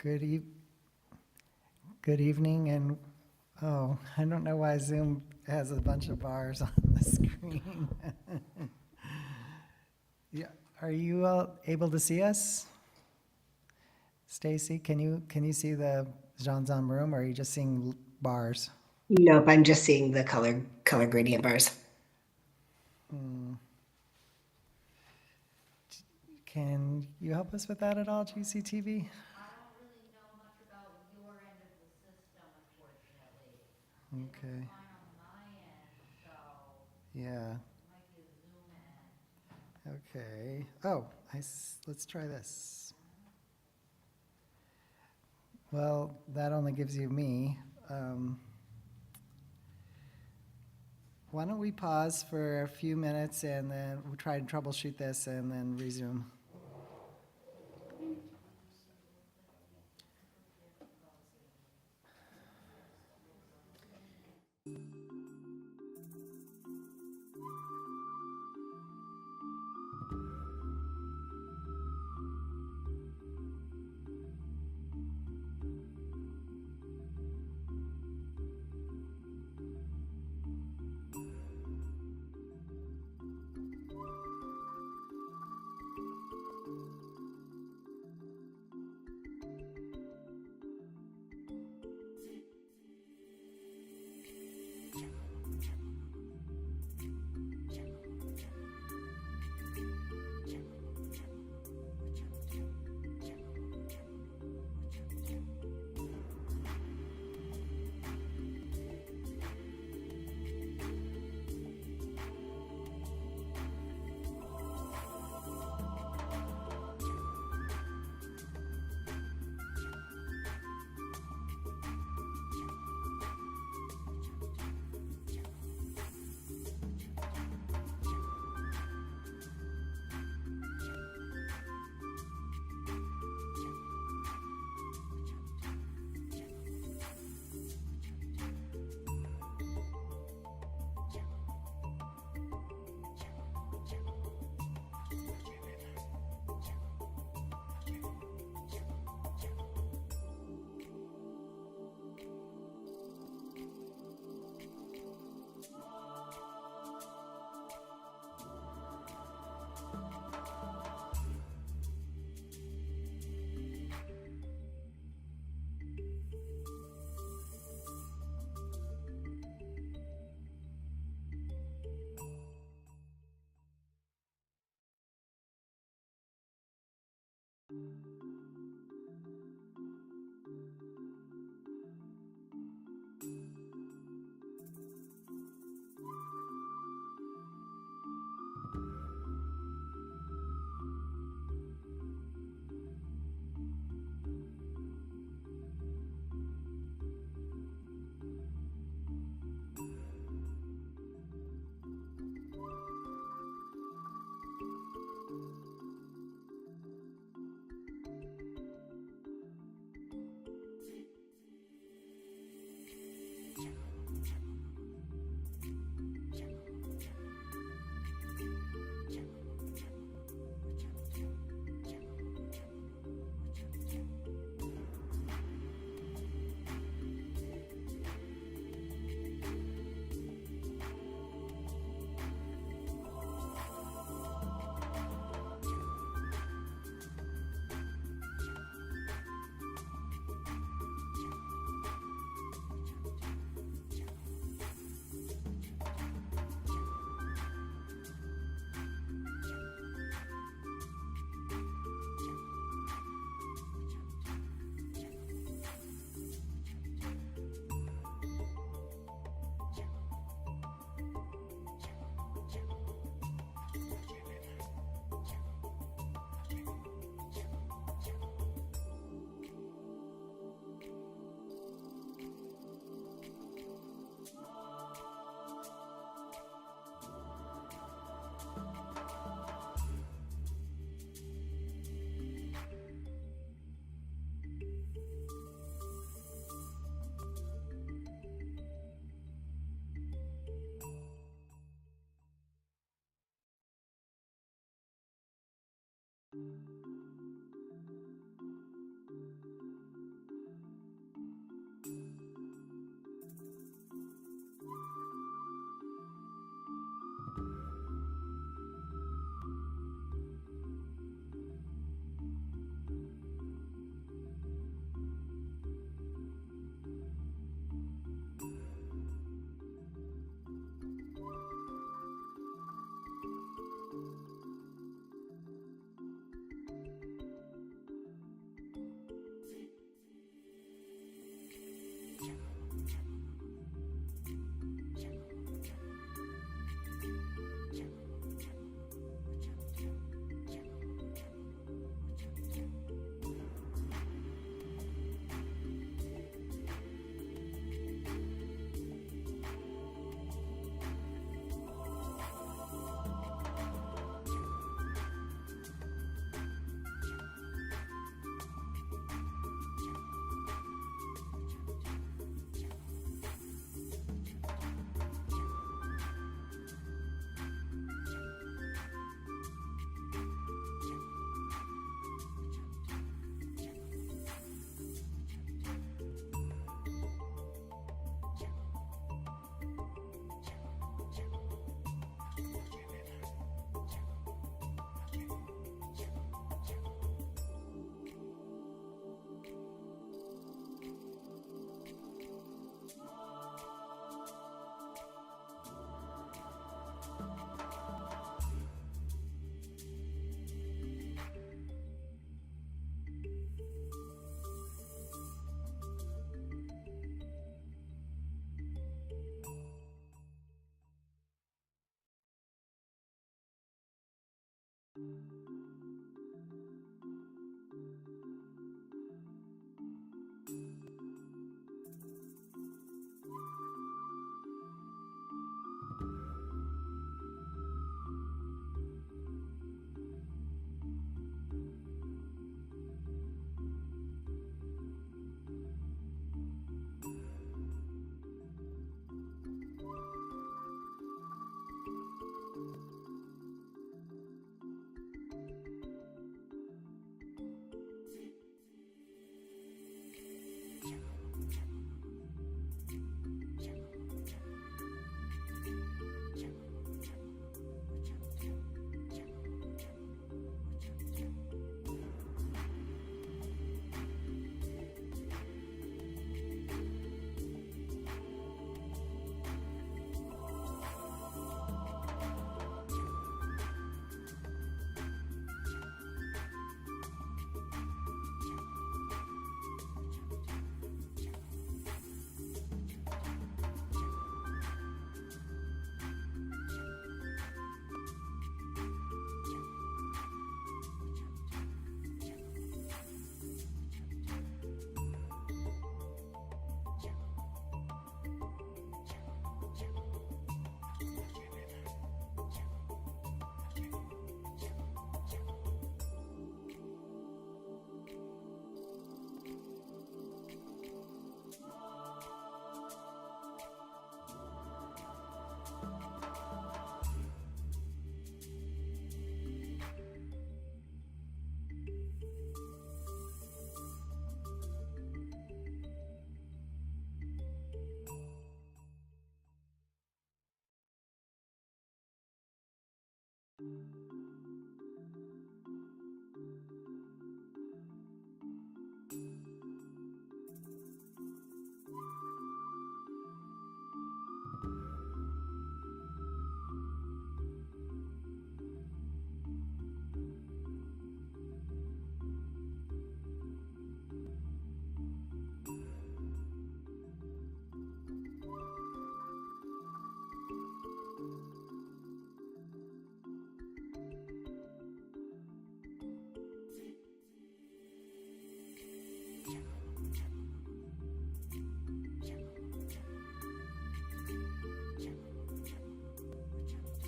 Good eve, good evening, and oh, I don't know why Zoom has a bunch of bars on the screen. Yeah, are you all able to see us? Stacy, can you see the Jean's on room, or are you just seeing bars? Nope, I'm just seeing the color gradient bars. Can you help us with that at all, GCTV? I don't really know much about your end of the system, unfortunately. It looks Okay, fine on my end, so yeah, it might be a Zoom end. okay. Oh, let's try this. Well, that only gives you me. Um, Why don't we pause for a few minutes and then we'll try and troubleshoot this and then resume.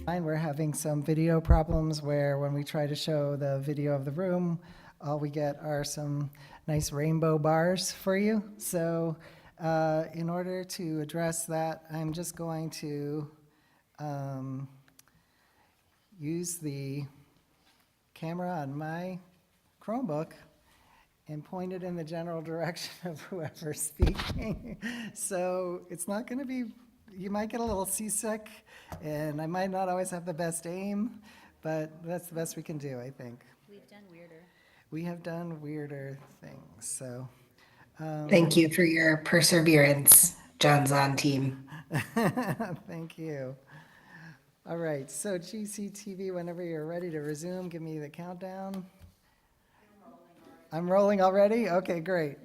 We're having some video problems where when we try to show the video of the room, all we get are some nice rainbow bars for you. So in order to address that, I'm just going to use the camera on my Chromebook and point it in the general direction of whoever's speaking. So it's not going to be, you might get a little seasick, and I might not always have the best aim, but that's the best we can do, I think. We've done weirder. We have done weirder things, so. Thank you for your perseverance, John's on team. Thank you. All right, so GCTV, whenever you're ready to resume, give me the countdown. I'm rolling already? Okay, great.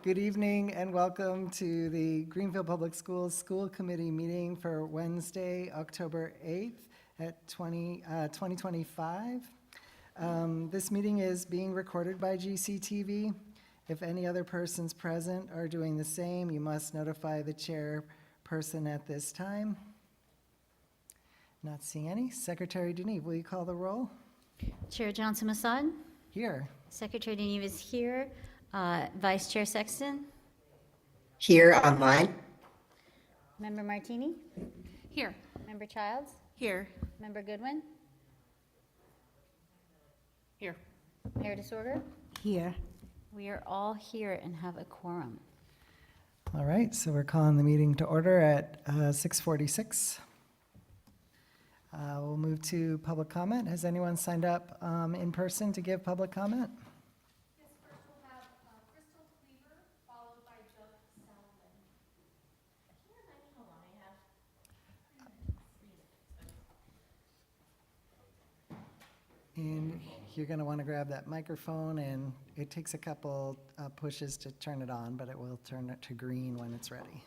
Good evening and welcome to the Greenfield Public Schools School Committee meeting for Wednesday, October 8th at 2025. This meeting is being recorded by GCTV. If any other persons present are doing the same, you must notify the chairperson at this time. Not seeing any. Secretary Deneve, will you call the roll? Chair Johnson-Masad, Here. Secretary Deneve is here. Vice Chair Sexton, Here online. Member Martini, Here. Member Childs, Here. Member Goodwin, Here. Mayor DeSorger. Here. We are all here and have a quorum. All right, so we're calling the meeting to order at 6:46. We'll move to public comment. Has anyone signed up in person to give public comment? Yes, first we'll have Crystal Cleaver, followed by Doug Salvin. And you're going to want to grab that microphone, and it takes a couple pushes to turn it on, but it will turn it to green when it's ready.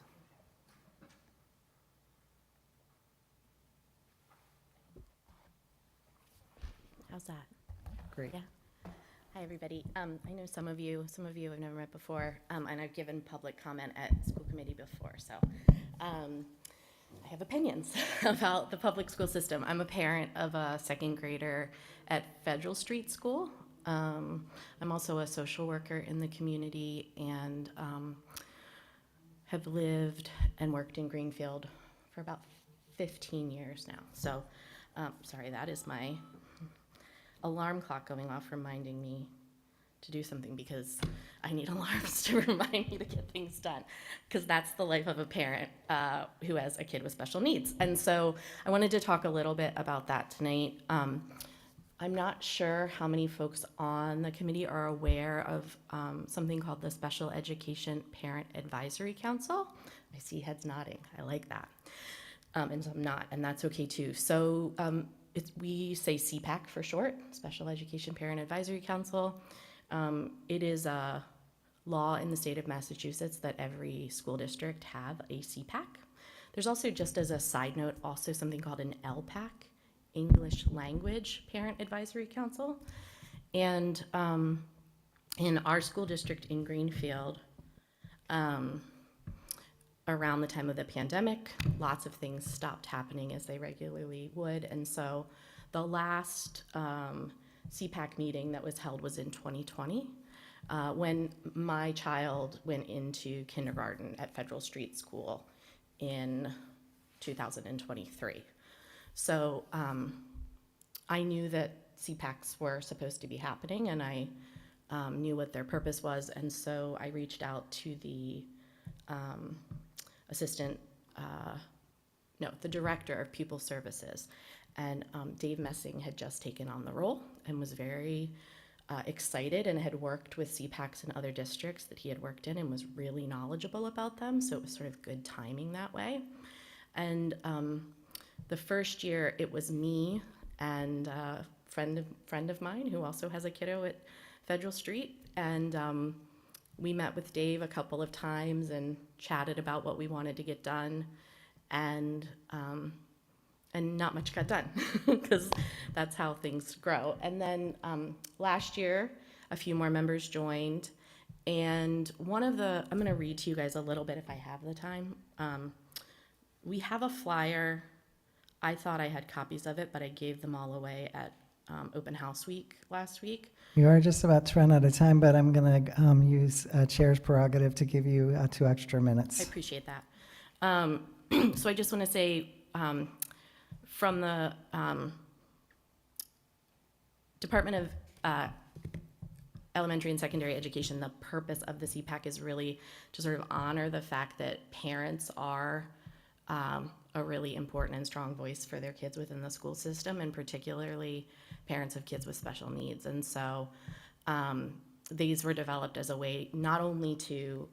How's that? Great. Yeah. Hi, everybody. I know some of you I've never met before, and I've given public comment at school committee before, so I have opinions about the public school system. I'm a parent of a second grader at Federal Street School. I'm also a social worker in the community and have lived and worked in Greenfield for about 15 years now. So, sorry, that is my alarm clock going off reminding me to do something because I need alarms to remind me to get things done, because that's the life of a parent who has a kid with special needs. And so I wanted to talk a little bit about that tonight. I'm not sure how many folks on the committee are aware of something called the Special Education Parent Advisory Council. I see heads nodding. I like that. And some not, and that's okay too. So we say CPAC for short, Special Education Parent Advisory Council. It is a law in the state of Massachusetts that every school district have a CPAC. There's also, just as a side note, also something called an LPAC, English Language Parent Advisory Council. And in our school district in Greenfield, around the time of the pandemic, lots of things stopped happening as they regularly would. And so the last CPAC meeting that was held was in 2020, when my child went into kindergarten at Federal Street School in 2023. So I knew that CPACs were supposed to be happening, and I knew what their purpose was. And so I reached out to the the director of pupil services. And Dave Messing had just taken on the role and was very excited and had worked with CPACs in other districts that he had worked in and was really knowledgeable about them. So it was sort of good timing that way. And the first year it was me and a friend of mine who also has a kiddo at Federal Street. And we met with Dave a couple of times and chatted about what we wanted to get done, and not much got done because that's how things grow. And then last year, a few more members joined, and I'm going to read to you guys a little bit if I have the time. We have a flyer. I thought I had copies of it, but I gave them all away at Open House Week last week. You are just about to run out of time, but I'm going to use Chair's prerogative to give you 2 extra I minutes. appreciate that. So I just want to say, from the Department of Elementary and Secondary Education, the purpose of the CPAC is really to sort of honor the fact that parents are a really important and strong voice for their kids within the school system, and particularly parents of kids with special needs. And so these were developed as a way not only to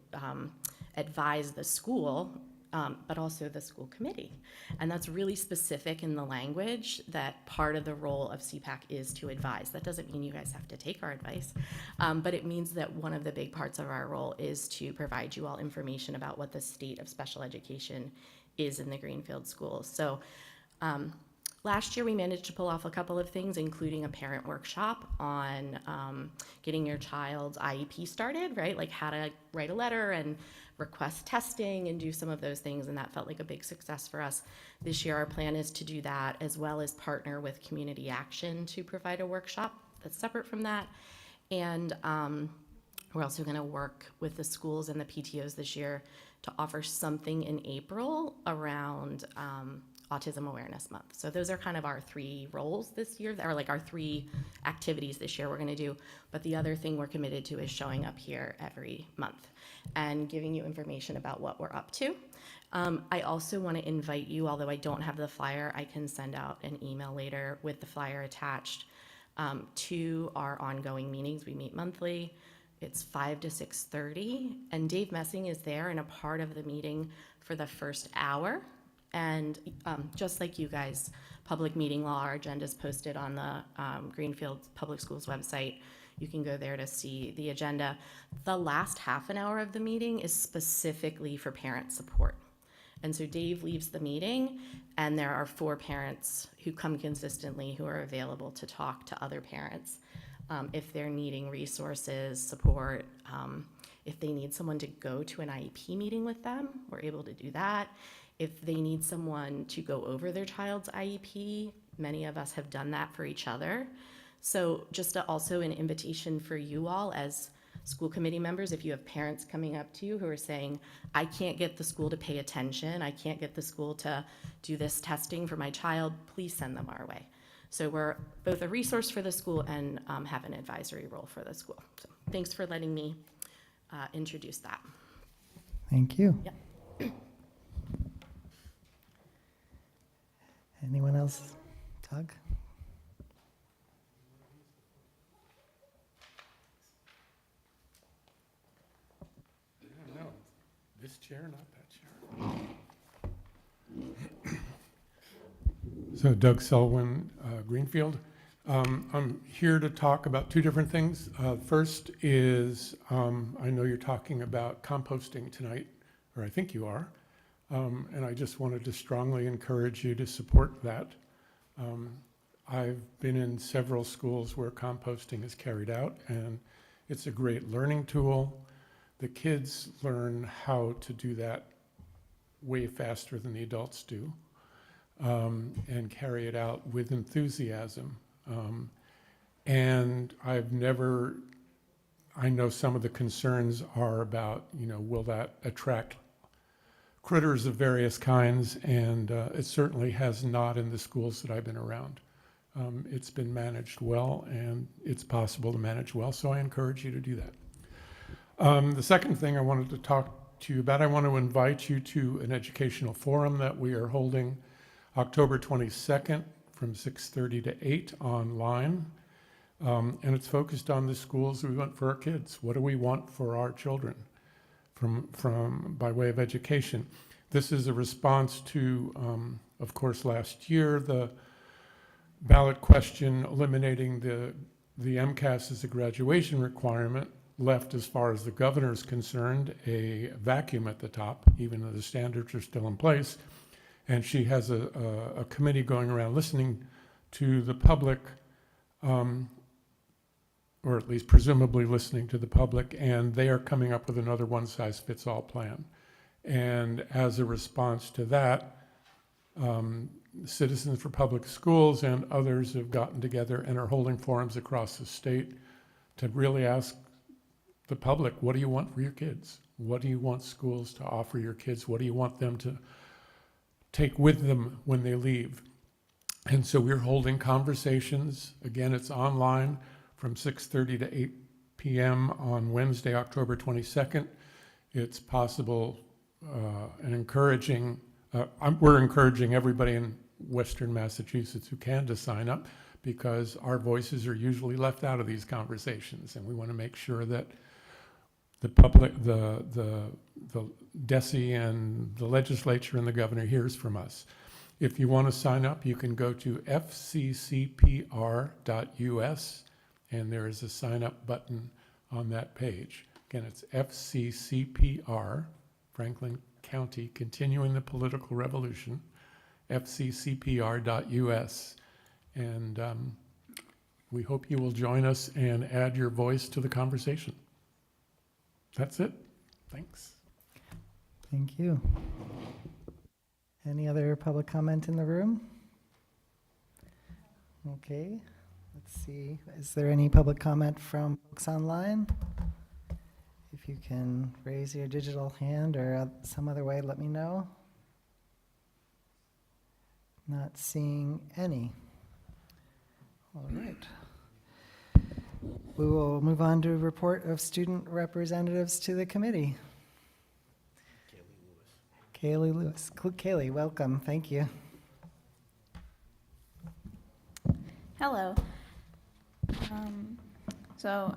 advise the school, but also the school committee. And that's really specific in the language, that part of the role of CPAC is to advise. That doesn't mean you guys have to take our advice, but it means that one of the big parts of our role is to provide you all information about what the state of special education is in the Greenfield schools. So last year we managed to pull off a couple of things, including a parent workshop on getting your child's IEP started, right? Like how to write a letter and request testing and do some of those things, and that felt like a big success for us. This year our plan is to do that, as well as partner with Community Action to provide a workshop that's separate from that. And we're also going to work with the schools and the PTOs this year to offer something in April around Autism Awareness Month. So those are kind of our 3 roles this year, or like our 3 activities this year we're going to do. But the other thing we're committed to is showing up here every month and giving you information about what we're up to. I also want to invite you, although I don't have the flyer, I can send out an email later with the flyer attached, to our ongoing meetings. We meet monthly. It's 5 to 6:30, and Dave Messing is there and a part of the meeting for the first hour. And just like you guys, public meeting law, our agenda is posted on the Greenfield Public Schools website. You can go there to see the agenda. The last half an hour of the meeting is specifically for parent support. And so Dave leaves the meeting, and there are 4 parents who come consistently who are available to talk to other parents if they're needing resources, support. If they need someone to go to an IEP meeting with them, we're able to do that. If they need someone to go over their child's IEP, many of us have done that for each other. So just also an invitation for you all as school committee members, if you have parents coming up to you who are saying, I can't get the school to pay attention, I can't get the school to do this testing for my child, please send them our way. So we're both a resource for the school and have an advisory role for the school. So thanks for letting me introduce that. Thank you. Yep. Anyone else? Doug? I don't know. This chair, not that chair. So Doug Selwyn, Greenfield. I'm here to talk about 2 different things. First is, I know you're talking about composting tonight, or I think you are. And I just wanted to strongly encourage you to support that. I've been in several schools where composting is carried out, and it's a great learning tool. The kids learn how to do that way faster than the adults do, and carry it out with enthusiasm. And I know some of the concerns are about, will that attract critters of various kinds, and it certainly has not in the schools that I've been around. It's been managed well, and it's possible to manage well, so I encourage you to do that. The second thing I wanted to talk to you about, I want to invite you to an educational forum that we are holding October 22nd from 6:30 to 8 online, and it's focused on the schools we want for our kids. What do we want for our children from by way of education? This is a response to, of course, last year, the ballot question eliminating the MCAS as a graduation requirement left, as far as the governor is concerned, a vacuum at the top, even though the standards are still in place. And she has a committee going around listening to the public, or at least presumably listening to the public, and they are coming up with another one-size-fits-all plan. And as a response to that, Citizens for Public Schools and others have gotten together and are holding forums across the state to really ask the public, what do you want for your kids? What do you want schools to offer your kids? What do you want them to take with them when they leave? And so we're holding conversations. Again, it's online from 6:30 to 8 p.m. on Wednesday, October 22nd. It's possible and encouraging, we're encouraging everybody in Western Massachusetts who can to sign up, because our voices are usually left out of these conversations, and we want to make sure that the public, the DESE and the legislature and the governor hears from us. If you want to sign up, you can go to fccpr.us, and there is a sign up button on that page. Again, it's FCCPR, Franklin County Continuing the Political Revolution, fccpr.us. And we hope you will join us and add your voice to the conversation. That's it. Thanks. Thank you. Any other public comment in the room? Okay, let's see. Is there any public comment from folks online? If you can raise your digital hand or some other way, let me know. Not seeing any. All right. We will move on to a report of student representatives to the committee. Kaylee Lewis. Kaylee, welcome. Thank you. Hello. So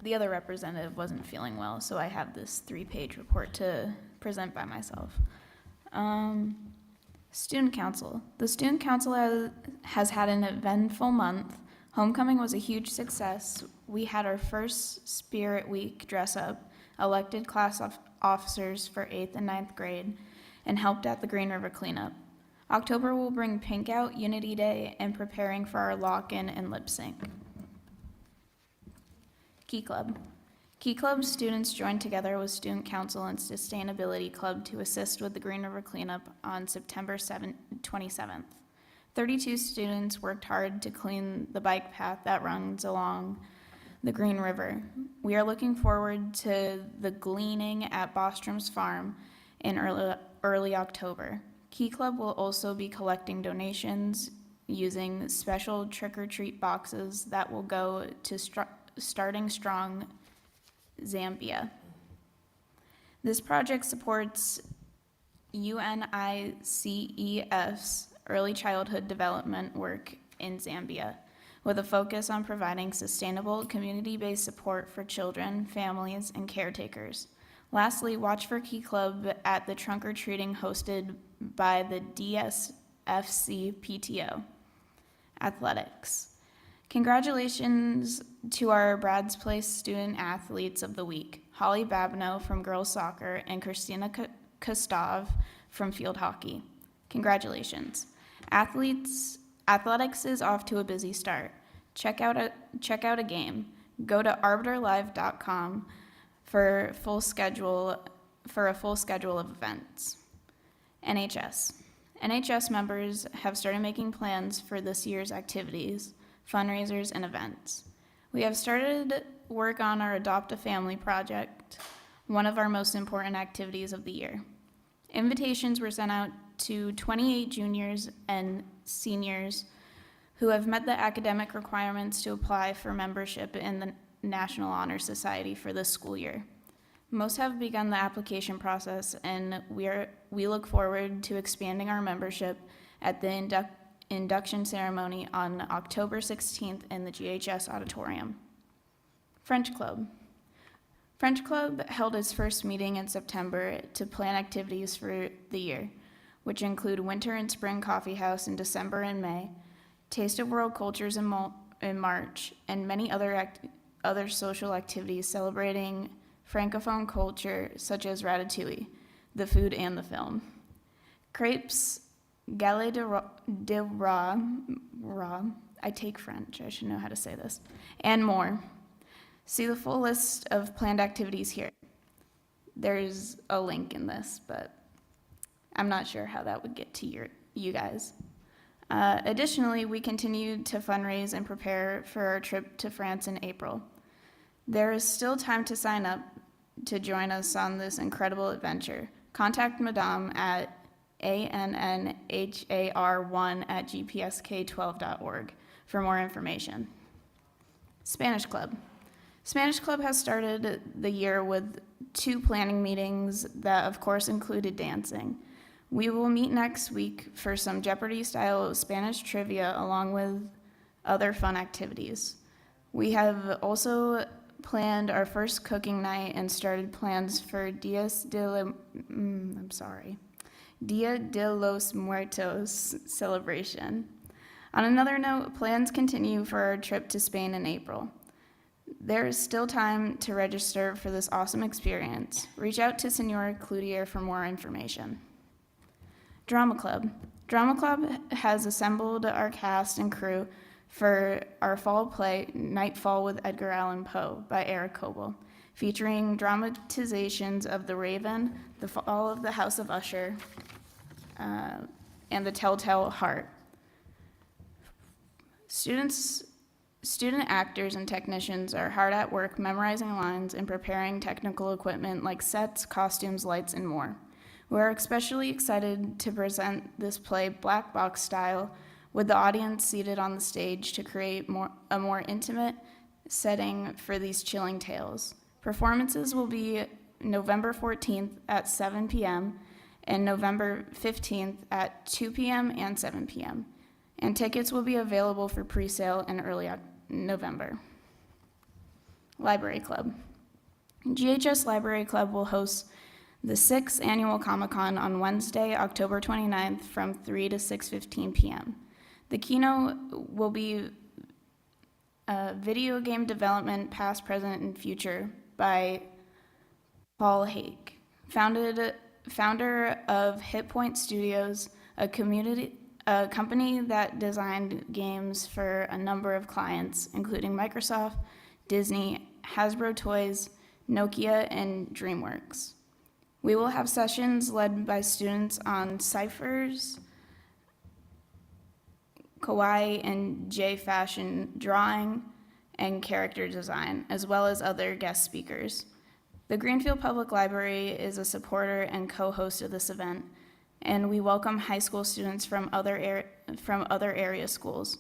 the other representative wasn't feeling well, so I have this 3-page report to present by myself. Student Council. The Student Council has had an eventful month. Homecoming was a huge success. We had our first Spirit Week dress up, elected class officers for 8th and 9th grade, and helped at the Green River cleanup. October will bring Pink Out, Unity Day, and preparing for our lock-in and lip sync. Key Club. Key Club students joined together with Student Council and Sustainability Club to assist with the Green River cleanup on September 27th. 32 students worked hard to clean the bike path that runs along the Green River. We are looking forward to the gleaning at Bostrom's farm in early October. Key Club will also be collecting donations using special trick-or-treat boxes that will go to Starting Strong Zambia. This project supports UNICEF's early childhood development work in Zambia, with a focus on providing sustainable, community-based support for children, families, and caretakers. Lastly, watch for Key Club at the trunk or treating hosted by the DSFC PTO. Athletics. Congratulations to our Brad's Place Student Athletes of the Week, Holly Babineau from girls soccer and Christina Kostov from field hockey. Congratulations. Athletics is off to a busy start. Check out a game. Go to arbiterlive.com for a full schedule of events. NHS. NHS members have started making plans for this year's activities, fundraisers, and events. We have started work on our Adopt a Family project, one of our most important activities of the year. Invitations were sent out to 28 juniors and seniors who have met the academic requirements to apply for membership in the National Honor Society for this school year. Most have begun the application process, and we look forward to expanding our membership at the induction ceremony on October 16th in the GHS auditorium. French Club. French Club held its first meeting in September to plan activities for the year, which include winter and spring coffee house in December and May, Taste of World Cultures in March, and many other social activities celebrating Francophone culture such as ratatouille, the food and the film. Crepes, galets de roi, I take French, I should know how to say this, and more. See the full list of planned activities here. There's a link in this, but I'm not sure how that would get to you guys. Additionally, we continue to fundraise and prepare for our trip to France in April. There is still time to sign up to join us on this incredible adventure. Contact Madame at annhar1@gpsk12.org for more information. Spanish Club. Spanish Club has started the year with 2 planning meetings that of course included dancing. We will meet next week for some Jeopardy-style Spanish trivia along with other fun activities. We have also planned our first cooking night and started plans for Dia de los Muertos celebration. On another note, plans continue for our trip to Spain in April. There is still time to register for this awesome experience. Reach out to Senora Cloutier for more information. Drama Club. Drama Club has assembled our cast and crew for our fall play, Nightfall with Edgar Allan Poe by Eric Coble, featuring dramatizations of The Raven, The Fall of the House of Usher, and The Telltale Heart. Student actors and technicians are hard at work memorizing lines and preparing technical equipment like sets, costumes, lights, and more. We're especially excited to present this play black box style with the audience seated on the stage to create a more intimate setting for these chilling tales. Performances will be November 14th at 7 p.m. and November 15th at 2 p.m. and 7 p.m. And tickets will be available for pre-sale in early November. Library Club. GHS Library Club will host the 6th Annual Comic-Con on Wednesday, October 29th from 3 to 6:15 p.m. The keynote will be Video Game Development Past, Present, and Future by Paul Hake, founded founder of Hit Point Studios, a company that designed games for a number of clients, including Microsoft, Disney, Hasbro Toys, Nokia, and DreamWorks. We will have sessions led by students on ciphers, kawaii and J fashion drawing, and character design, as well as other guest speakers. The Greenfield Public Library is a supporter and co-host of this event, and we welcome high school students from other area schools.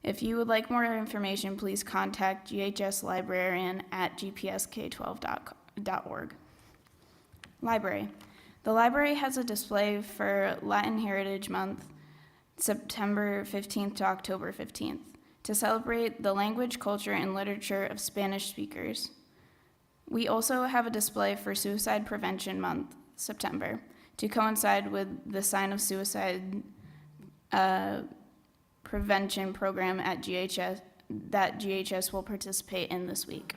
If you would like more information, please contact GHS librarian at gpsk12.org. Library. The library has a display for Latin Heritage Month, September 15th to October 15th, to celebrate the language, culture, and literature of Spanish speakers. We also have a display for Suicide Prevention Month, September, to coincide with the Sign of Suicide prevention program at GHS that GHS will participate in this week.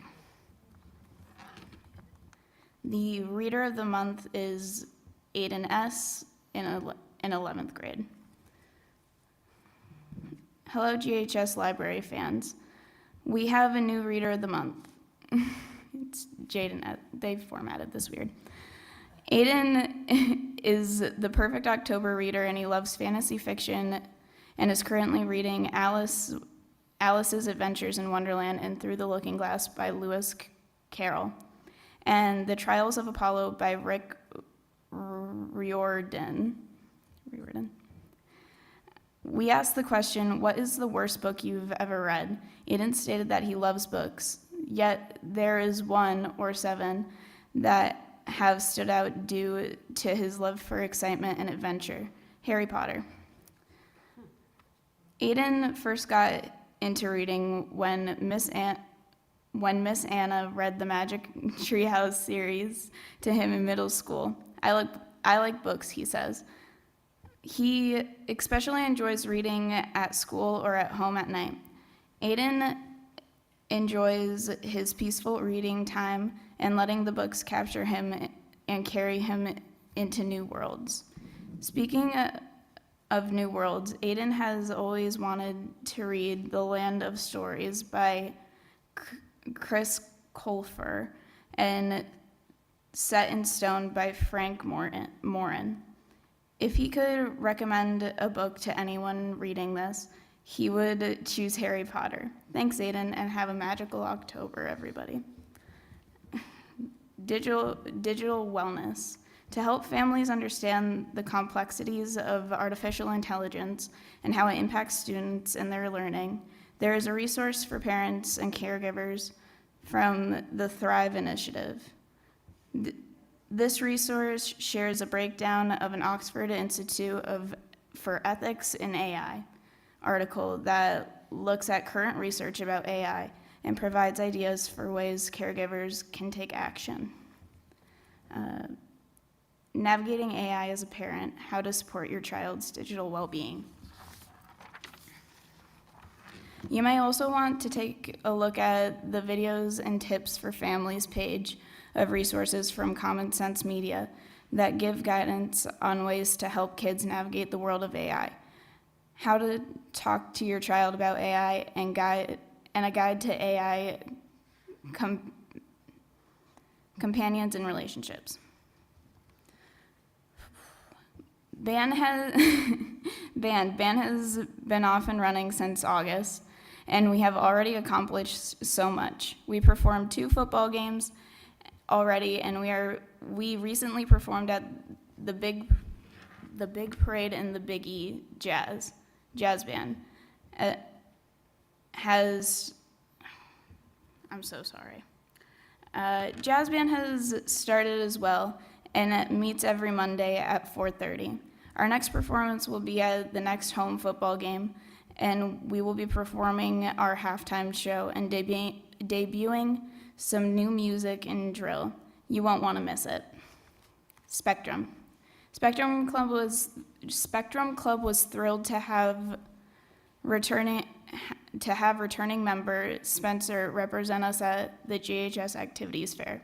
The Reader of the Month is Aiden S. in 11th grade. Hello, GHS library fans. We have a new Reader of the Month. It's Jaden. They've formatted this weird. Aiden is the perfect October reader, and he loves fantasy fiction and is currently reading Alice's Adventures in Wonderland and Through the Looking Glass by Lewis Carroll, and The Trials of Apollo by Rick Riordan. We asked the question, what is the worst book you've ever read? Aiden stated that he loves books, yet there is 1 or 7 that have stood out due to his love for excitement and adventure. Harry Potter. Aiden first got into reading when Miss Anna read the Magic Treehouse series to him in middle school. I like books, he says. He especially enjoys reading at school or at home at night. Aiden enjoys his peaceful reading time and letting the books capture him and carry him into new worlds. Speaking of new worlds, Aiden has always wanted to read The Land of Stories by Chris Colfer and Set in Stone by Frank Morin. If he could recommend a book to anyone reading this, he would choose Harry Potter. Thanks, Aiden, and have a magical October, everybody. Digital wellness. To help families understand the complexities of artificial intelligence and how it impacts students and their learning, there is a resource for parents and caregivers from the Thrive Initiative. This resource shares a breakdown of an Oxford Institute for Ethics in AI article that looks at current research about AI and provides ideas for ways caregivers can take action. Navigating AI as a parent, how to support your child's digital well-being. You may also want to take a look at the videos and tips for families page of resources from Common Sense Media that give guidance on ways to help kids navigate the world of AI, how to talk to your child about AI, and a guide to AI companions and relationships. Band has been off and running since August, and we have already accomplished so much. We performed 2 football games already, and we recently performed at the big parade in the Big E jazz band. I'm so sorry. Jazz band has started as well, and it meets every Monday at 4:30. Our next performance will be at the next home football game, and we will be performing our halftime show and debuting some new music and drill. You won't want to miss it. Spectrum. Spectrum Club was thrilled to have returning member Spencer represent us at the GHS Activities Fair.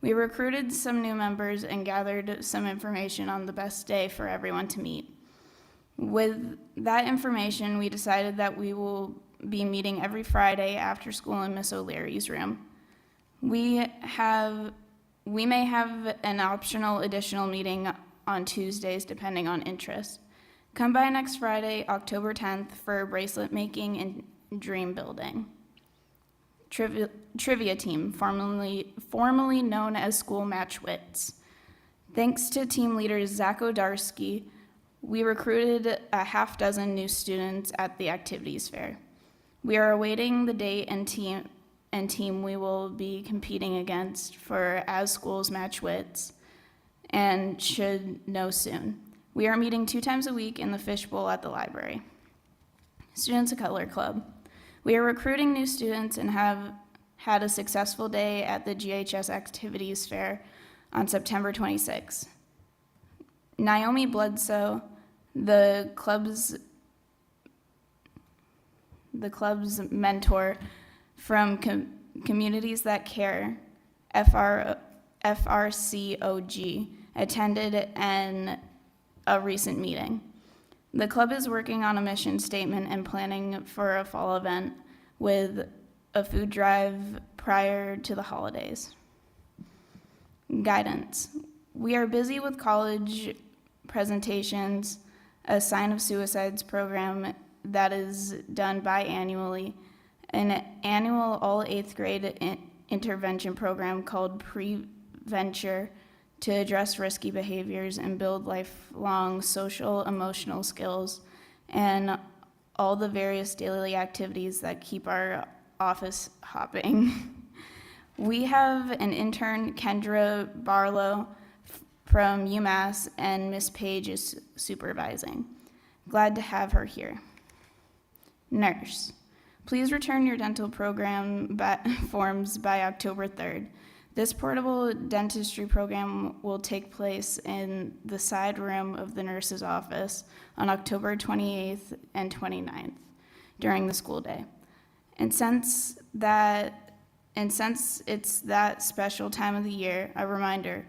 We recruited some new members and gathered some information on the best day for everyone to meet. With that information, we decided that we will be meeting every Friday after school in Miss O'Leary's room. We may have an optional additional meeting on Tuesdays depending on interest. Come by next Friday, October 10th for bracelet making and dream building. Trivia team, formerly known as School Match Wits. Thanks to team leader Zach Odarski, we recruited a half dozen new students at the activities fair. We are awaiting the date and team we will be competing against for As Schools Match Wits and should know soon. We are meeting 2 times a week in the fishbowl at the library. Students of Color Club. We are recruiting new students and have had a successful day at the GHS Activities Fair on September 26. Naomi Bledsoe, the club's mentor from Communities That Care, FRCOG, attended a recent meeting. The club is working on a mission statement and planning for a fall event with a food drive prior to the holidays. Guidance. We are busy with college presentations, a Sign of Suicides program that is done biannually, an annual all 8th grade intervention program called Preventure to address risky behaviors and build lifelong social, emotional skills, and all the various daily activities that keep our office hopping. We have an intern, Kendra Barlow, from UMass, and Miss Page is supervising. Glad to have her here. Nurse. Please return your dental program forms by October 3rd. This portable dentistry program will take place in the side room of the nurse's office on October 28th and 29th during the school day. And since it's that special time of the year, a reminder,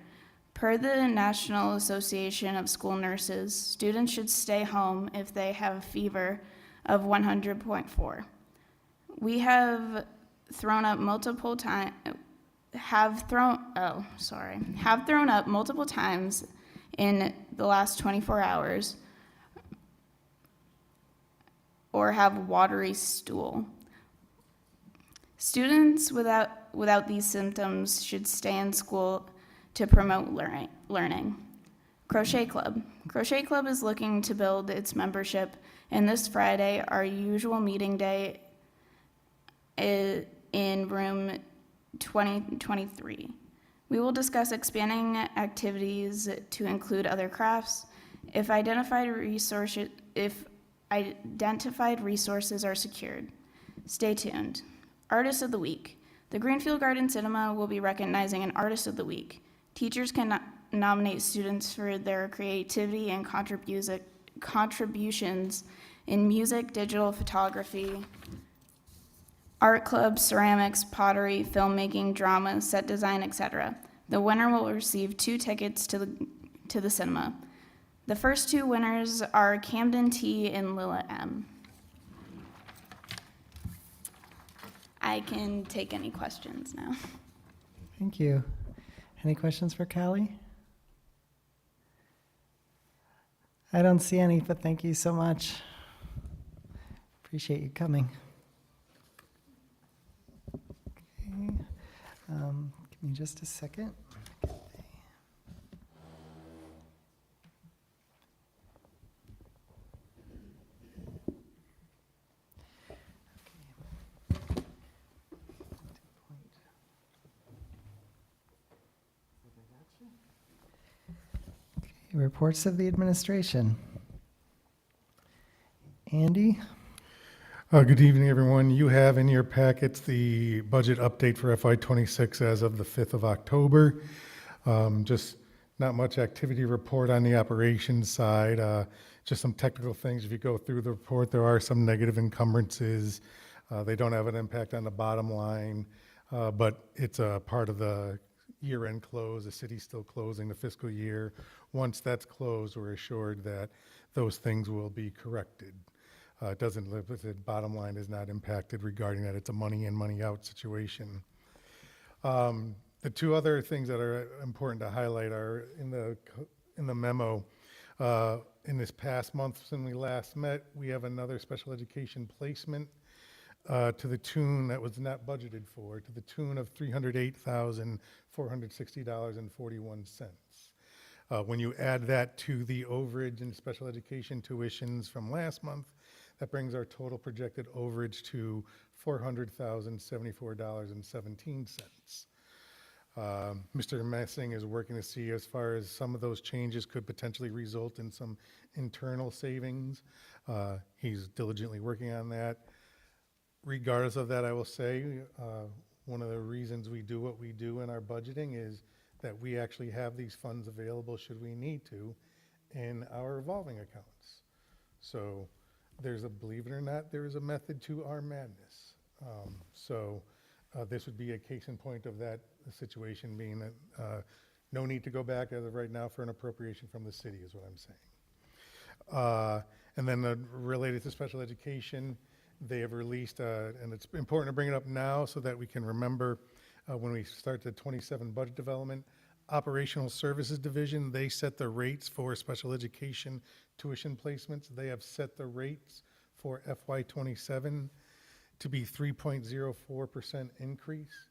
per the National Association of School Nurses, students should stay home if they have a fever of 100.4. We have thrown up multiple times in the last 24 hours or have watery stool. Students without these symptoms should stay in school to promote learning. Crochet Club. Crochet Club is looking to build its membership, and this Friday, our usual meeting day is in room 2023. We will discuss expanding activities to include other crafts. If identified resources are secured. Stay tuned. Artist of the Week. The Greenfield Garden Cinema will be recognizing an Artist of the Week. Teachers can nominate students for their creativity and contributions in music, digital photography, art club, ceramics, pottery, filmmaking, drama, set design, etc. The winner will receive 2 tickets to the cinema. The first 2 winners are Camden T. and Lila M. I can take any questions now. Thank you. Any questions for Callie? I don't see any, but thank you so much. Appreciate you coming. Okay. Give me just a second. Reports of the administration. Andy? Good evening, everyone. You have in your packets the budget update for FY26 as of the 5th of October. Just not much activity report on the operations side, just some technical things. If you go through the report, there are some negative encumbrances. They don't have an impact on the bottom line, but it's a part of the year-end close, the city's still closing the fiscal year. Once that's closed, we're assured that those things will be corrected. It doesn't live, the bottom line is not impacted regarding that. It's a money in, money out situation. The two other things that are important to highlight are in the memo. In this past month since we last met, we have another special education placement to the tune that was not budgeted for, to the tune of $308,460.41. When you add that to the overage and special education tuitions from last month, that brings our total projected overage to $400,074.17. Mr. Messing is working to see as far as some of those changes could potentially result in some internal savings. He's diligently working on that. Regardless of that, I will say, one of the reasons we do what we do in our budgeting is that we actually have these funds available should we need to in our revolving accounts. So believe it or not, there is a method to our madness. This would be a case in point of that situation being that no need to go back as of right now for an appropriation from the city is what I'm saying. And then related to special education, they have released, and it's important to bring it up now so that we can remember when we start the 27 budget development, Operational Services Division, they set the rates for special education tuition placements. They have set the rates for FY27 to be 3.04% increase.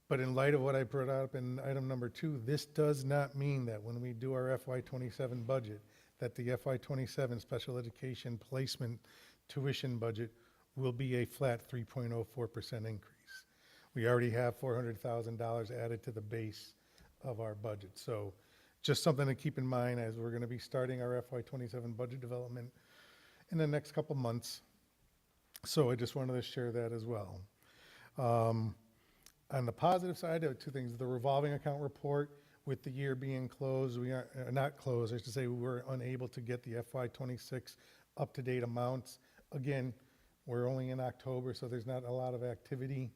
But in light of what I brought up in item number 2, this does not mean that when we do our FY27 budget, that the FY27 special education placement tuition budget will be a flat 3.04% increase. We already have $400,000 added to the base of our budget. So just something to keep in mind as we're going to be starting our FY27 budget development in the next couple months. So I just wanted to share that as well. On the positive side, two things. The revolving account report, with the year being closed, we are not closed, I should say, we were unable to get the FY26 up-to-date amounts. Again, we're only in October, so there's not a lot of activity.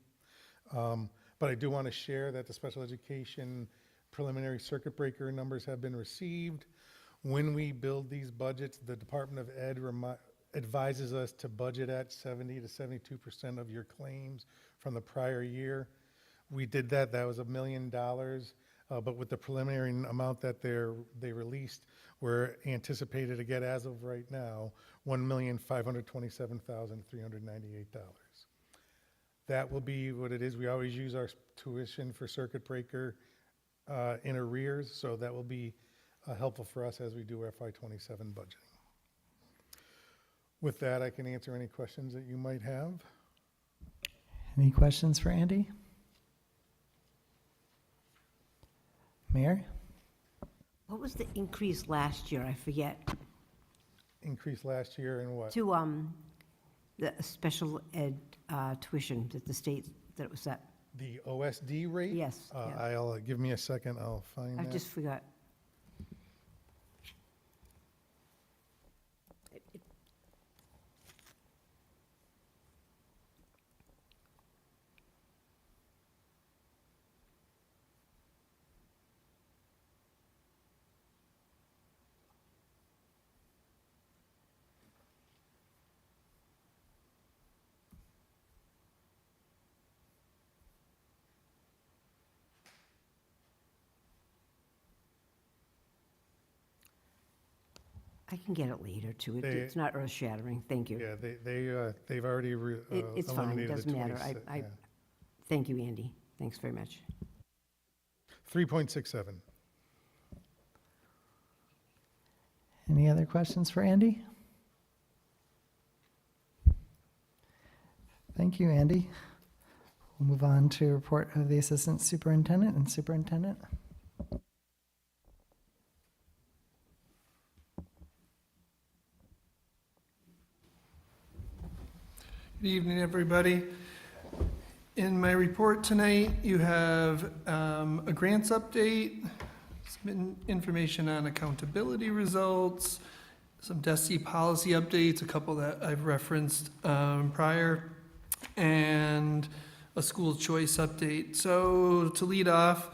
But I do want to share that the special education preliminary circuit breaker numbers have been received. When we build these budgets, the Department of Ed advises us to budget at 70 to 72% of your claims from the prior year. We did that. That was $1 million. But with the preliminary amount that they released, we're anticipated to get, as of right now, $1,527,398. That will be what it is. We always use our tuition for circuit breaker in arrears, so that will be helpful for us as we do our FY27 budgeting. With that, I can answer any questions that you might have. Any questions for Andy? Mayor? What was the increase last year? I forget. Increase last year in what? To the special ed tuition that the state, that it was set. The OSD rate? Yes, yeah. Give me a second, I'll find I that. just forgot. I can get it later, too. It's not earth-shattering. Thank you. Yeah, they've already It's fine, eliminated doesn't the matter. 26. Thank you, Andy. Thanks very much. 3.67. Any other questions for Andy? Thank you, Andy. We'll move on to report of the Assistant Superintendent and Superintendent. Good evening, everybody. In my report tonight, you have a grants update, some information on accountability results, some DESI policy updates, a couple that I've referenced prior, and a school choice update. So to lead off,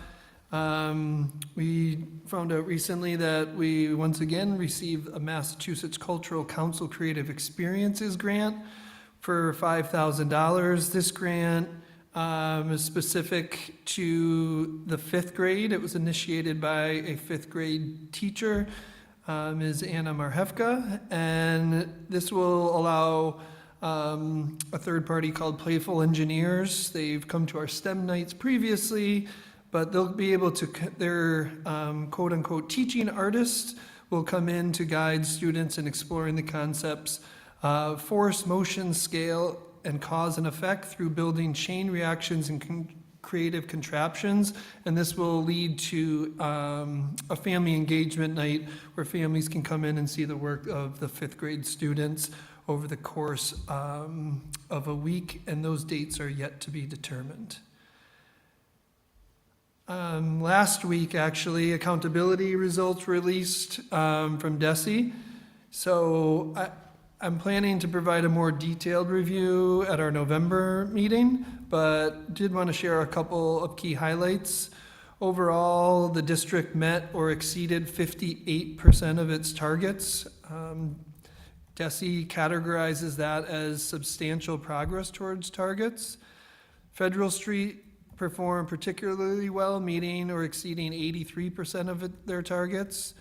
we found out recently that we once again received a Massachusetts Cultural Council Creative Experiences grant for $5,000. This grant is specific to the fifth grade. It was initiated by a fifth grade teacher, Ms. Anna Marhefka, and this will allow a third party called Playful Engineers. They've come to our STEM nights previously, but they'll be able to, their quote-unquote teaching artists will come in to guide students in exploring the concepts of force, motion, scale, and cause and effect through building chain reactions and creative contraptions. And this will lead to a family engagement night where families can come in and see the work of the fifth grade students over the course of a week, and those dates are yet to be determined. Last week, actually, accountability results released from DESE. So I'm planning to provide a more detailed review at our November meeting, but did want to share a couple of key highlights. Overall, the district met or exceeded 58% of its targets. DESE categorizes that as substantial progress towards targets. Federal Street performed particularly well, meeting or exceeding 83% of their targets.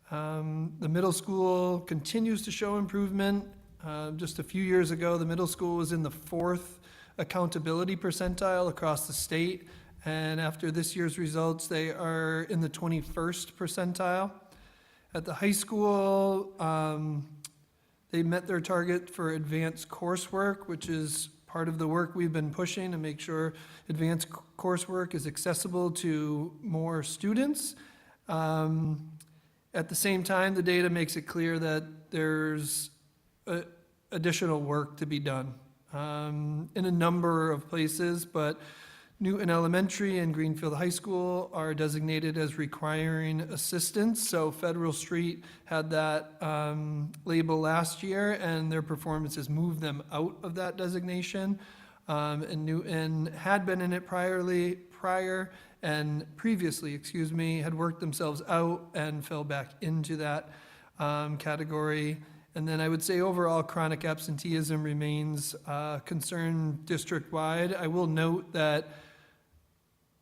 The middle school continues to show improvement. Just a few years ago, the middle school was in the 4th accountability percentile across the state, and after this year's results, they are in the 21st percentile. At the high school, they met their target for advanced coursework, which is part of the work we've been pushing to make sure advanced coursework is accessible to more students. At the same time, the data makes it clear that there's additional work to be done in a number of places, but Newton Elementary and Greenfield High School are designated as requiring assistance. So Federal Street had that label last year, and their performance has moved them out of that designation. And Newton had been in it previously, had worked themselves out and fell back into that category. And then I would say overall chronic absenteeism remains a concern district-wide. I will note that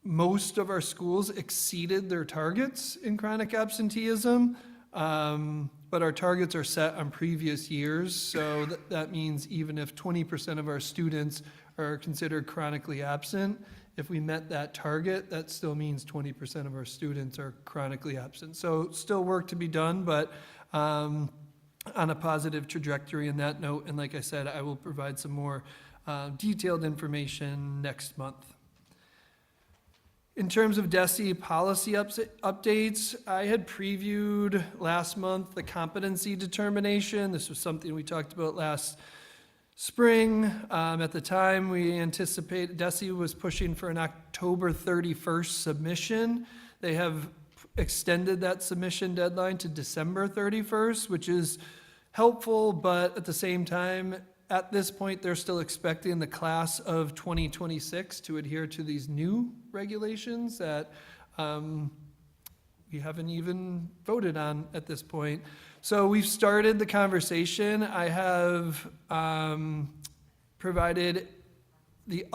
most of our schools exceeded their targets in chronic absenteeism, but our targets are set on previous years. So that means even if 20% of our students are considered chronically absent, if we met that target, that still means 20% of our students are chronically absent. So still work to be done, but on a positive trajectory in that note. And like I said, I will provide some more detailed information next month. In terms of DESE policy updates, I had previewed last month the competency determination. This was something we talked about last spring. At the time, we anticipated DESE was pushing for an October 31st submission. They have extended that submission deadline to December 31st, which is helpful, but at the same time, at this point, they're still expecting the class of 2026 to adhere to these new regulations that we haven't even voted on at this point. So we've started the conversation. I have provided the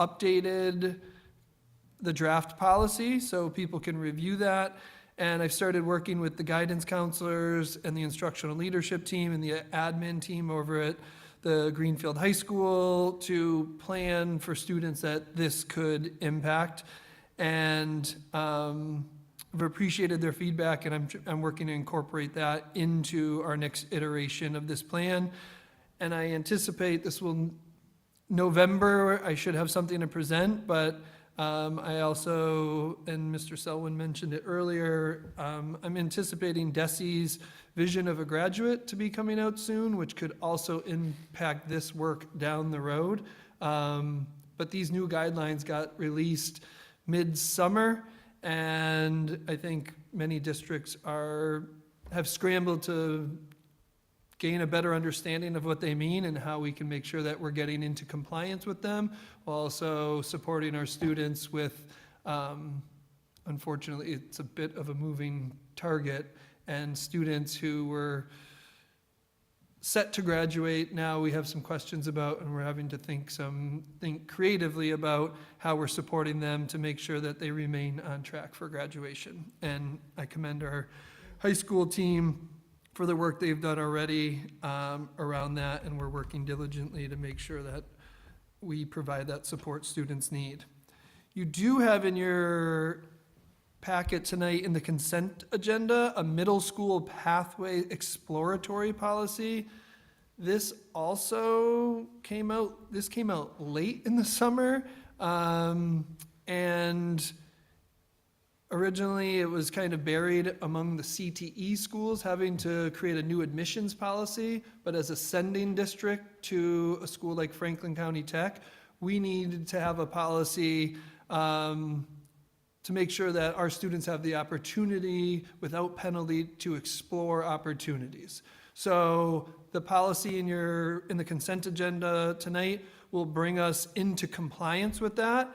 draft policy so people can review that. And I've started working with the guidance counselors and the instructional leadership team and the admin team over at the Greenfield High School to plan for students that this could impact. And I've appreciated their feedback, and I'm working to incorporate that into our next iteration of this plan. And I anticipate November, I should have something to present, but I also, and Mr. Selwyn mentioned it earlier, I'm anticipating DESE's vision of a graduate to be coming out soon, which could also impact this work down the road. But these new guidelines got released mid-summer, and I think many districts have scrambled to gain a better understanding of what they mean and how we can make sure that we're getting into compliance with them, while also supporting our students with, unfortunately, it's a bit of a moving target, and students who were set to graduate, now we have some questions about, and we're having to think creatively about how we're supporting them to make sure that they remain on track for graduation. And I commend our high school team for the work they've done already around that, and we're working diligently to make sure that we provide that support students need. You do have in your packet tonight in the consent agenda a middle school pathway exploratory policy. This also came out late in the summer, and originally it was kind of buried among the CTE schools having to create a new admissions policy, but as a sending district to a school like Franklin County Tech, we needed to have a policy to make sure that our students have the opportunity without penalty to explore opportunities. So the policy in the consent agenda tonight will bring us into compliance with that.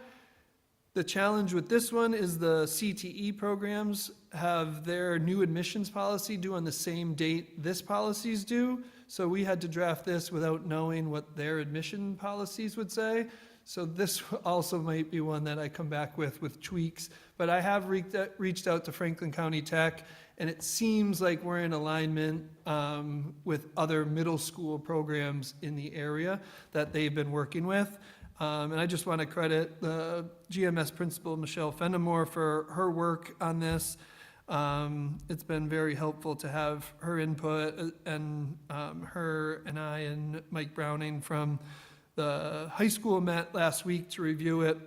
The challenge with this one is the CTE programs have their new admissions policy due on the same date this policy's due. So we had to draft this without knowing what their admission policies would say. So this also might be one that I come back with tweaks. But I have reached out to Franklin County Tech, and it seems like we're in alignment with other middle school programs in the area that they've been working with. And I just want to credit the GMS principal, Michelle Fendamore, for her work on this. It's been very helpful to have her input, and her and I and Mike Browning from the high school met last week to review it.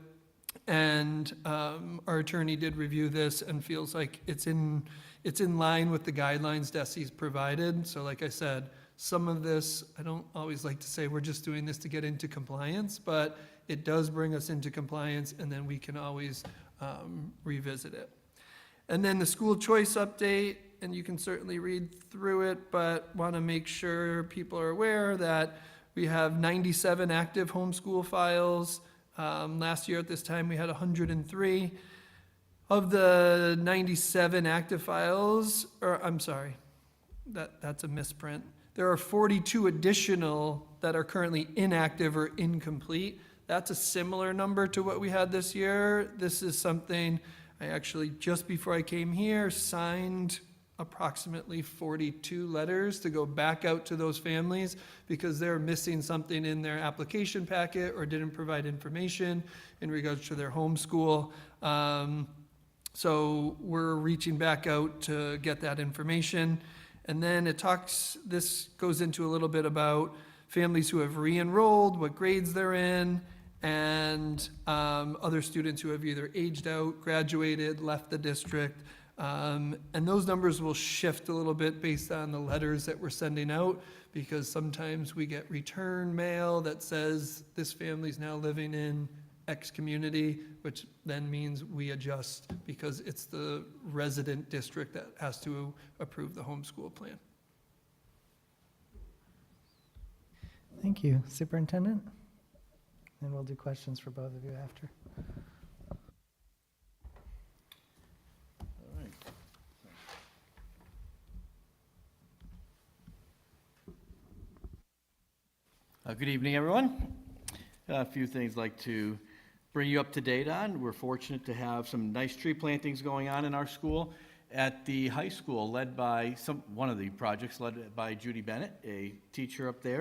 And our attorney did review this and feels like it's in line with the guidelines DESE's provided. So like I said, some of this, I don't always like to say we're just doing this to get into compliance, but it does bring us into compliance, and then we can always revisit it. And then the school choice update, and you can certainly read through it, but want to make sure people are aware that we have 97 active homeschool files. Last year at this time, we had 103. Of the 97 active files, or I'm sorry, that's a misprint. There are 42 additional that are currently inactive or incomplete. That's a similar number to what we had this year. This is something I actually, just before I came here, signed approximately 42 letters to go back out to those families because they're missing something in their application packet or didn't provide information in regards to their homeschool. So we're reaching back out to get that information. And then this goes into a little bit about families who have re-enrolled, what grades they're in, and other students who have either aged out, graduated, left the district. And those numbers will shift a little bit based on the letters that we're sending out, because sometimes we get return mail that says this family's now living in X community, which then means we adjust because it's the resident district that has to approve the homeschool plan. Thank you, Superintendent. And we'll do questions for both of you after. Good evening, everyone. A few things I'd like to bring you up to date on. We're fortunate to have some nice tree plantings going on in our school. At the high school, one of the projects led by Judy Bennett, a teacher up there.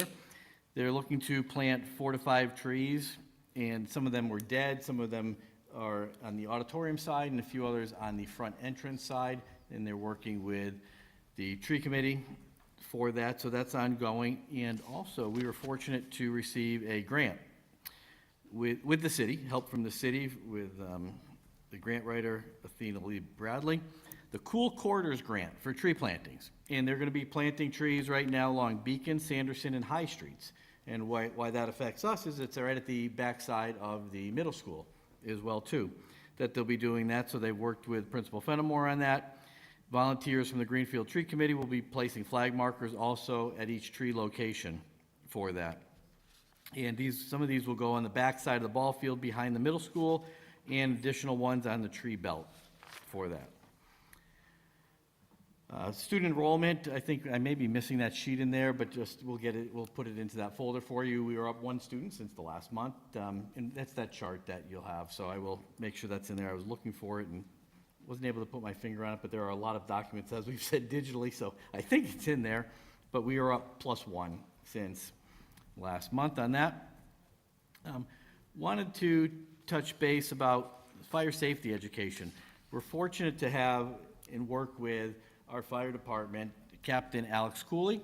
They're looking to plant 4 to 5 trees, and some of them were dead, some of them are on the auditorium side, and a few others on the front entrance side, and they're working with the tree committee for that, so that's ongoing. And also, we were fortunate to receive a grant with the city, help from the city with the grant writer, Athena Lee Bradley, the Cool Quarters Grant for tree plantings. And they're going to be planting trees right now along Beacon, Sanderson, and High Streets. And why that affects us is it's right at the backside of the middle school as well, too, that they'll be doing that. So they worked with Principal Fenimore on that. Volunteers from the Greenfield Tree Committee will be placing flag markers also at each tree location for that. And some of these will go on the back side of the ball field behind the middle school, and additional ones on the tree belt for that. Student enrollment, I think I may be missing that sheet in there, but just we'll put it into that folder for you. We were up 1 student since the last month, and that's that chart that you'll have, so I will make sure that's in there. I was looking for it and wasn't able to put my finger on it, but there are a lot of documents, as we've said, digitally, so I think it's in there. But we are up +1 since last month on that. Wanted to touch base about fire safety education. We're fortunate to have and work with our fire department. Captain Alex Cooley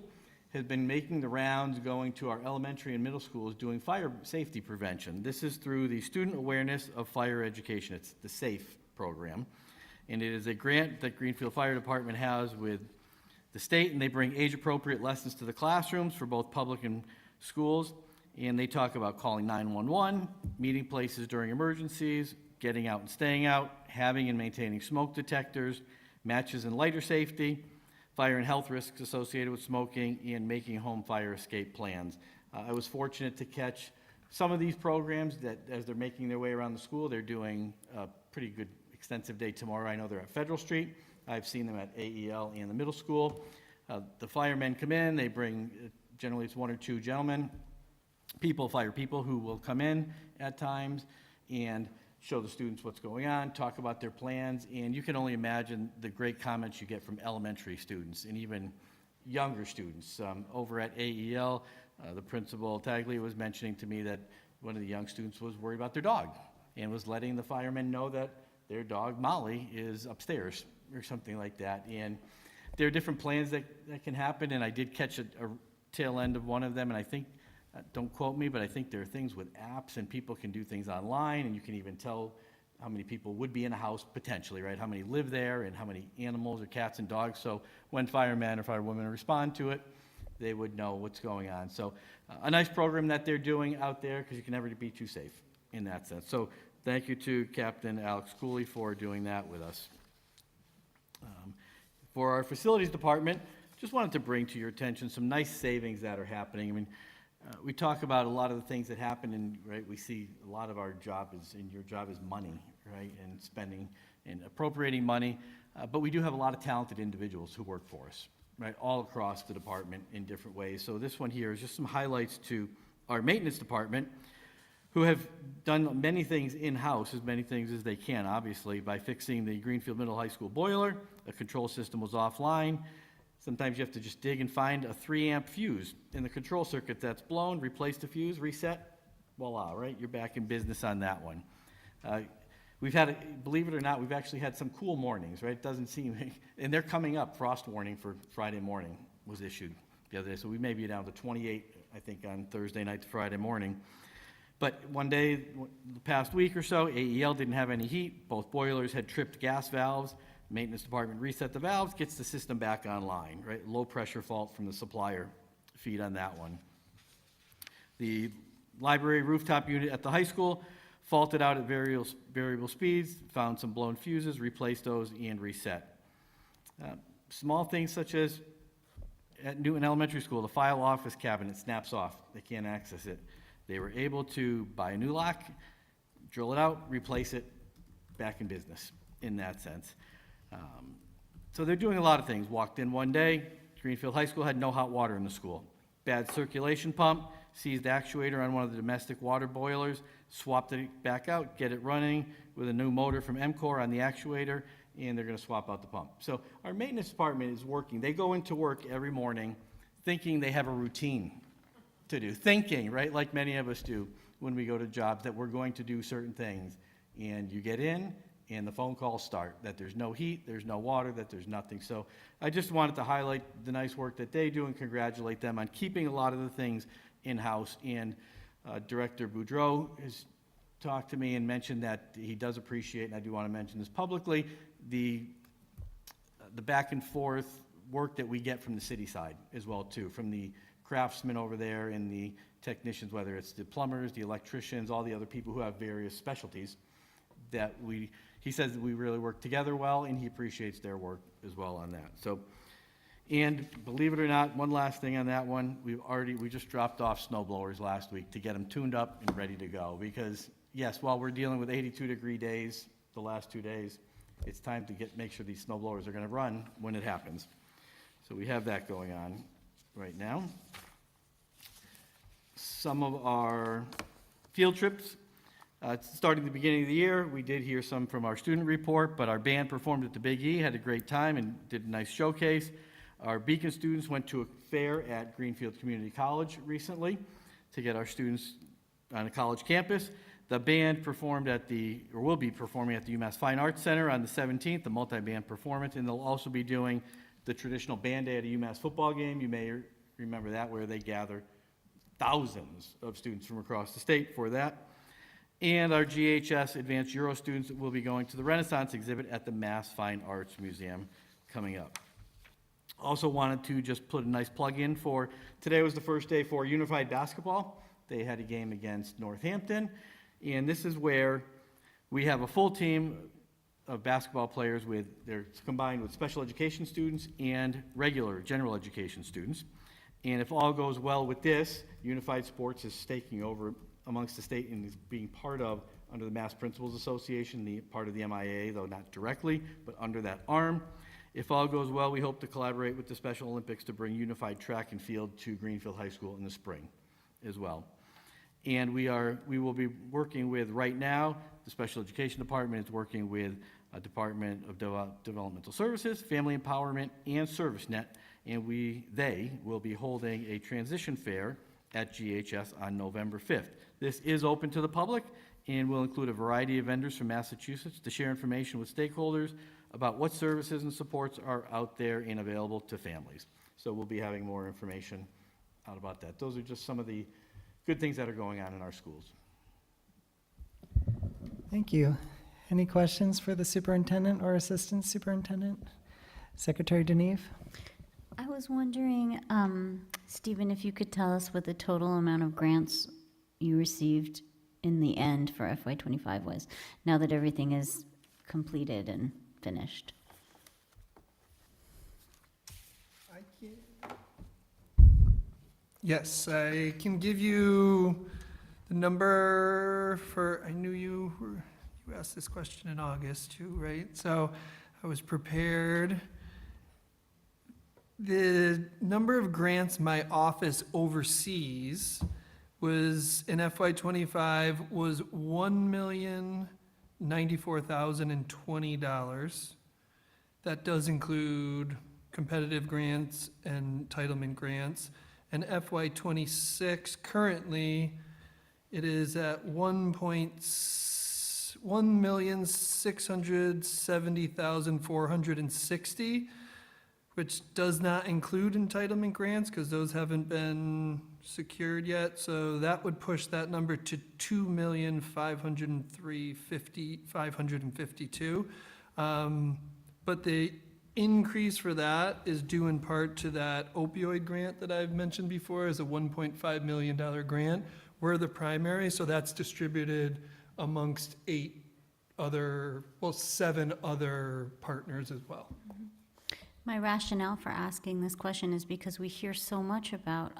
has been making the rounds, going to our elementary and middle schools, doing fire safety prevention. This is through the Student Awareness of Fire Education. It's the SAFE program. And it is a grant that Greenfield Fire Department has with the state, and they bring age-appropriate lessons to the classrooms for both public and schools. And they talk about calling 911, meeting places during emergencies, getting out and staying out, having and maintaining smoke detectors, matches and lighter safety, fire and health risks associated with smoking, and making home fire escape plans. I was fortunate to catch some of these programs that, as they're making their way around the school, they're doing a pretty good extensive day tomorrow. I know they're at Federal Street. I've seen them at AEL and the middle school. The firemen come in, they bring, generally it's 1 or 2 gentlemen, fire people who will come in at times and show the students what's going on, talk about their plans, and you can only imagine the great comments you get from elementary students and even younger students. Over at AEL, the principal, Taglia, was mentioning to me that one of the young students was worried about their dog and was letting the firemen know that their dog, Molly, is upstairs or something like that. And there are different plans that can happen, and I did catch a tail end of one of them, and I think, don't quote me, but I think there are things with apps, and people can do things online, and you can even tell how many people would be in a house potentially, right? How many live there, and how many animals or cats and dogs. So when firemen or firewomen respond to it, they would know what's going on. So a nice program that they're doing out there, because you can never be too safe in that sense. So thank you to Captain Alex Cooley for doing that with us. For our facilities department, just wanted to bring to your attention some nice savings that are happening. I mean, we talk about a lot of the things that happen, and right, we see a lot of our job is, and your job is money, right, and spending and appropriating money. But we do have a lot of talented individuals who work for us, right, all across the department in different ways. So this one here is just some highlights to our maintenance department, who have done many things in-house, as many things as they can, obviously, by fixing the Greenfield Middle High School boiler. A control system was offline. Sometimes you have to just dig and find a 3-amp fuse in the control circuit that's blown, replace the fuse, reset, voila, right? You're back in business on that one. We've had, believe it or not, we've actually had some cool mornings, right? It doesn't seem, and they're coming up. Frost warning for Friday morning was issued the other day, so we may be down to 28, I think, on Thursday night to Friday morning. But one day, the past week or so, AEL didn't have any heat. Both boilers had tripped gas valves. Maintenance department reset the valves, gets the system back online, right? Low pressure fault from the supplier feed on that one. The library rooftop unit at the high school faulted out at variable speeds, found some blown fuses, replaced those, and reset. Small things such as at Newton Elementary School, the file office cabinet snaps off. They can't access it. They were able to buy a new lock, drill it out, replace it, back in business in that sense. So they're doing a lot of things. Walked in one day, Greenfield High School had no hot water in the school. Bad circulation pump, seized actuator on one of the domestic water boilers, swapped it back out, get it running with a new motor from MCOR on the actuator, and they're gonna swap out the pump. So our maintenance department is working. They go into work every morning thinking they have a routine to do. Thinking, right, like many of us do when we go to jobs, that we're going to do certain things. And you get in, and the phone calls start, that there's no heat, there's no water, that there's nothing. So I just wanted to highlight the nice work that they do and congratulate them on keeping a lot of the things in-house. And Director Boudreau has talked to me and mentioned that he does appreciate, and I do want to mention this publicly, the back and forth work that we get from the city side as well too, from the craftsmen over there and the technicians, whether it's the plumbers, the electricians, all the other people who have various specialties, that we he says that we really work together well, and he appreciates their work as well on that. So, and believe it or not, one last thing on that one, we just dropped off snow blowers last week to get them tuned up and ready to go. Because yes, while we're dealing with 82-degree days the last 2 days, it's time to make sure these snow blowers are gonna run when it happens. So we have that going on right now. Some of our field trips, starting the beginning of the year, we did hear some from our student report, but our band performed at the Big E, had a great time and did a nice showcase. Our Beacon students went to a fair at Greenfield Community College recently to get our students on a college campus. The band performed will be performing at the UMass Fine Arts Center on the 17th, the multi-band performance, and they'll also be doing the traditional band day at a UMass football game. You may remember that, where they gather thousands of students from across the state for that. And our GHS Advanced Euro students will be going to the Renaissance exhibit at the Mass Fine Arts Museum coming up. Also wanted to just put a nice plug in for, today was the first day for Unified Basketball. They had a game against Northampton, and this is where we have a full team of basketball players they're combined with special education students and regular general education students. And if all goes well with this, Unified Sports is staking over amongst the state and is being part of, under the Mass Principals Association, part of the MIA, though not directly, but under that arm. If all goes well, we hope to collaborate with the Special Olympics to bring unified track and field to Greenfield High School in the spring as well. And we will be working with, right now, the Special Education Department is working with Department of Developmental Services, Family Empowerment, and ServiceNet, and they will be holding a transition fair at GHS on November 5th. This is open to the public and will include a variety of vendors from Massachusetts to share information with stakeholders about what services and supports are out there and available to families. So we'll be having more information out about that. Those are just some of the good things that are going on in our schools. Thank you. Any questions for the superintendent or assistant superintendent? Secretary Deneve? I was wondering, Stephen, if you could tell us what the total amount of grants you received in the end for FY25 was, now that everything is completed and finished. Yes, I can give you the number I knew you asked this question in August too, right? So I was prepared. The number of grants my office oversees was, in FY25, was $1,094,020. That does include competitive grants and entitlement grants. And FY26, currently, it is at $1,670,460, which does not include entitlement grants because those haven't been secured yet. So that would push that number to $2,503,552. But the increase for that is due in part to that opioid grant that I've mentioned before, as a $1.5 million grant. We're the primary, so that's distributed amongst 7 other partners as well. My rationale for asking this question is because we hear so much about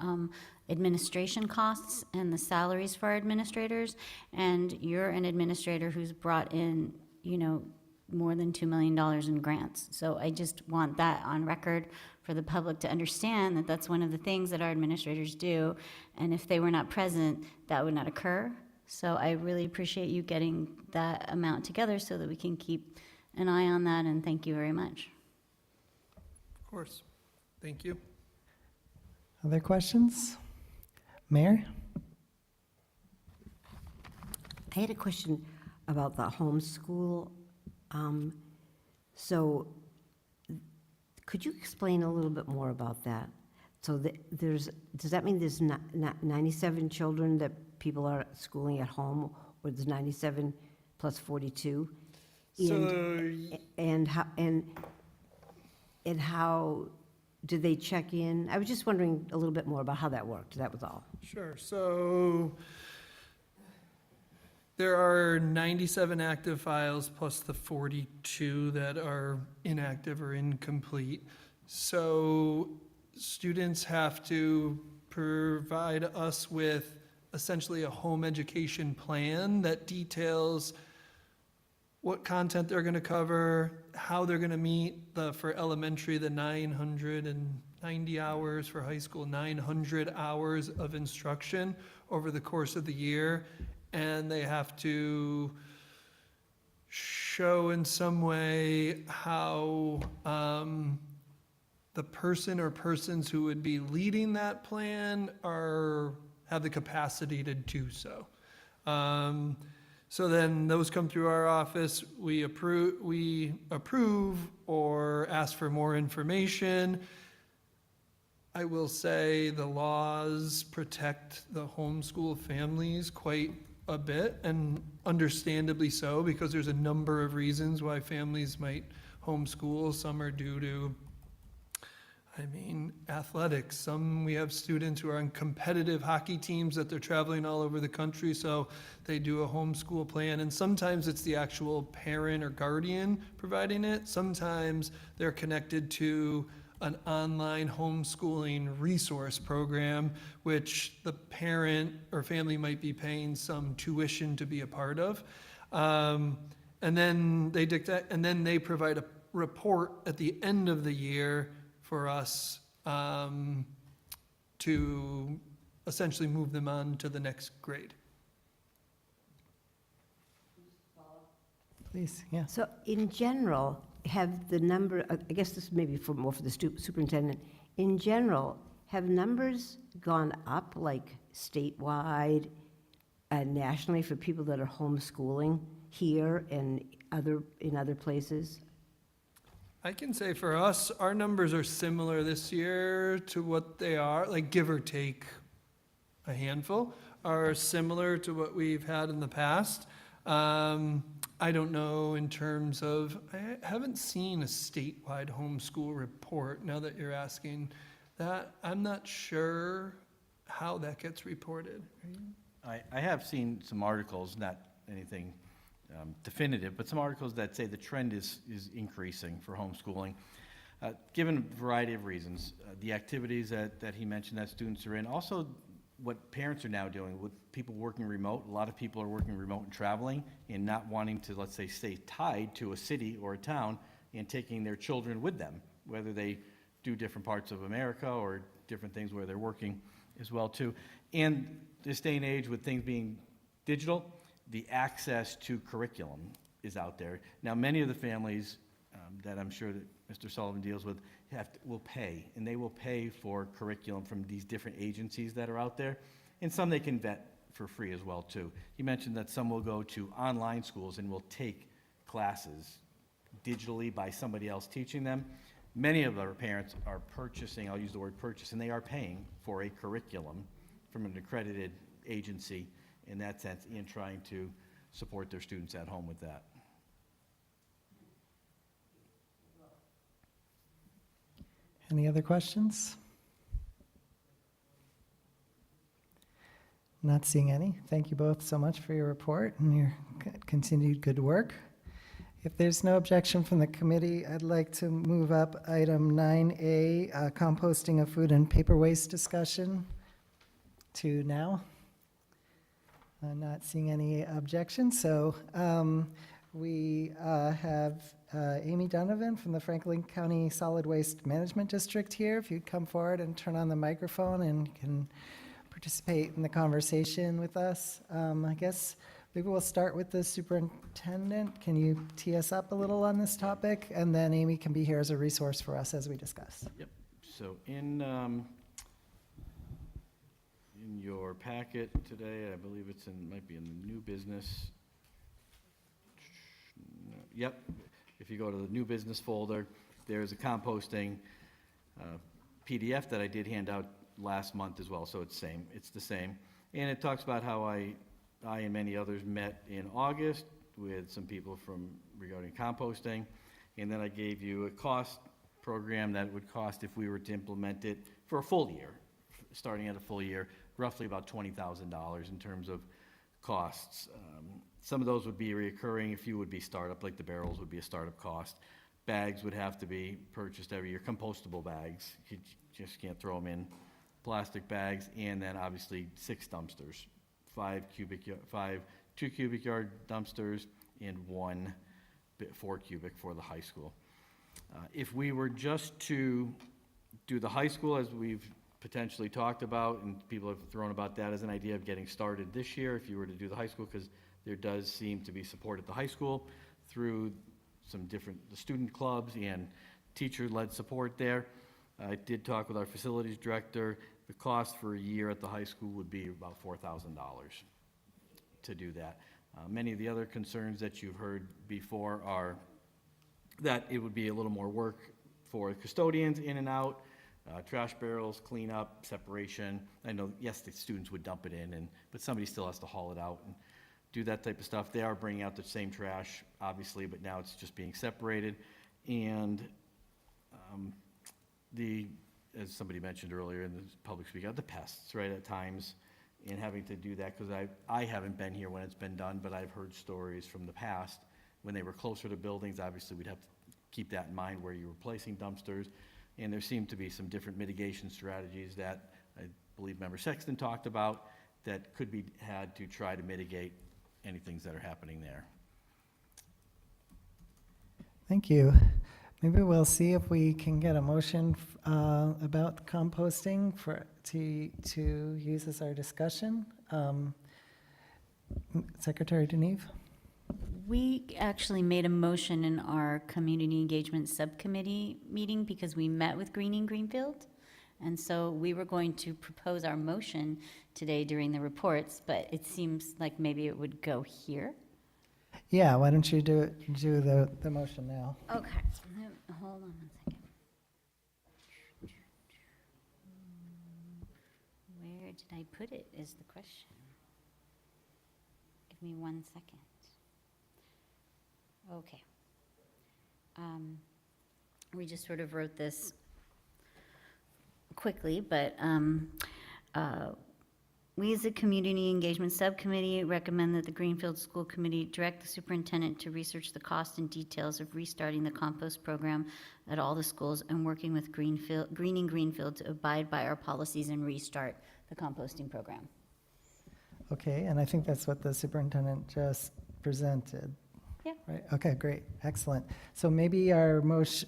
administration costs and the salaries for our administrators, and you're an administrator who's brought in, more than $2 million in grants. So I just want that on record for the public to understand that that's one of the things that our administrators do, and if they were not present, that would not occur. So I really appreciate you getting that amount together so that we can keep an eye on that, and thank you very much. Of course. Thank you. Other questions? Mayor? I had a question about the homeschool. So could you explain a little bit more about that? So does that mean there's not 97 children that people are schooling at home, or there's 97 plus 42? And how did they check in? I was just wondering a little bit more about how that worked. That was all. Sure. So There are 97 active files plus the 42 that are inactive or incomplete. So students have to provide us with essentially a home education plan that details what content they're going to cover, how they're going to meet for elementary, the 990 hours, for high school, 900 hours of instruction over the course of the year. And they have to show in some way how the person or persons who would be leading that plan have the capacity to do so. So then those come through our office, we approve or ask for more information. I will say the laws protect the homeschool families quite a bit, and understandably so, because there's a number of reasons why families might homeschool. Some are due to, athletics. We have students who are on competitive hockey teams that they're traveling all over the country, so they do a homeschool plan. And sometimes it's the actual parent or guardian providing it. Sometimes they're connected to an online homeschooling resource program, which the parent or family might be paying some tuition to be a part of. And then they provide a report at the end of the year for us to essentially move them on to the next grade. Please, yeah. So in general, have the number, I guess this may be more for the superintendent, in general, have numbers gone up, like statewide and nationally, for people that are homeschooling here and in other places? I can say for us, our numbers are similar this year to what they are, like give or take a handful, are similar to what we've had in the past. I don't know in terms of, I haven't seen a statewide homeschool report, now that you're asking that. I'm not sure how that gets reported. I have seen some articles, not anything definitive, but some articles that say the trend is increasing for homeschooling, given a variety of reasons. The activities that he mentioned that students are in, also what parents are now doing with people working remote. A lot of people are working remote and traveling and not wanting to, let's say, stay tied to a city or a town and taking their children with them, whether they do different parts of America or different things where they're working as well too. And this day and age with things being digital, the access to curriculum is out there. Now, many of the families that I'm sure that Mr. Sullivan deals with will pay, and they will pay for curriculum from these different agencies that are out there, and some they can vet for free as well too. He mentioned that some will go to online schools and will take classes digitally by somebody else teaching them. Many of our parents are purchasing, I'll use the word purchase, and they are paying for a curriculum from an accredited agency in that sense, and trying to support their students at home with that. Any other questions? Not seeing any. Thank you both so much for your report and your continued good work. If there's no objection from the committee, I'd like to move up item 9A, composting of food and paper waste discussion, to now. I'm not seeing any objections, so we have Amy Donovan from the Franklin County Solid Waste Management District here. If you'd come forward and turn on the microphone and you can participate in the conversation with us. I guess maybe we'll start with the superintendent. Can you tee us up a little on this topic? And then Amy can be here as a resource for us as we discuss. Yep. So in your packet today, I believe might be in the new business. Yep. If you go to the new business folder, there's a composting PDF that I did hand out last month as well, so it's the same. And it talks about how I and many others met in August with some people regarding composting. And then I gave you a cost program that would cost, if we were to implement it for a full year, starting at a full year, roughly about $20,000 in terms of costs. Some of those would be reoccurring, a few would be startup, like the barrels would be a startup cost. Bags would have to be purchased every year, compostable bags. You just can't throw them in plastic bags. And then obviously 6 dumpsters, 2 cubic yard dumpsters and 1 4 cubic for the high school. If we were just to do the high school, as we've potentially talked about, and people have thrown about that as an idea of getting started this year, if you were to do the high school, because there does seem to be support at the high school through some different, the student clubs and teacher-led support there. I did talk with our facilities director. The cost for a year at the high school would be about $4,000 to do that. Many of the other concerns that you've heard before are that it would be a little more work for custodians in and out, trash barrels, cleanup, separation. I know, yes, the students would dump it in, but somebody still has to haul it out and do that type of stuff. They are bringing out the same trash, obviously, but now it's just being separated. And as somebody mentioned earlier in the public speaking, the pests, right, at times, and having to do that, because I haven't been here when it's been done, but I've heard stories from the past when they were closer to buildings. Obviously, we'd have to keep that in mind where you were placing dumpsters. And there seem to be some different mitigation strategies that I believe Member Sexton talked about that could be had to try to mitigate any things that are happening there. Thank you. Maybe we'll see if we can get a motion about composting to use as our discussion. Secretary Deneve? We actually made a motion in our community engagement subcommittee meeting because we met with Greenfield. And so we were going to propose our motion today during the reports, but it seems like maybe it would go here. Yeah, why don't you do the motion now? Okay, hold on a second. Where did I put it is the question. Give me 1 second. Okay. We just sort of wrote this quickly, but we as a community engagement subcommittee recommend that the Greenfield School Committee direct the superintendent to research the cost and details of restarting the compost program at all the schools and working with Greenfield to abide by our policies and restart the composting program. Okay, and I think that's what the superintendent just presented. Yeah. Right, okay, great, excellent. So maybe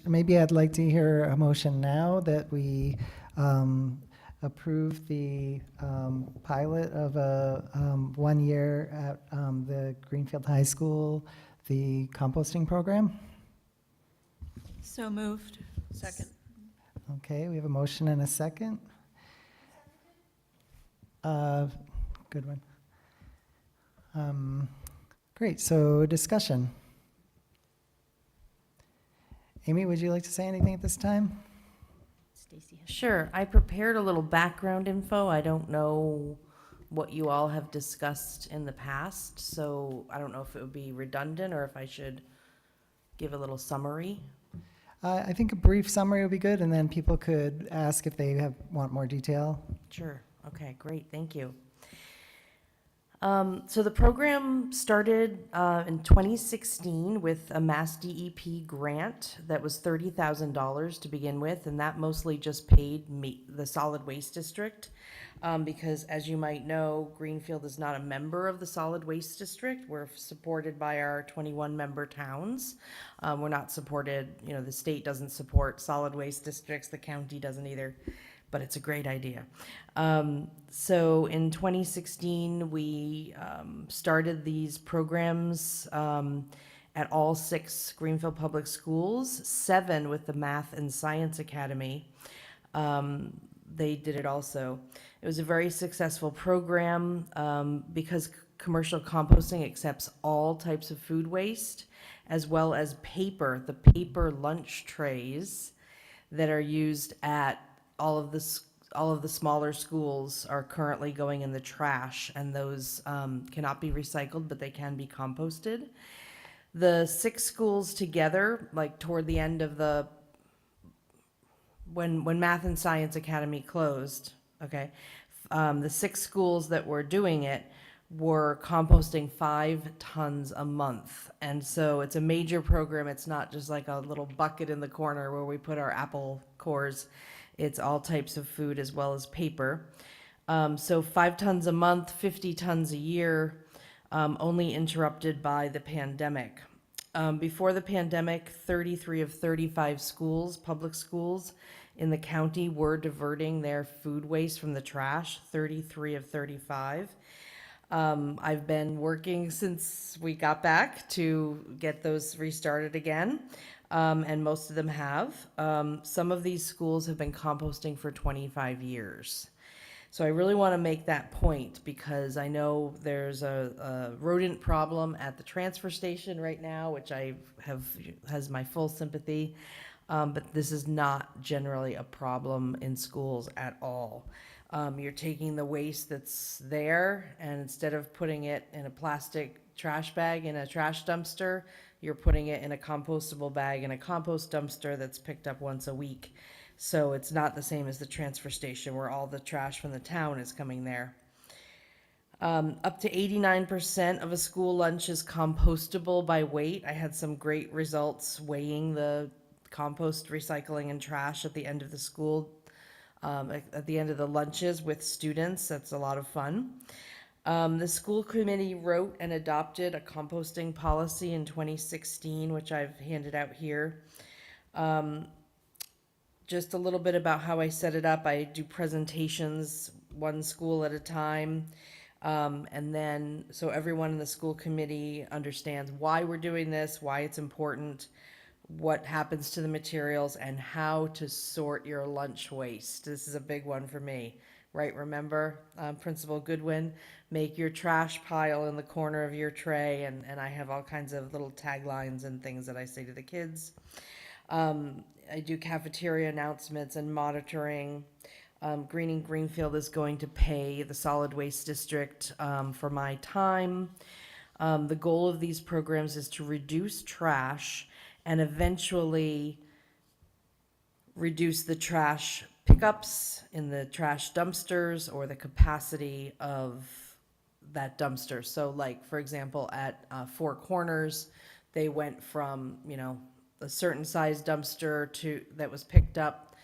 maybe I'd like to hear a motion now that we approve the pilot of a 1 year at the Greenfield High School, the composting program. So moved. Second. Okay, we have a motion and a second. Good one. Great, so discussion. Amy, would you like to say anything at this time? Stacy has. Sure. I prepared a little background info. I don't know what you all have discussed in the past, so I don't know if it would be redundant or if I should give a little summary. I think a brief summary would be good, and then people could ask if they want more detail. Sure. Okay, great. Thank you. So the program started in 2016 with a Mass DEP grant that was $30,000 to begin with, and that mostly just paid the solid waste district because, as you might know, Greenfield is not a member of the solid waste district. We're supported by our 21 member towns. We're not supported, the state doesn't support solid waste districts, the county doesn't either. But it's a great idea. So in 2016, we started these programs at all 6 Greenfield Public Schools, 7 with the Math and Science Academy. They did it also. It was a very successful program because commercial composting accepts all types of food waste, as well as paper, the paper lunch trays that are used at all of the smaller schools are currently going in the trash, and those cannot be recycled, but they can be composted. The 6 schools together, like toward the end of when Math and Science Academy closed, okay, the 6 schools that were doing it were composting 5 tons a month. And so it's a major program. It's not just like a little bucket in the corner where we put our apple cores. It's all types of food as well as paper. So 5 tons a month, 50 tons a year, only interrupted by the pandemic. Before the pandemic, 33 of 35 schools, public schools in the county, were diverting their food waste from the trash, 33 of 35. I've been working since we got back to get those restarted again, and most of them have. Some of these schools have been composting for 25 years. So I really want to make that point because I know there's a rodent problem at the transfer station right now, which has my full sympathy. But this is not generally a problem in schools at all. You're taking the waste that's there, and instead of putting it in a plastic trash bag in a trash dumpster, you're putting it in a compostable bag in a compost dumpster that's picked up once a week. So it's not the same as the transfer station where all the trash from the town is coming there. Up to 89% of a school lunch is compostable by weight. I had some great results weighing the compost, recycling, and trash at the end of the school, at the end of the lunches with students. That's a lot of fun. The school committee wrote and adopted a composting policy in 2016, which I've handed out here. Just a little bit about how I set it up. I do presentations one school at a time. And then, so everyone in the school committee understands why we're doing this, why it's important, what happens to the materials, and how to sort your lunch waste. This is a big one for me, right? Remember, Principal Goodwin, make your trash pile in the corner of your tray. And I have all kinds of little taglines and things that I say to the kids. I do cafeteria announcements and monitoring. Greenfield is going to pay the solid waste district for my time. The goal of these programs is to reduce trash and eventually reduce the trash pickups in the trash dumpsters or the capacity of that dumpster. So like, for example, at Four Corners, they went from, a certain size dumpster that was picked up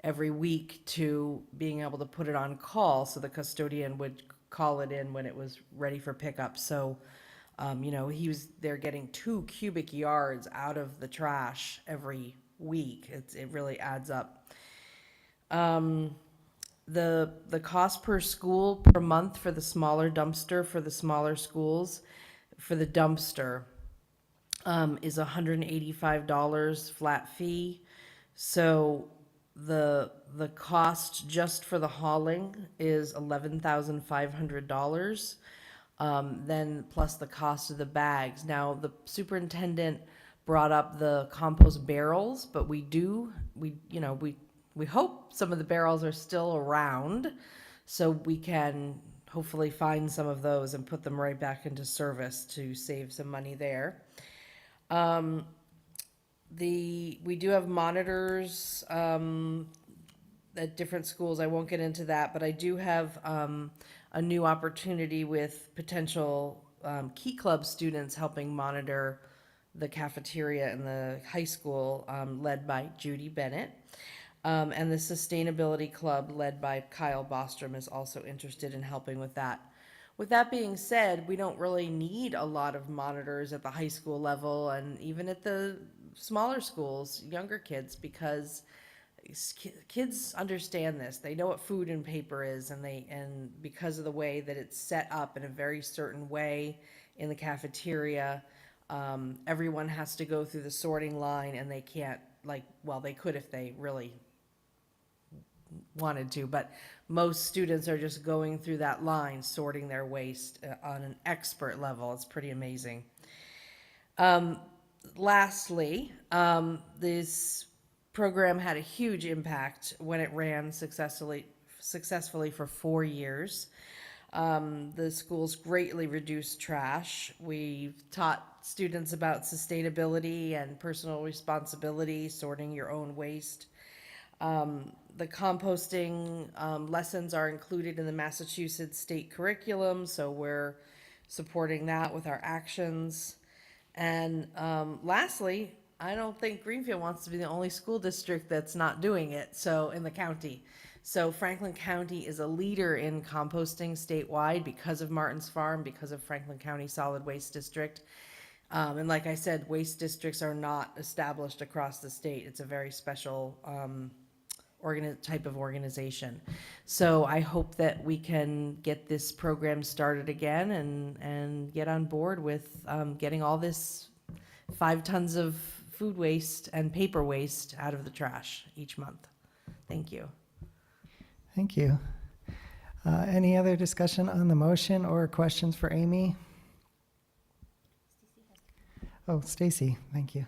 every week to being able to put it on call, so the custodian would call it in when it was ready for pickup. So, they're getting 2 cubic yards out of the trash every week. It really adds up. The cost per school per month for the smaller dumpster for the smaller schools for the dumpster is $185 flat fee. So the cost just for the hauling is $11,500. Then plus the cost of the bags. Now the superintendent brought up the compost barrels, but we hope some of the barrels are still around, so we can hopefully find some of those and put them right back into service to save some money there. We do have monitors at different schools. I won't get into that, but I do have a new opportunity with potential Key Club students helping monitor the cafeteria in the high school, led by Judy Bennett. And the Sustainability Club, led by Kyle Bostrom, is also interested in helping with that. With that being said, we don't really need a lot of monitors at the high school level and even at the smaller schools, younger kids, because kids understand this. They know what food and paper is, and because of the way that it's set up in a very certain way in the cafeteria, everyone has to go through the sorting line, and they can't, they could if they really wanted to, but most students are just going through that line, sorting their waste on an expert level. It's pretty amazing. Lastly, this program had a huge impact when it ran successfully for 4 years. The schools greatly reduced trash. We taught students about sustainability and personal responsibility, sorting your own waste. The composting lessons are included in the Massachusetts state curriculum, so we're supporting that with our actions. And lastly, I don't think Greenfield wants to be the only school district that's not doing it, so in the county. So Franklin County is a leader in composting statewide because of Martin's Farm, because of Franklin County Solid Waste District. And like I said, waste districts are not established across the state. It's a very special type of organization. So I hope that we can get this program started again and get on board with getting all this 5 tons of food waste and paper waste out of the trash each month. Thank you. Thank you. Any other discussion on the motion or questions for Amy? Oh, Stacy, thank you.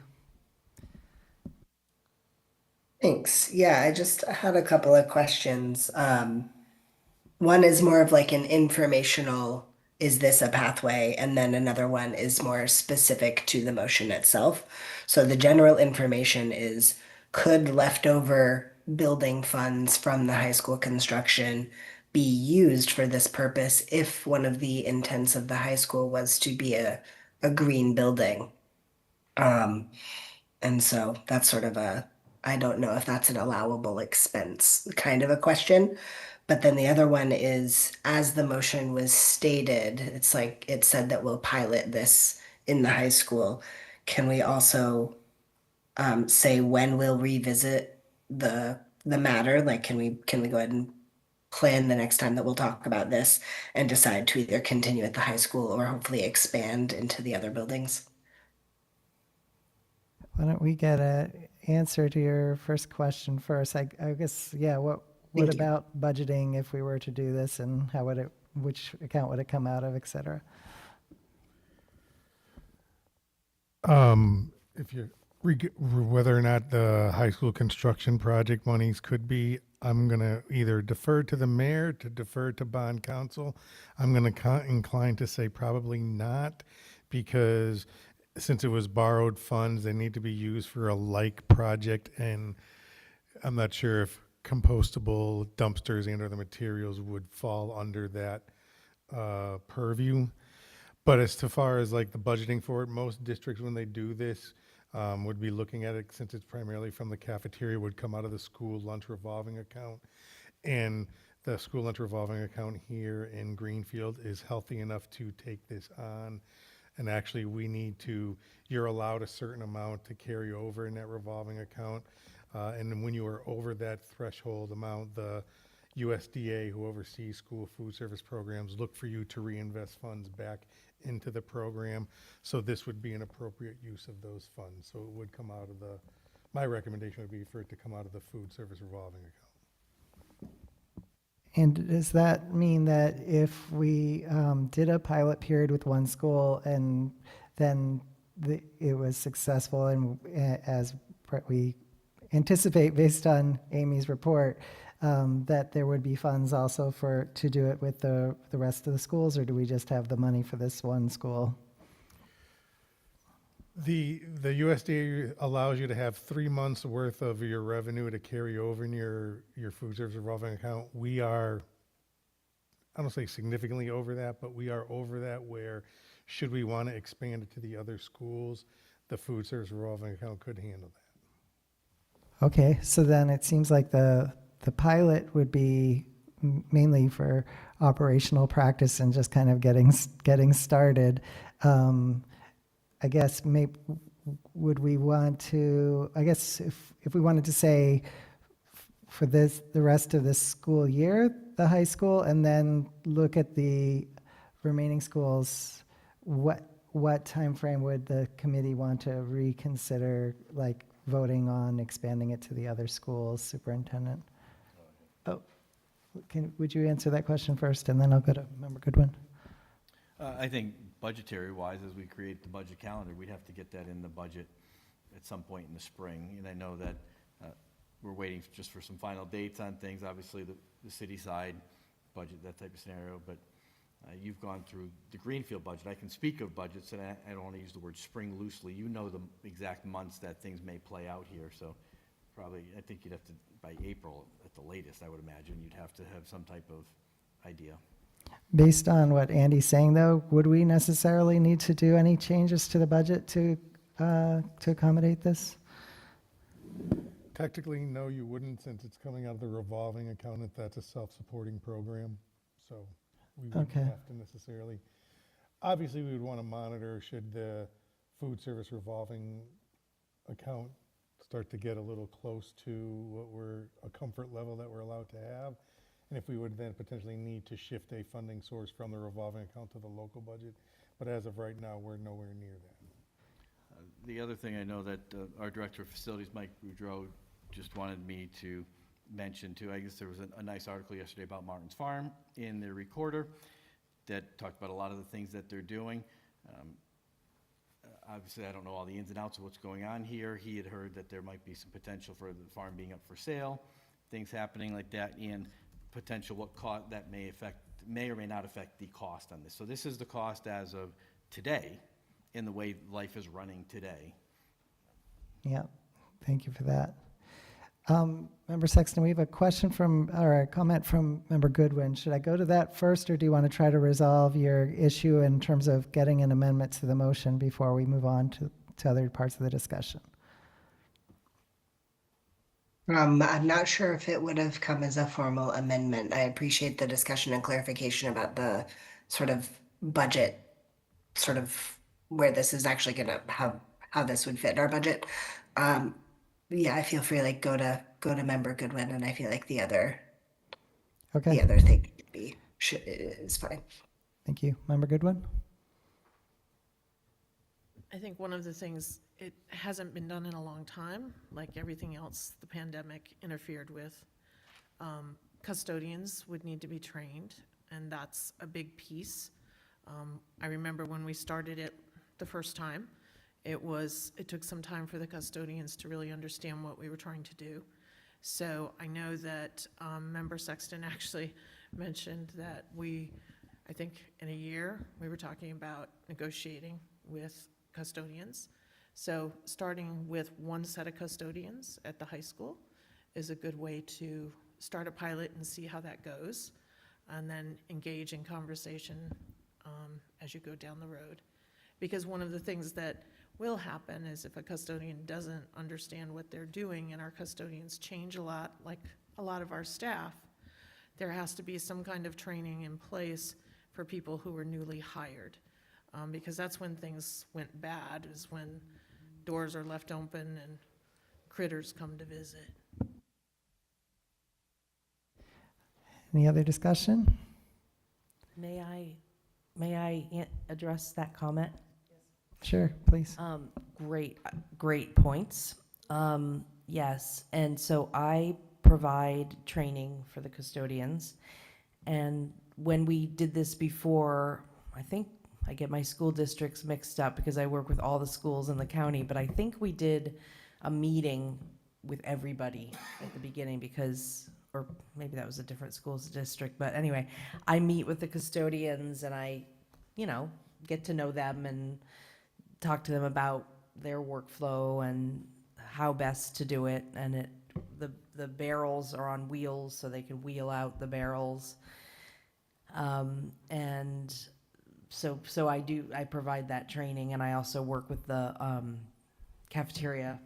Thanks. Yeah, I just had a couple of questions. One is more of like an informational, is this a pathway? And then another one is more specific to the motion itself. So the general information is, could leftover building funds from the high school construction be used for this purpose if one of the intents of the high school was to be a green building? And so that's sort of I don't know if that's an allowable expense kind of a question. But then the other one is, as the motion was stated, it's like it said that we'll pilot this in the high school. Can we also say when we'll revisit the matter? Like, can we go ahead and plan the next time that we'll talk about this and decide to either continue at the high school or hopefully expand into the other buildings? Why don't we get an answer to your first question first? I guess, yeah, what Thank you. about budgeting if we were to do this, and how would it, which account would it come out of, et cetera? If you're, whether or not the high school construction project monies could be, I'm gonna either defer to the mayor, to defer to bond council. I'm gonna incline to say probably not, because since it was borrowed funds, they need to be used for a like project, and I'm not sure if compostable dumpsters and other materials would fall under that purview. But as to far as like the budgeting for it, most districts when they do this would be looking at it, since it's primarily from the cafeteria, would come out of the school lunch revolving account. And the school lunch revolving account here in Greenfield is healthy enough to take this on. And actually, you're allowed a certain amount to carry over in that revolving account. And then when you are over that threshold amount, the USDA, who oversees school food service programs, look for you to reinvest funds back into the program. So this would be an appropriate use of those funds. So it would come out of my recommendation would be for it to come out of the food service revolving account. And does that mean that if we did a pilot period with one school and then it was successful, and as we anticipate based on Amy's report, that there would be funds also to do it with the rest of the schools, or do we just have the money for this one school? The USDA allows you to have 3 months worth of your revenue to carry over in your food service revolving account. We are, I don't say significantly over that, but we are over that, where should we want to expand it to the other schools, the food service revolving account could handle that. Okay, so then it seems like the pilot would be mainly for operational practice and just kind of getting started. I guess would we want to, I guess if we wanted to say for the rest of this school year, the high school, and then look at the remaining schools, what time frame would the committee want to reconsider, like voting on expanding it to the other schools, Superintendent? Oh, would you answer that question first, and then I'll go to Member Goodwin? I think budgetary-wise, as we create the budget calendar, we'd have to get that in the budget at some point in the spring. And I know that we're waiting just for some final dates on things, obviously the city side budget, that type of scenario. But you've gone through the Greenfield budget. I can speak of budgets, and I don't want to use the word spring loosely. You know the exact months that things may play out here. So probably, I think you'd have to, by April, at the latest, I would imagine, you'd have to have some type of idea. Based on what Andy's saying, though, would we necessarily need to do any changes to the budget to accommodate this? Technically, no, you wouldn't, since it's coming out of the revolving account, if that's a self-supporting program. So we wouldn't Okay. have to necessarily, obviously, we would want to monitor should the food service revolving account start to get a little close to a comfort level that we're allowed to have. And if we would then potentially need to shift a funding source from the revolving account to the local budget. But as of right now, we're nowhere near that. The other thing I know that our Director of Facilities, Mike Boudreau, just wanted me to mention too, I guess there was a nice article yesterday about Martin's Farm in the Recorder that talked about a lot of the things that they're doing. Obviously, I don't know all the ins and outs of what's going on here. He had heard that there might be some potential for the farm being up for sale, things happening like that, and potential that may or may not affect the cost on this. So this is the cost as of today, in the way life is running today. Yeah, thank you for that. Member Sexton, we have a question or a comment from Member Goodwin. Should I go to that first, or do you want to try to resolve your issue in terms of getting an amendment to the motion before we move on to other parts of the discussion? I'm not sure if it would have come as a formal amendment. I appreciate the discussion and clarification about the sort of budget, sort of where this is actually gonna, how this would fit in our budget. Yeah, I feel free, like, go to Member Goodwin, and I feel like the other Okay, thing is fine. thank you. Member Goodwin? I think one of the things, it hasn't been done in a long time, like everything else the pandemic interfered with. Custodians would need to be trained, and that's a big piece. I remember when we started it the first time, it took some time for the custodians to really understand what we were trying to do. So I know that Member Sexton actually mentioned that I think in a year, we were talking about negotiating with custodians. So starting with one set of custodians at the high school is a good way to start a pilot and see how that goes, and then engage in conversation as you go down the road. Because one of the things that will happen is if a custodian doesn't understand what they're doing, and our custodians change a lot, like a lot of our staff, there has to be some kind of training in place for people who are newly hired. Because that's when things went bad, is when doors are left open and critters come to visit. Any other discussion? May I address that comment? Sure, please. Great points. Yes, and so I provide training for the custodians. And when we did this before, I think I get my school districts mixed up because I work with all the schools in the county, but I think we did a meeting with everybody at the beginning or maybe that was a different schools district, but anyway, I meet with the custodians and I, get to know them and talk to them about their workflow and how best to do it. And the barrels are on wheels, so they can wheel out the barrels. And so I provide that training, and I also work with the cafeteria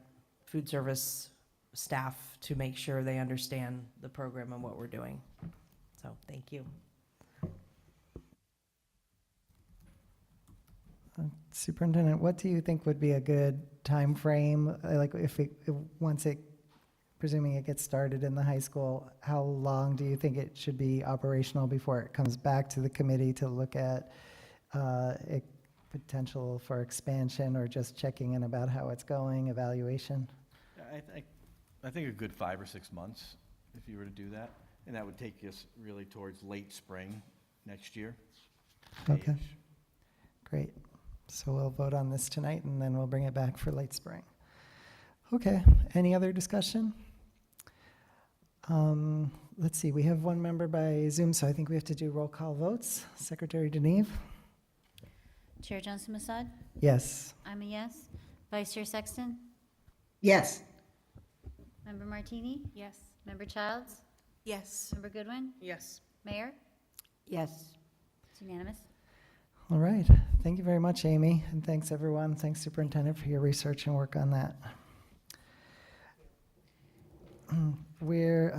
food service staff to make sure they understand the program and what we're doing. So thank you. Superintendent, what do you think would be a good time frame? Like presuming it gets started in the high school, how long do you think it should be operational before it comes back to the committee to look at potential for expansion, or just checking in about how it's going, evaluation? I think a good 5 or 6 months, if you were to do that. And that would take us really towards late spring next year. Okay, May-ish. great. So we'll vote on this tonight, and then we'll bring it back for late spring. Okay, any other discussion? Let's see, we have one member by Zoom, so I think we have to do roll call votes. Secretary Deneve? Chair Johnson-Masad? Yes. I'm a yes. Vice Chair Sexton? Yes. Member Martini? Yes. Member Childs? Yes. Member Goodwin? Yes. Mayor? Yes. It's unanimous. All right. Thank you very much, Amy, and thanks, everyone. Thanks, Superintendent, for your research and work on that. We're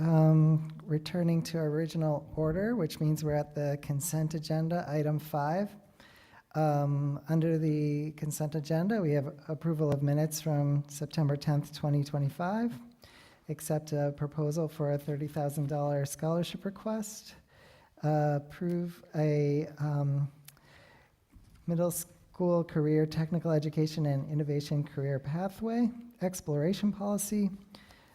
returning to our original order, which means we're at the consent agenda, item 5. Under the consent agenda, we have approval of minutes from September 10th, 2025, accept a proposal for a $30,000 scholarship request, approve a middle school career technical education and innovation career pathway, exploration policy,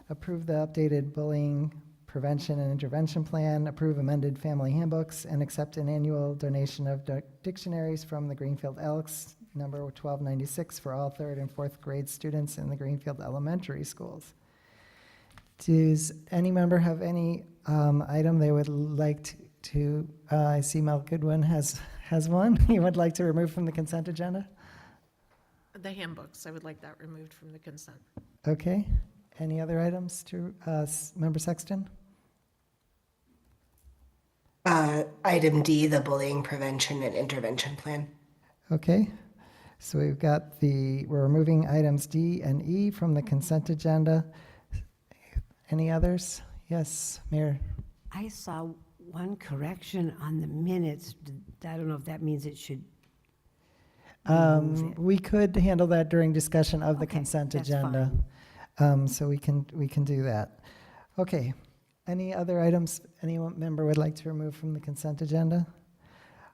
approve the updated bullying prevention and intervention plan, approve amended family handbooks, and accept an annual donation of dictionaries from the Greenfield Elks, number 1296, for all 3rd and 4th grade students in the Greenfield Elementary Schools. Does any member have any item they would like to I see Mel Goodwin has one he would like to remove from the consent agenda? The handbooks, I would like that removed from the consent. Okay. Any other items to Member Sexton? Item D, the bullying prevention and intervention plan. Okay. So we've got we're removing items D and E from the consent agenda. Any others? Yes, Mayor. I saw one correction on the minutes. I don't know if that means it should. remove it. We could handle that during discussion of the Okay, consent that's agenda. So we can do that. Okay. Any other items any member would like to remove from the consent agenda?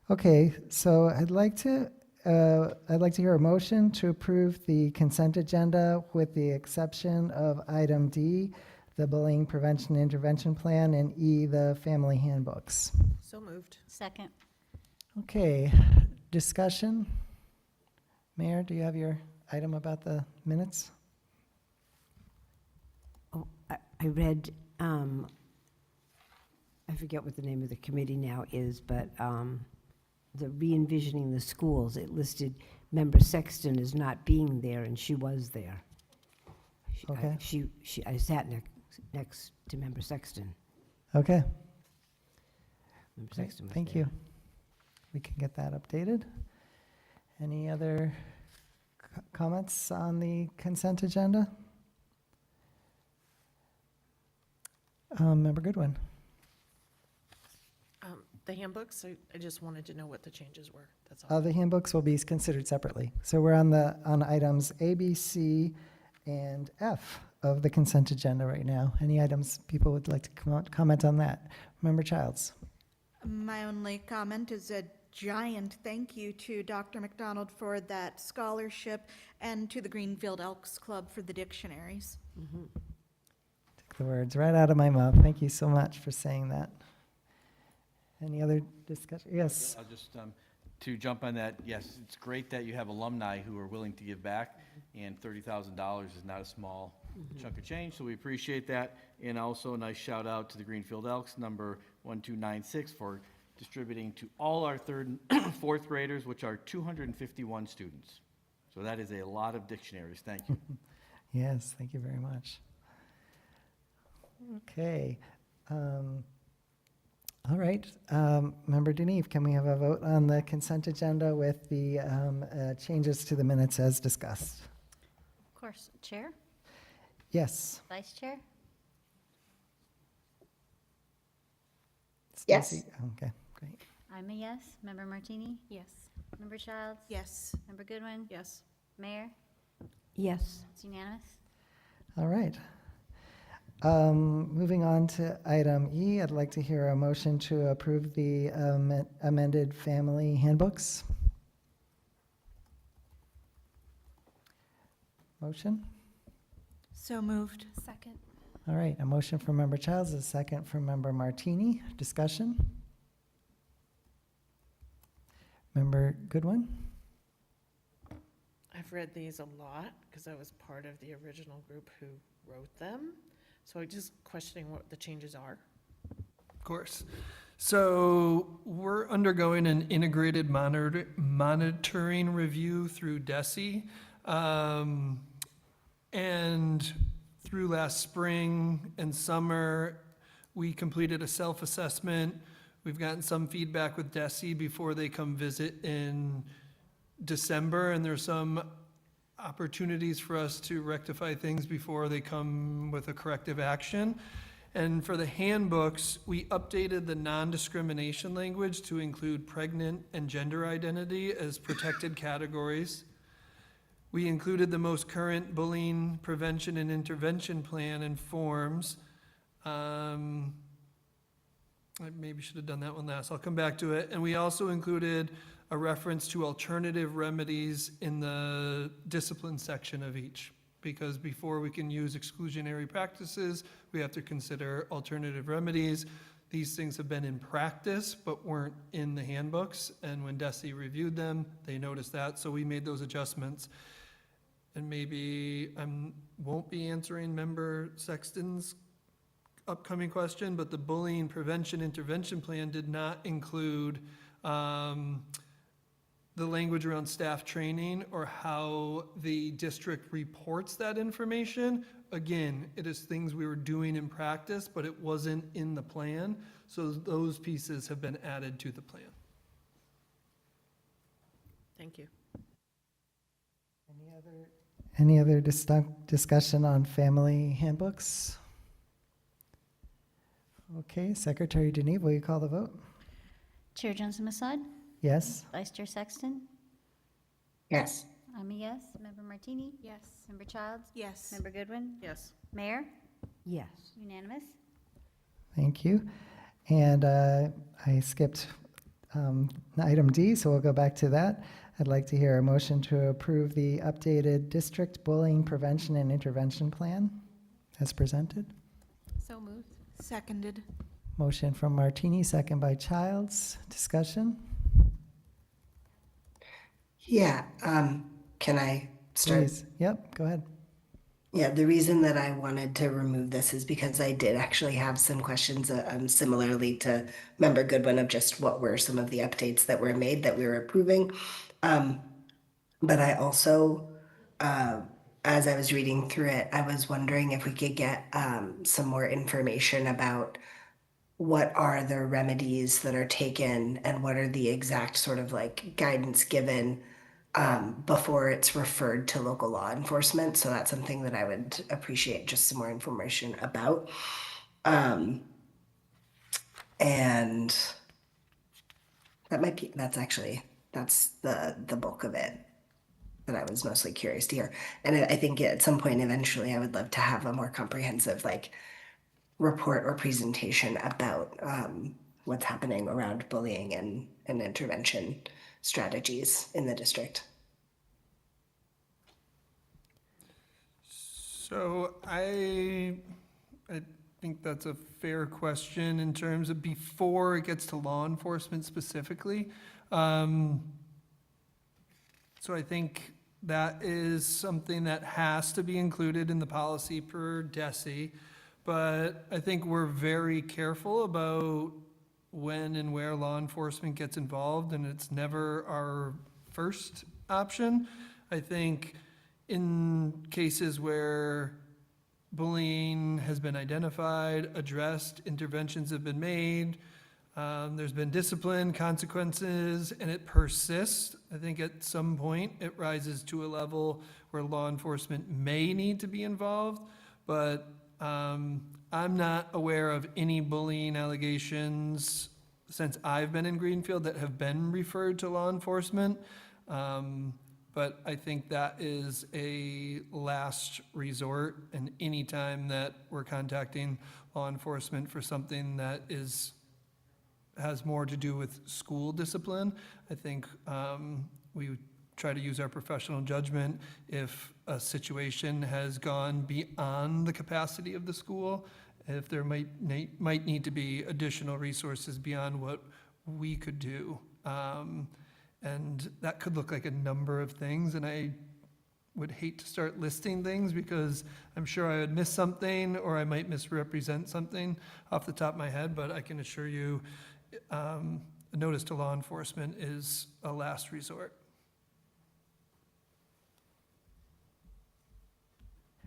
Okay, so I'd like to hear a motion to approve the consent agenda with the exception of item D, the bullying prevention intervention plan, and E, the family handbooks. So moved. Second. Okay, discussion. Mayor, do you have your item about the minutes? Oh, I read, I forget what the name of the committee now is, but the re-envisioning the schools, it listed Member Sexton as not being there, and she was there. Okay. I sat next to Member Sexton. Okay, Member great, Sexton was thank there. you. We can get that updated. Any other comments on the consent agenda? Member Goodwin. The handbooks, I just wanted to know what the changes were, that's all. The handbooks will be considered separately. So we're on items A, B, C, and F of the consent agenda right now. Any items people would like to comment on that? Member Childs. My only comment is a giant thank you to Dr. McDonald for that scholarship and to the Greenfield Elks Club for the dictionaries. Took the words right out of my mouth. Thank you so much for saying that. Any other discussion? Yes. I'll just, to jump on that, yes, it's great that you have alumni who are willing to give back, and $30,000 is not a small chunk of change, so we appreciate that. And also a nice shout out to the Greenfield Elks, number 1296, for distributing to all our 3rd and 4th graders, which are 251 students. So that is a lot of dictionaries. Thank you. Yes, thank you very much. Okay. All right. Member Deneve, can we have a vote on the consent agenda with the changes to the minutes as discussed? Of course. Chair? Yes. Vice Chair? Yes. Stacy? Okay, great. I'm a yes. Member Martini? Yes. Member Childs? Yes. Member Goodwin? Yes. Mayor? Yes. It's unanimous. All right. Moving on to item E, I'd like to hear a motion to approve the amended family handbooks. Motion? So moved. Second. All right, a motion from Member Childs, a second from Member Martini. Discussion? Member Goodwin? I've read these a lot because I was part of the original group who wrote them. So I'm just questioning what the changes are. Of course. So we're undergoing an integrated monitoring review through DESE. And through last spring and summer, we completed a self-assessment. We've gotten some feedback with DESI before they come visit in December, and there's some opportunities for us to rectify things before they come with a corrective action. And for the handbooks, we updated the non-discrimination language to include pregnant and gender identity as protected categories. We included the most current bullying prevention and intervention plan and forms. I maybe should have done that one last. I'll come back to it. And we also included a reference to alternative remedies in the discipline section of each. Because before we can use exclusionary practices, we have to consider alternative remedies. These things have been in practice, but weren't in the handbooks. And when DESI reviewed them, they noticed that, so we made those adjustments. And maybe I won't be answering Member Sexton's upcoming question, but the bullying prevention intervention plan did not include the language around staff training or how the district reports that information. Again, it is things we were doing in practice, but it wasn't in the plan. So those pieces have been added to the plan. Thank you. Any other discussion on family handbooks? Okay, Secretary Deneve, will you call the vote? Chair Johnson-Masad? Yes? Vice Chair Sexton? Yes. I'm a yes. Member Martini? Yes. Member Childs? Yes. Member Goodwin? Yes. Mayor? Yes. Unanimous? Thank you. And I skipped item D, so we'll go back to that. I'd like to hear a motion to approve the updated district bullying prevention and intervention plan as presented. So moved. Seconded. Motion from Martini, second by Childs. Discussion? Yeah, can I start? Please. Yep, go ahead. Yeah, the reason that I wanted to remove this is because I did actually have some questions similarly to Member Goodwin of just what were some of the updates that were made that we were approving. But I also, as I was reading through it, I was wondering if we could get some more information about what are the remedies that are taken and what are the exact sort of like guidance given before it's referred to local law enforcement. So that's something that I would appreciate just some more information about. And that's the bulk of it that I was mostly curious to hear. And I think at some point eventually I would love to have a more comprehensive like report or presentation about what's happening around bullying and intervention strategies in the district. So I think that's a fair question in terms of before it gets to law enforcement specifically. So I think that is something that has to be included in the policy per DESI. But I think we're very careful about when and where law enforcement gets involved, and it's never our first option. I think in cases where bullying has been identified, addressed, interventions have been made, there's been discipline, consequences, and it persists, I think at some point it rises to a level where law enforcement may need to be involved, but I'm not aware of any bullying allegations since I've been in Greenfield that have been referred to law enforcement. But I think that is a last resort, and any time that we're contacting law enforcement for something that has more to do with school discipline, I think we try to use our professional judgment. If a situation has gone beyond the capacity of the school, if there might need to be additional resources beyond what we could do. And that could look like a number of things, and I would hate to start listing things because I'm sure I would miss something or I might misrepresent something off the top of my head, but I can assure you a notice to law enforcement is a last resort.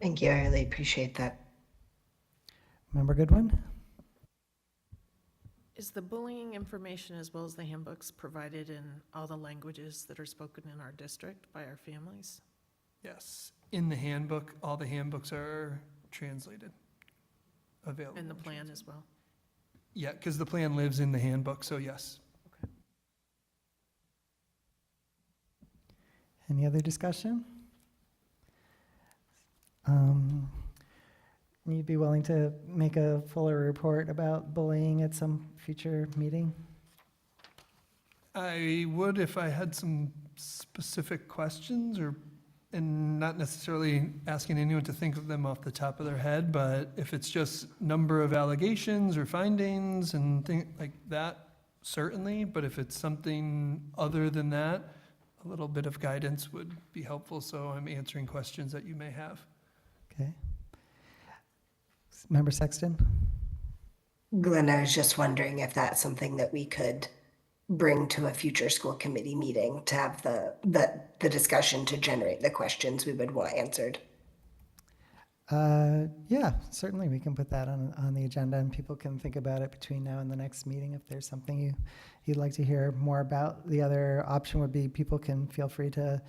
Thank you, I really appreciate that. Member Goodwin? Is the bullying information as well as the handbooks provided in all the languages that are spoken in our district by our families? Yes, in the handbook, all the handbooks are translated, available. And the plan as well? Yeah, because the plan lives in the handbook, so yes. Any other discussion? You'd be willing to make a fuller report about bullying at some future meeting? I would if I had some specific questions and not necessarily asking anyone to think of them off the top of their head, but if it's just number of allegations or findings and things like that, certainly. But if it's something other than that, a little bit of guidance would be helpful, so I'm answering questions that you may have. Okay. Member Sexton? Glenn, I was just wondering if that's something that we could bring to a future school committee meeting to have the discussion to generate the questions we would want answered. Yeah, certainly we can put that on the agenda and people can think about it between now and the next meeting if there's something you'd like to hear more about. The other option would be people can feel free to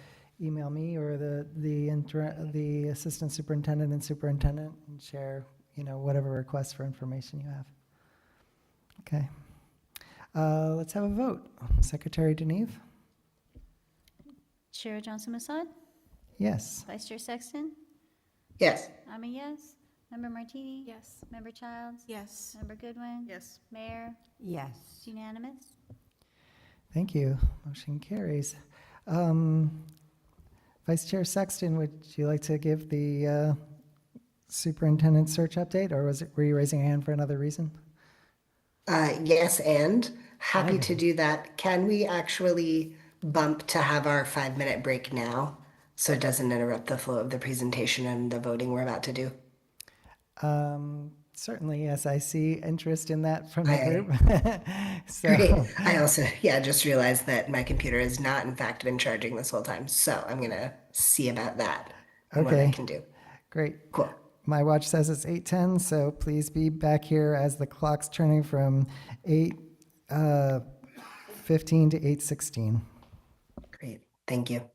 email me or the assistant superintendent and superintendent and share, whatever requests for information you have. Okay. Let's have a vote. Secretary Deneve? Chair Johnson-Masad? Yes. Vice Chair Sexton? Yes. I'm a yes. Member Martini? Yes. Member Childs? Yes. Member Goodwin? Yes. Mayor? Yes. It's unanimous. Thank you. Motion carries. Vice Chair Sexton, would you like to give the superintendent search update, or were you raising a hand for another reason? Yes, and happy to do that. Can we actually bump to have our 5-minute break now so it doesn't interrupt the flow of the presentation and the voting we're about to do? Certainly, yes. I see interest in that from the Aye. group. So, Great. I also, just realized that my computer has not, in fact, been charging this whole time. So I'm going to see about that and what I Okay. can do. Great. Cool. My watch says it's 8:10, so please be back here as the clock's turning from 8:15 to 8:16. Great. Thank you.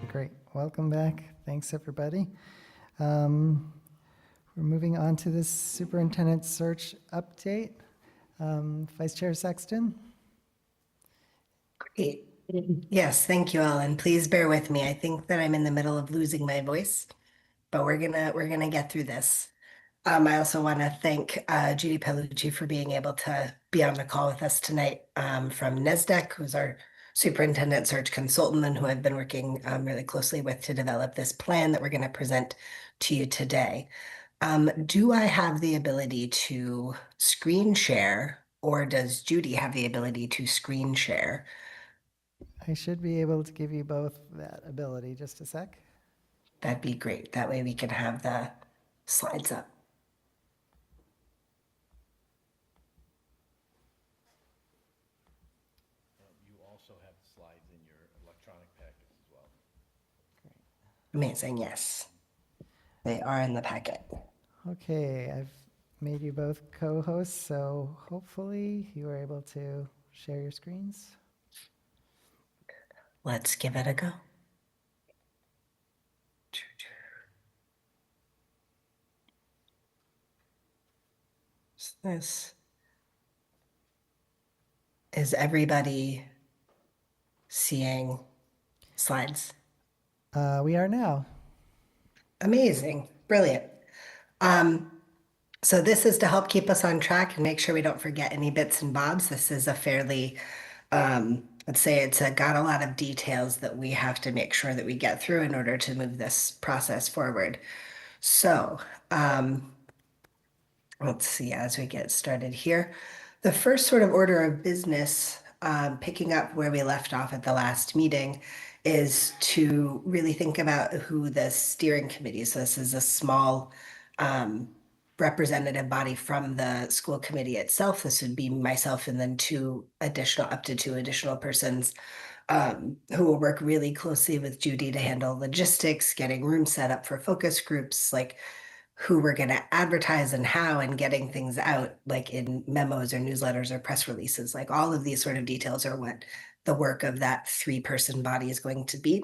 great. Welcome back. Thanks, everybody. Um, We're moving on to this superintendent search update. Vice Chair Sexton? Great. Yes, thank you all, and please bear with me. I think that I'm in the middle of losing my voice, but we're gonna get through this. I also want to thank Judy Pellucci for being able to be on the call with us tonight from NESDEC, who's our superintendent search consultant and who I've been working really closely with to develop this plan that we're going to present to you today. Do I have the ability to screen share, or does Judy have the ability to screen share? I should be able to give you both that ability. Just a sec. That'd be great. That way we can have the slides up. You also have slides in your electronic packets as well. Amazing, yes. They are in the packet. Okay, I've made you both co-hosts, so hopefully you are able to share your screens. Let's give it a go. This is everybody seeing slides? We are now. Amazing, brilliant. So this is to help keep us on track and make sure we don't forget any bits and bobs. This is a fairly, let's say it's got a lot of details that we have to make sure that we get through in order to move this process forward. So let's see, as we get started here, the first sort of order of business, picking up where we left off at the last meeting, is to really think about who the steering committee. So this is a small representative body from the school committee itself. This would be myself and then up to two additional persons who will work really closely with Judy to handle logistics, getting rooms set up for focus groups, like who we're going to advertise and how, and getting things out like in memos or newsletters or press releases. Like all of these sort of details are what the work of that 3-person body is going to be.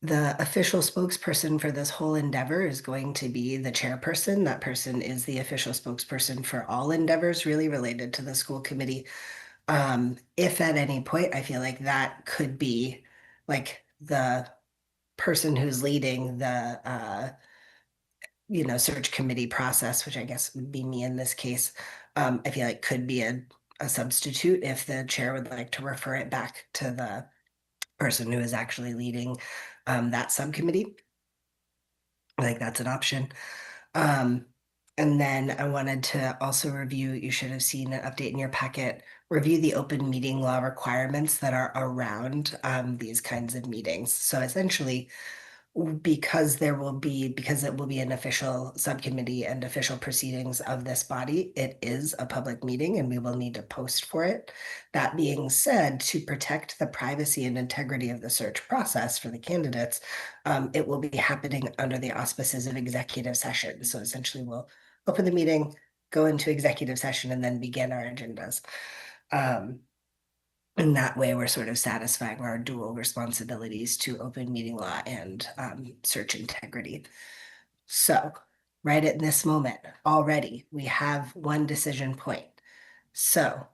The official spokesperson for this whole endeavor is going to be the chairperson. That person is the official spokesperson for all endeavors really related to the school committee. If at any point I feel like that could be like the person who's leading the search committee process, which I guess would be me in this case, I feel like could be a substitute if the chair would like to refer it back to the person who is actually leading that subcommittee. I think that's an option. And then I wanted to also review, you should have seen an update in your packet, review the open meeting law requirements that are around these kinds of meetings. So essentially, because it will be an official subcommittee and official proceedings of this body, it is a public meeting and we will need to post for it. That being said, to protect the privacy and integrity of the search process for the candidates, it will be happening under the auspices of executive session. So essentially we'll open the meeting, go into executive session, and then begin our agendas. And that way, we're sort of satisfying our dual responsibilities to open meeting law and search integrity. So, right at this moment, already, we have one decision point. So,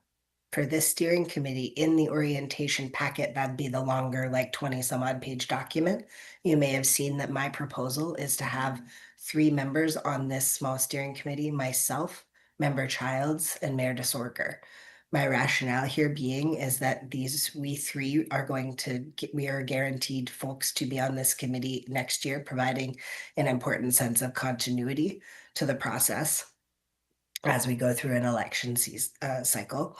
for this steering committee in the orientation packet, that'd be the longer, like 20 some odd page document. You may have seen that my proposal is to have 3 members on this small steering committee, myself, Member Childs, and Mayor DeSorger. My rationale here being is that we 3 are we are guaranteed folks to be on this committee next year, providing an important sense of continuity to the process as we go through an election cycle.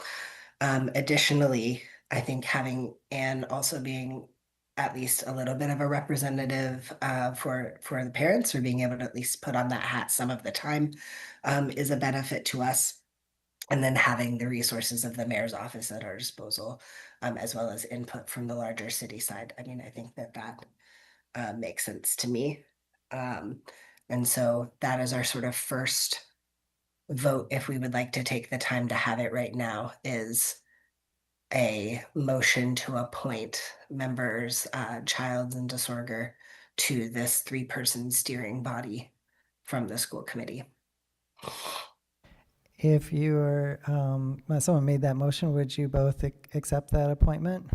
Additionally, I think having Anne also being at least a little bit of a representative for the parents, or being able to at least put on that hat some of the time, is a benefit to us. And then having the resources of the mayor's office at our disposal, as well as input from the larger city side. I mean, I think that makes sense to me. And so that is our sort of first vote, if we would like to take the time to have it right now, is a motion to appoint members, Childs and Disorder, to this 3-person steering body from the school committee. If you are, someone made that motion, would you both accept that appointment?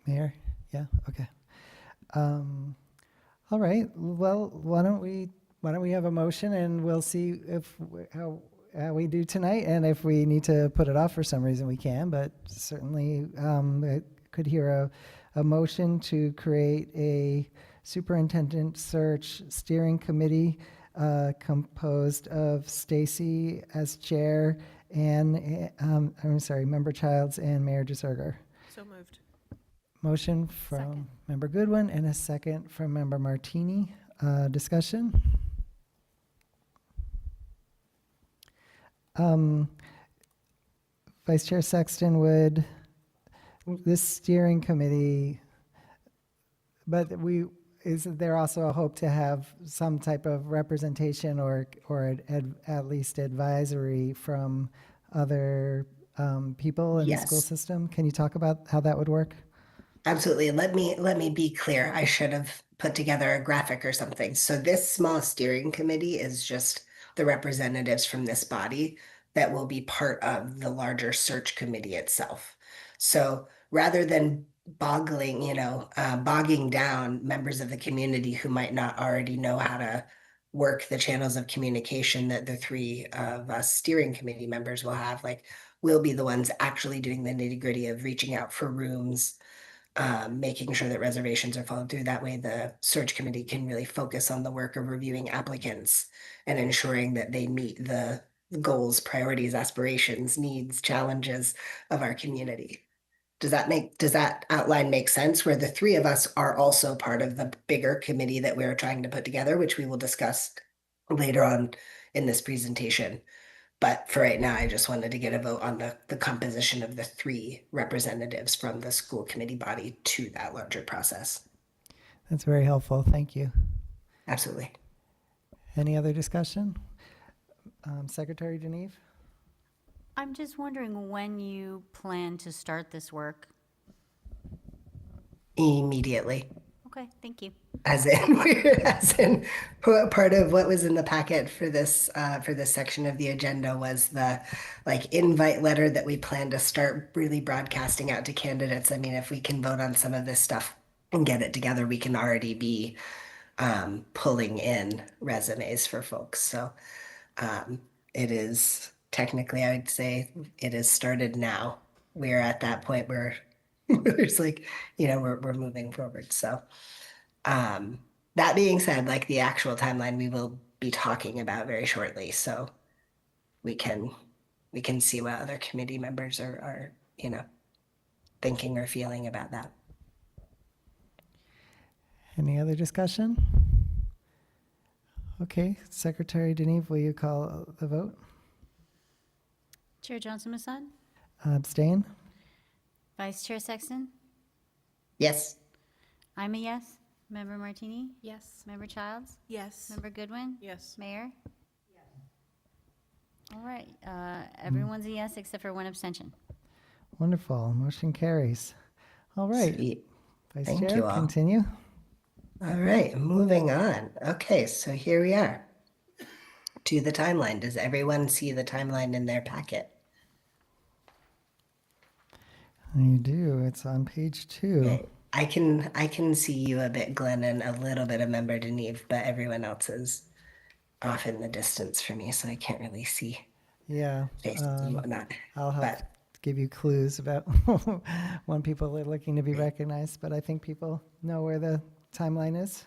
Mayor? Yeah, okay. All right, well, why don't we have a motion and we'll see if, how we do tonight, and if we need to put it off for some reason, we can, but certainly, I could hear a motion to create a superintendent search steering committee, composed of Stacy as chair and, Member Childs and Mayor DeSerger. So moved. Motion from Member Goodwin and a second from Member Martini. Discussion? Vice Chair Sexton, would this steering committee, but is there also a hope to have some type of representation or at least advisory from other people in the school Yes. system? Can you talk about how that would work? Absolutely. Let me be clear. I should have put together a graphic or something. So this small steering committee is just the representatives from this body that will be part of the larger search committee itself. So rather than bogging down members of the community who might not already know how to work the channels of communication that the 3 of us steering committee members will have, like, we'll be the ones actually doing the nitty-gritty of reaching out for rooms, making sure that reservations are followed through. That way, the search committee can really focus on the work of reviewing applicants and ensuring that they meet the goals, priorities, aspirations, needs, challenges of our community. Does that outline make sense? Where the 3 of us are also part of the bigger committee that we're trying to put together, which we will discuss later on in this presentation. But for right now, I just wanted to get a vote on the composition of the 3 representatives from the school committee body to that larger process. That's very helpful. Thank you. Absolutely. Any other discussion? Secretary Deneve? I'm just wondering when you plan to start this work. Immediately. Okay, thank you. As in part of what was in the packet for this section of the agenda was the invite letter that we plan to start really broadcasting out to candidates. I mean, if we can vote on some of this stuff and get it together, we can already be pulling in resumes for folks. So it is technically, I would say, it is started now. We're at that point where there's we're moving forward. So that being said, the actual timeline we will be talking about very shortly, so we can see what other committee members are thinking or feeling about that. Any other discussion? Okay, Secretary Deneve, will you call the vote? Chair Johnson-Musad? Abstain? Vice Chair Sexton? Yes. I'm a yes. Member Martini? Yes. Member Childs? Yes. Member Goodwin? Yes. Mayor? All right, everyone's a yes except for one abstention. Wonderful, motion carries. All right. Sweet. Vice Thank Chair, you all. continue. All right, moving on. Okay, so here we are to the timeline. Does everyone see the timeline in their packet? You do, it's on page 2. Okay. I can see you a bit, Glenn, and a little bit of Member Deneve, but everyone else is off in the distance for me, so I can't really see Yeah. faces and whatnot. I'll help But give you clues about when people are looking to be recognized, but I think people know where the timeline is.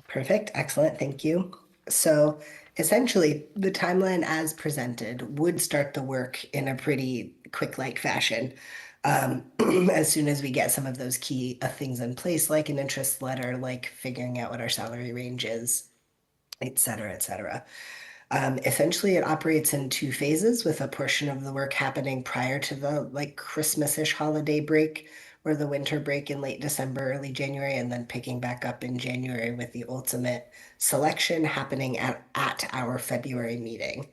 perfect, excellent, thank you. So essentially, the timeline as presented would start the work in a pretty quick-like fashion. As soon as we get some of those key things in place, like an interest letter, like figuring out what our salary range is, et cetera, et cetera. Essentially, it operates in 2 phases, with a portion of the work happening prior to the Christmas-ish holiday break, or the winter break in late December, early January, and then picking back up in January with the ultimate selection happening at our February meeting.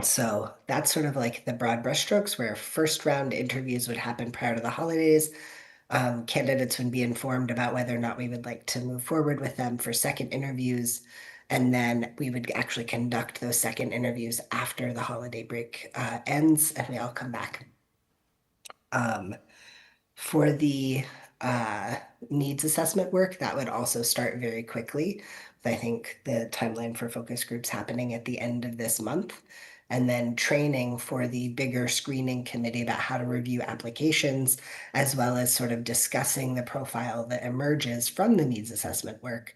So that's sort of like the broad brushstrokes where first round interviews would happen prior to the holidays. Candidates would be informed about whether or not we would like to move forward with them for second interviews. And then we would actually conduct those second interviews after the holiday break ends and we all come back. For the uh, needs assessment work, that would also start very quickly. I think the timeline for focus groups happening at the end of this month. And then training for the bigger screening committee about how to review applications, as well as sort of discussing the profile that emerges from the needs assessment work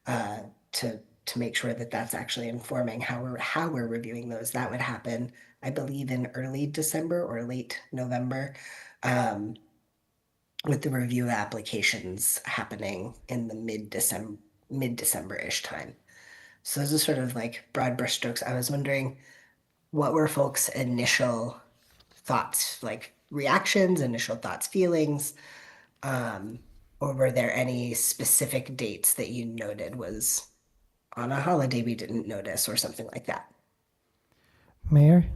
uh, to make sure that that's actually informing how we're reviewing those. That would happen, I believe, in early December or late November. With the review applications happening in the mid-December-ish time. So those are sort of like broad brushstrokes. I was wondering what were folks' initial thoughts, like reactions, initial thoughts, feelings, or were there any specific dates that you noted was on a holiday we didn't notice or something like that? Mayor?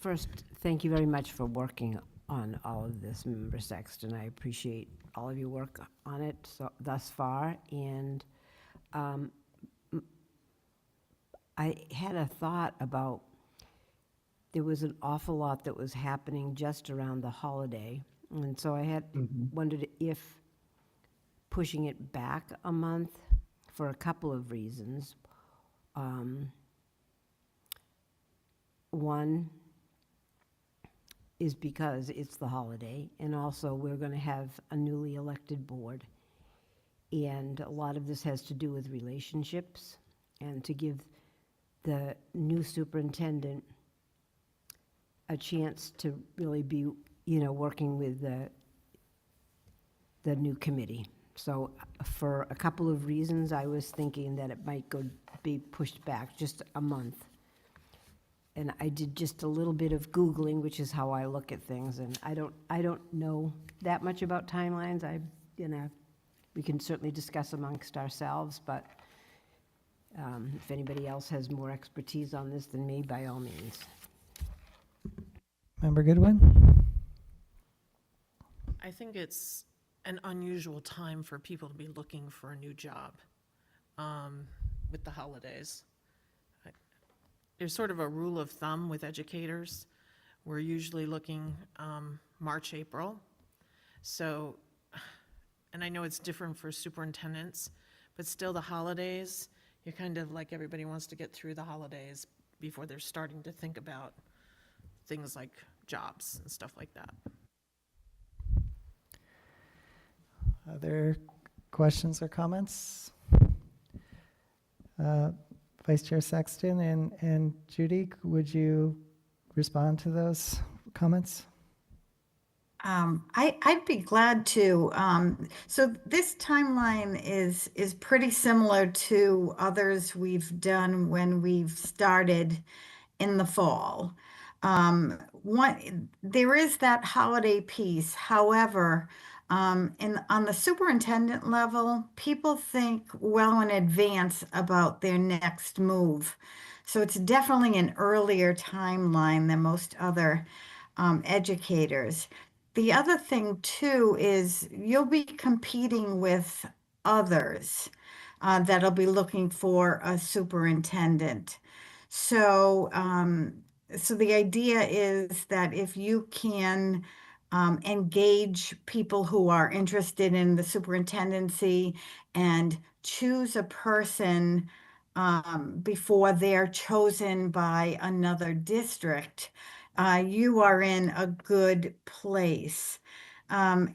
First, thank you very much for working on all of this, Member Sexton. I appreciate all of your work on it thus far. And I had a thought about there was an awful lot that was happening just around the holiday. And so I had wondered if pushing it back a month for a couple of reasons. One is because it's the holiday, and also we're going to have a newly elected board. And a lot of this has to do with relationships, and to give the new superintendent a chance to really be, working with the new committee. So for a couple of reasons, I was thinking that it might be pushed back just a month. And I did just a little bit of Googling, which is how I look at things, and I don't know that much about timelines. We can certainly discuss amongst ourselves, but if anybody else has more expertise on this than me, by all means. Member Goodwin? I think it's an unusual time for people to be looking for a new job with the holidays. There's sort of a rule of thumb with educators. We're usually looking March, April. So, and I know it's different for superintendents, but still the holidays, you're kind of like everybody wants to get through the holidays before they're starting to think about things like jobs and stuff like that. Other questions or comments? Vice Chair Sexton and Judy, would you respond to those comments? I'd be glad to. So this timeline is pretty similar to others we've done when we've started in the fall. There is that holiday piece. However, on the superintendent level, people think well in advance about their next move. So it's definitely an earlier timeline than most other educators. The other thing too is you'll be competing with others that'll be looking for a superintendent. So, so the idea is that if you can engage people who are interested in the superintendency and choose a person before they're chosen by another district, you are in a good place. So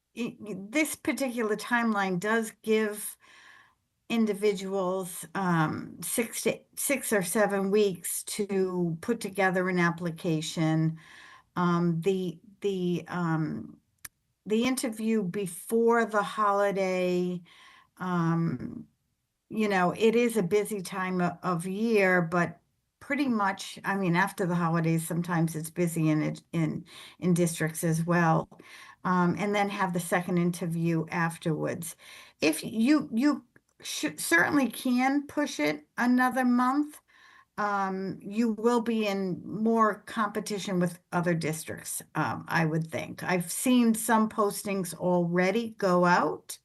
this particular timeline does give individuals 6 or 7 weeks to put together an application. The interview before the holiday, it is a busy time of year, but pretty much, I mean, after the holidays, sometimes it's busy in districts as well. And then have the second interview afterwards. If you certainly can push it another month. You will be in more competition with other districts, I would think. I've seen some postings already go out,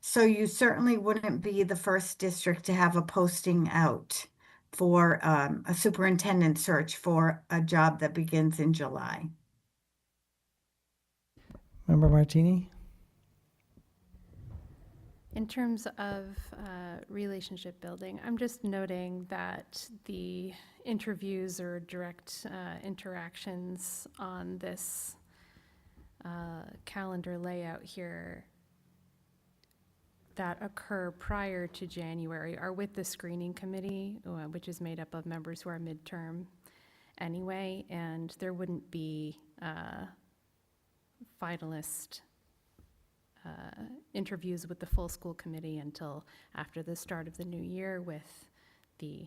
so you certainly wouldn't be the first district to have a posting out for a superintendent search for a job that begins in July. Member Martini? In terms of relationship building, I'm just noting that the interviews or direct interactions on this calendar layout here that occur prior to January are with the screening committee, which is made up of members who are midterm anyway, and there wouldn't be finalist interviews with the full school committee until after the start of the new year with the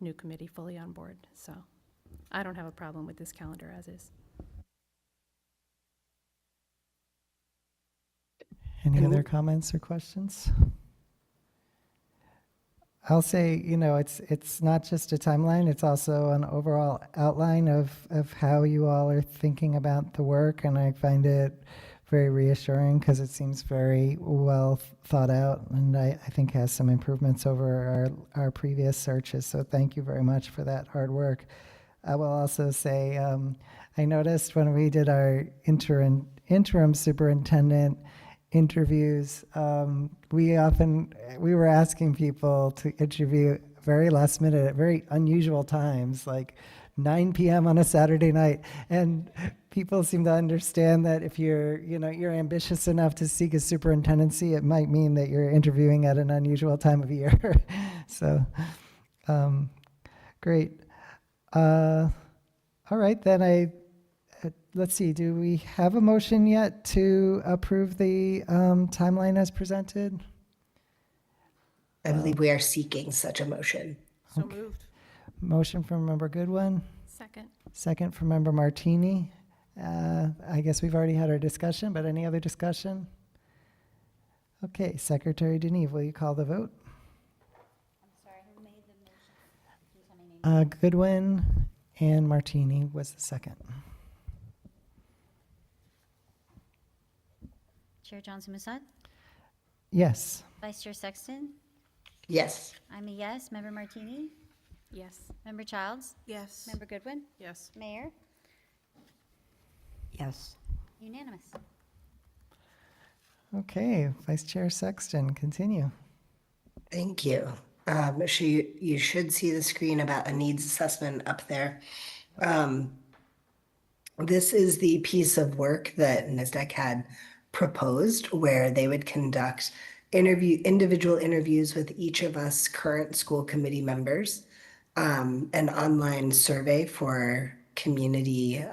new committee fully on board. So I don't have a problem with this calendar as is. Any other comments or questions? I'll say, it's not just a timeline, it's also an overall outline of how you all are thinking about the work, and I find it very reassuring because it seems very well thought out, and I think has some improvements over our previous searches, so thank you very much for that hard work. I will also say, I noticed when we did our interim superintendent interviews, we were asking people to interview very last minute at very unusual times, like 9 p.m. on a Saturday night. And people seem to understand that if you're ambitious enough to seek a superintendency, it might mean that you're interviewing at an unusual time of year. So, great. All right, then let's see, do we have a motion yet to approve the timeline as presented? I believe we are seeking such a motion. So moved. Motion from Member Goodwin. Second. Second from Member Martini. I guess we've already had our discussion, but any other discussion? Okay, Secretary Deneve, will you call the vote? I'm sorry, who made the motion? Please let me name. Goodwin and Martini was the second. Chair Johnson-Musad? Yes. Vice Chair Sexton? Yes. I'm a yes. Member Martini? Yes. Member Childs? Yes. Member Goodwin? Yes. Mayor? Yes. Unanimous. Okay, Vice Chair Sexton, continue. Thank you. You should see the screen about a needs assessment up there. This is the piece of work that NISDEC had proposed where they would conduct individual interviews with each of us current school committee members, an online survey for community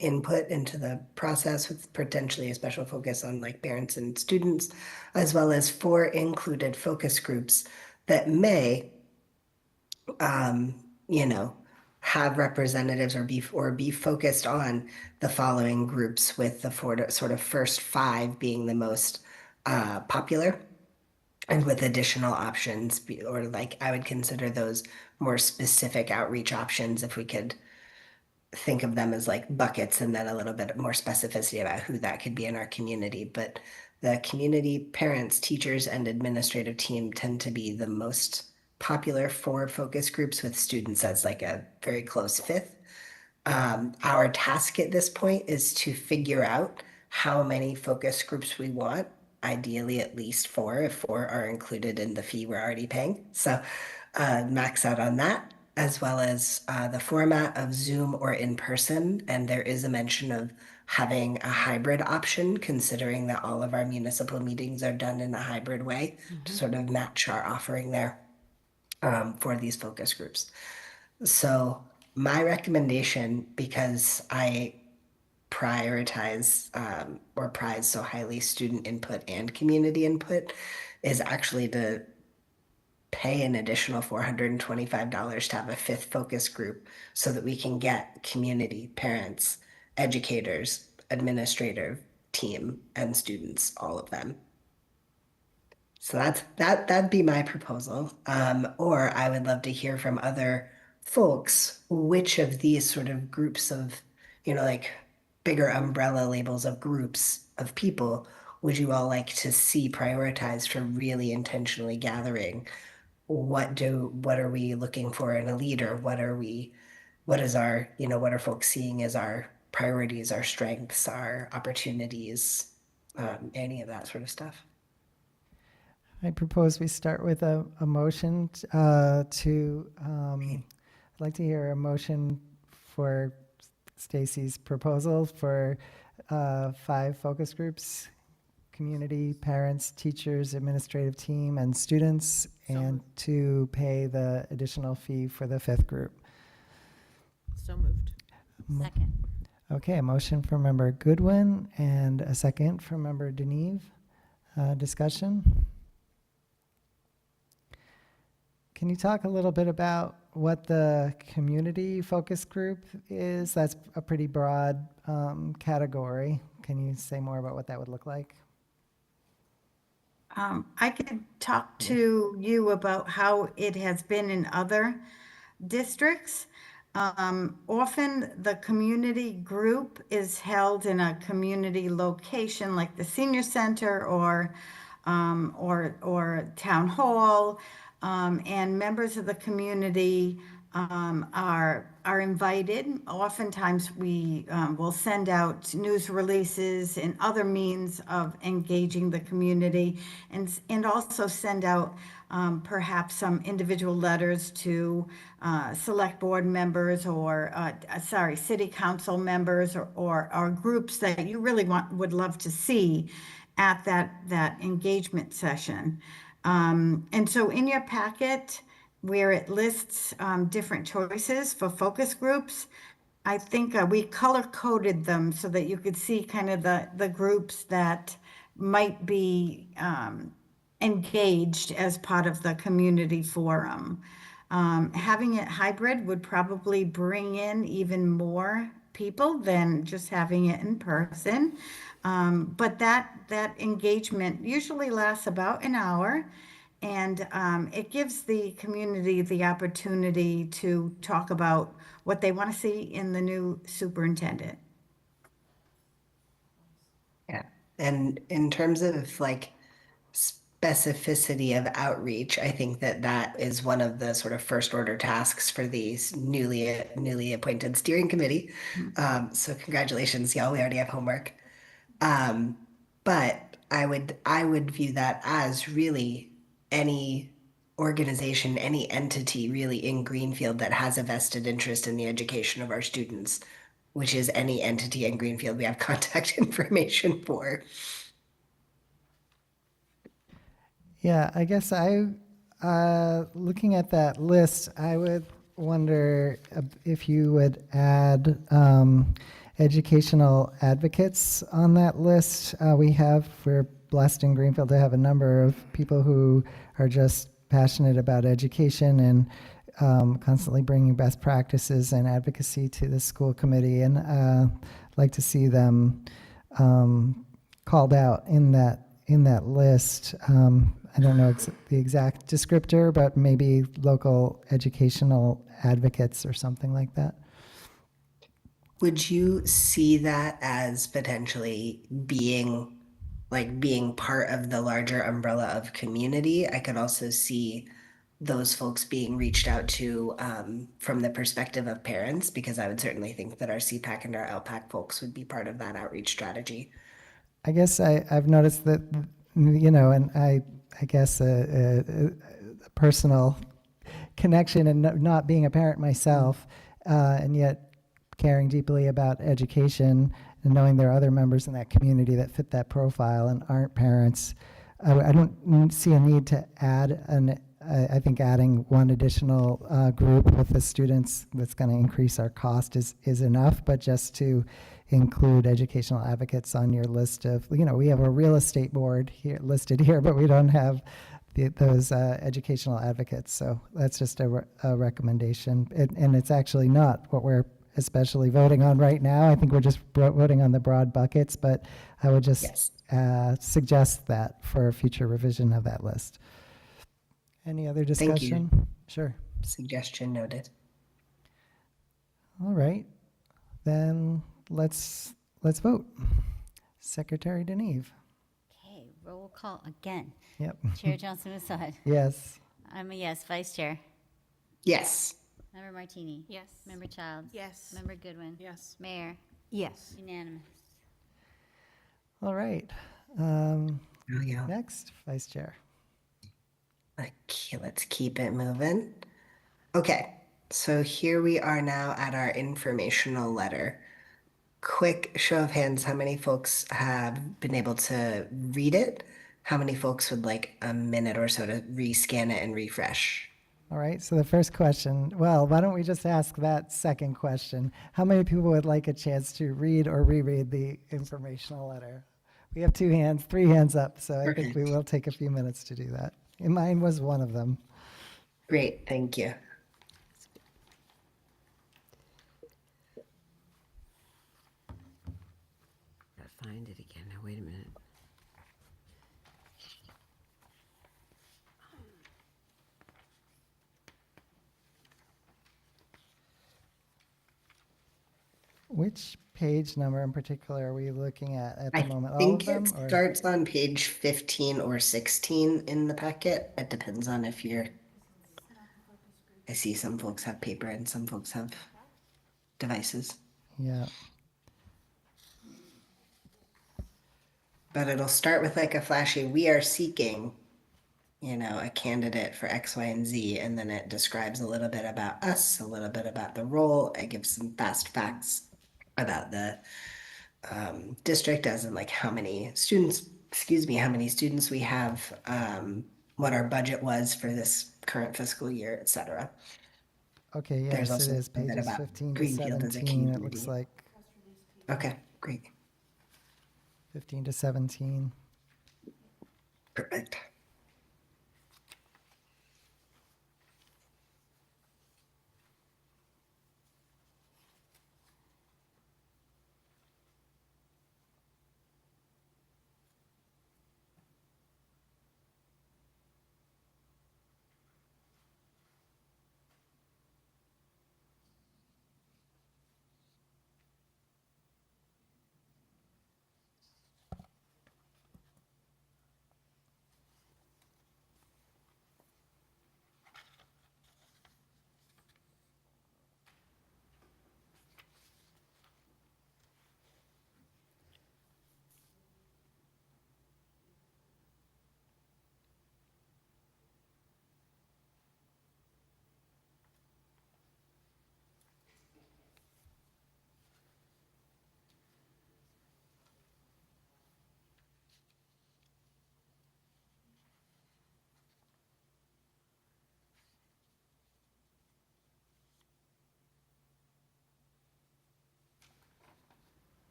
input into the process with potentially a special focus on like parents and students, as well as 4 included focus groups that may, have representatives or be focused on the following groups, with the sort of first 5 being the most popular, and with additional options, or like I would consider those more specific outreach options if we could think of them as like buckets, and then a little bit more specificity about who that could be in our community. But the community, parents, teachers, and administrative team tend to be the most popular for focus groups, with students as like a very close 5th. Our task at this point is to figure out how many focus groups we want, ideally at least 4, if 4 are included in the fee we're already paying. So max out on that, as well as the format of Zoom or in person. And there is a mention of having a hybrid option, considering that all of our municipal meetings are done in a hybrid way, to sort of match our offering there for these focus groups. So my recommendation, because I prioritize or prize so highly student input and community input, is actually to pay an additional $425 to have a 5th focus group so that we can get community, parents, educators, administrative team, and students, all of them. So that'd be my proposal. Or I would love to hear from other folks which of these sort of groups of, like bigger umbrella labels of groups of people would you all like to see prioritized for really intentionally gathering? What are we looking for in a leader? What is our, what are folks seeing as our priorities, our strengths, our opportunities, any of that sort of stuff? I propose we start with a motion I'd like to hear a motion for Stacy's proposal for 5 focus groups: community, parents, teachers, administrative team, and students, and to pay the additional fee for the 5th group. So moved. Second. Okay, a motion from Member Goodwin and a second from Member Deneve. Discussion? Can you talk a little bit about what the community focus group is? That's a pretty broad category. Can you say more about what that would look like? I could talk to you about how it has been in other districts. Often the community group is held in a community location like the senior center or town hall, and members of the community are invited. Oftentimes we will send out news releases and other means of engaging the community, and also send out perhaps some individual letters to select board members or city council members or groups that you really would love to see at that engagement session. And so in your packet, where it lists different choices for focus groups, I think we color coded them so that you could see kind of the groups that might be engaged as part of the community forum. Having it hybrid would probably bring in even more people than just having it in person. But that engagement usually lasts about an hour, and it gives the community the opportunity to talk about what they want to see in the new superintendent. Yeah. And in terms of like specificity of outreach, I think that is one of the sort of first order tasks for these newly appointed steering committee. So congratulations, y'all. We already have homework. But I would view that as really any organization, any entity really in Greenfield that has a vested interest in the education of our students, which is any entity in Greenfield we have contact information for. Yeah, I guess looking at that list, I would wonder if you would add educational advocates on that list. We're blessed in Greenfield to have a number of people who are just passionate about education and constantly bringing best practices and advocacy to the school committee. And I'd like to see them called out in that list. I don't know the exact descriptor, but maybe local educational advocates or something like that. Would you see that as potentially being part of the larger umbrella of community? I could also see those folks being reached out to from the perspective of parents, because I would certainly think that our CPAC and our LPAC folks would be part of that outreach strategy. I guess I've noticed that, and I guess a personal connection and not being a parent myself, and yet caring deeply about education and knowing there are other members in that community that fit that profile and aren't parents. I don't see a need to add I think adding one additional group with the students that's going to increase our cost is enough, but just to include educational advocates on your list of, we have a real estate board here listed here, but we don't have those educational advocates. So that's just a recommendation. And it's actually not what we're especially voting on right now. I think we're just voting on the broad buckets, but I would just suggest that for a future revision of that list. Any other Thank you. discussion? Sure. Suggestion noted. All right, then let's vote. Secretary Deneve. Okay, roll call again. Yep. Chair Johnson Musad. Yes. I'm a yes. Vice Chair. Yes. Member Martini. Yes. Member Childs. Yes. Member Goodwin. Yes. Mayor. Yes. Unanimous. All right. Oh, yeah. Next, Vice Chair. Okay, let's keep it moving. Okay, so here we are now at our informational letter. Quick show of hands, how many folks have been able to read it? How many folks would like a minute or so to rescan it and refresh? All right, so the first question, well, why don't we just ask that second question? How many people would like a chance to read or reread the informational letter? We have 2 hands, 3 hands up, so I think we will take a few minutes to do that. And mine was one of them. Great, thank you. Gotta find it again. Now, wait a minute. Which page number in particular are we looking at the moment? I All of think them? it Or? starts on page 15 or 16 in the packet. It depends on if you're. I see some folks have paper and some folks have devices. Yeah. But it'll start with like a flashy, we are seeking, a candidate for X, Y, and Z. And then it describes a little bit about us, a little bit about the role. It gives some fast facts about the district, as in like how many students we have, what our budget was for this current fiscal year, etc. Okay, There's yes, it also is a bit pages about 15 to Greenfield as a 17, it looks community. like. Okay, great. 15 to 17. Perfect.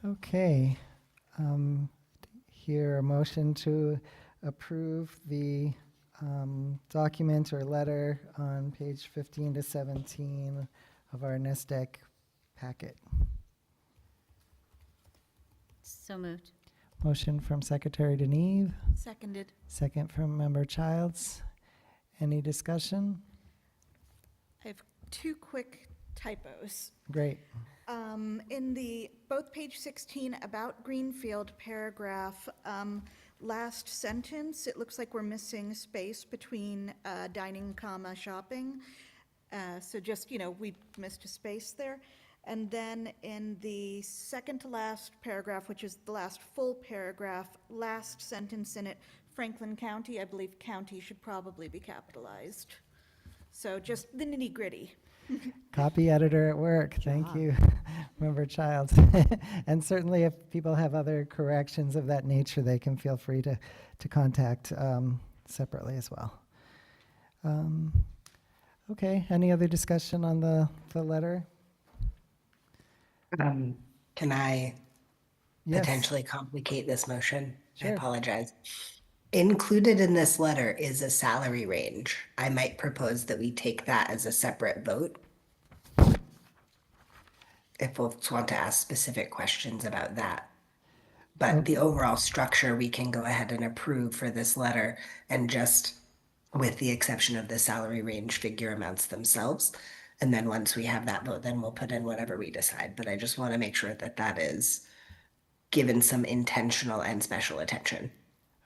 Okay. Here, a motion to approve the document or letter on page 15 to 17 of our NESDEC packet. So moved. Motion from Secretary Deneve, Seconded. second from Member Childs. Any discussion? I have 2 quick typos. Great. In the, both page 16 about Greenfield paragraph, last sentence, it looks like we're missing space between dining, comma, shopping. So just, we missed a space there. And then in the second to last paragraph, which is the last full paragraph, last sentence in it, Franklin County, I believe county should probably be capitalized. So just the nitty gritty. Copy editor at work. Thank you, Member Childs. And certainly if people have other corrections of that nature, they can feel free to contact separately as well. Okay, any other discussion on the letter? Can I Yes. potentially complicate this motion. I Sure. apologize. Included in this letter is a salary range. I might propose that we take that as a separate vote. If folks want to ask specific questions about that. But the overall structure, we can go ahead and approve for this letter, and just with the exception of the salary range figure amounts themselves. And then once we have that vote, then we'll put in whatever we decide. But I just want to make sure that that is given some intentional and special attention.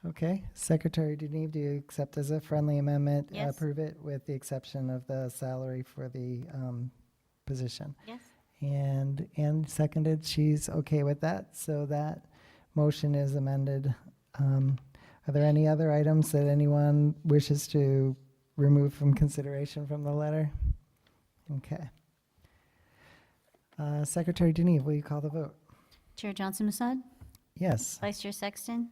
Okay, Secretary Deneve, do you accept as a friendly amendment? Yes. Approve it with the exception of the salary for the position? Yes. And seconded, she's okay with that, so that motion is amended. Are there any other items that anyone wishes to remove from consideration from the letter? Okay. Secretary Deneve, will you call the vote? Chair Johnson Musad? Yes. Vice Chair Sexton?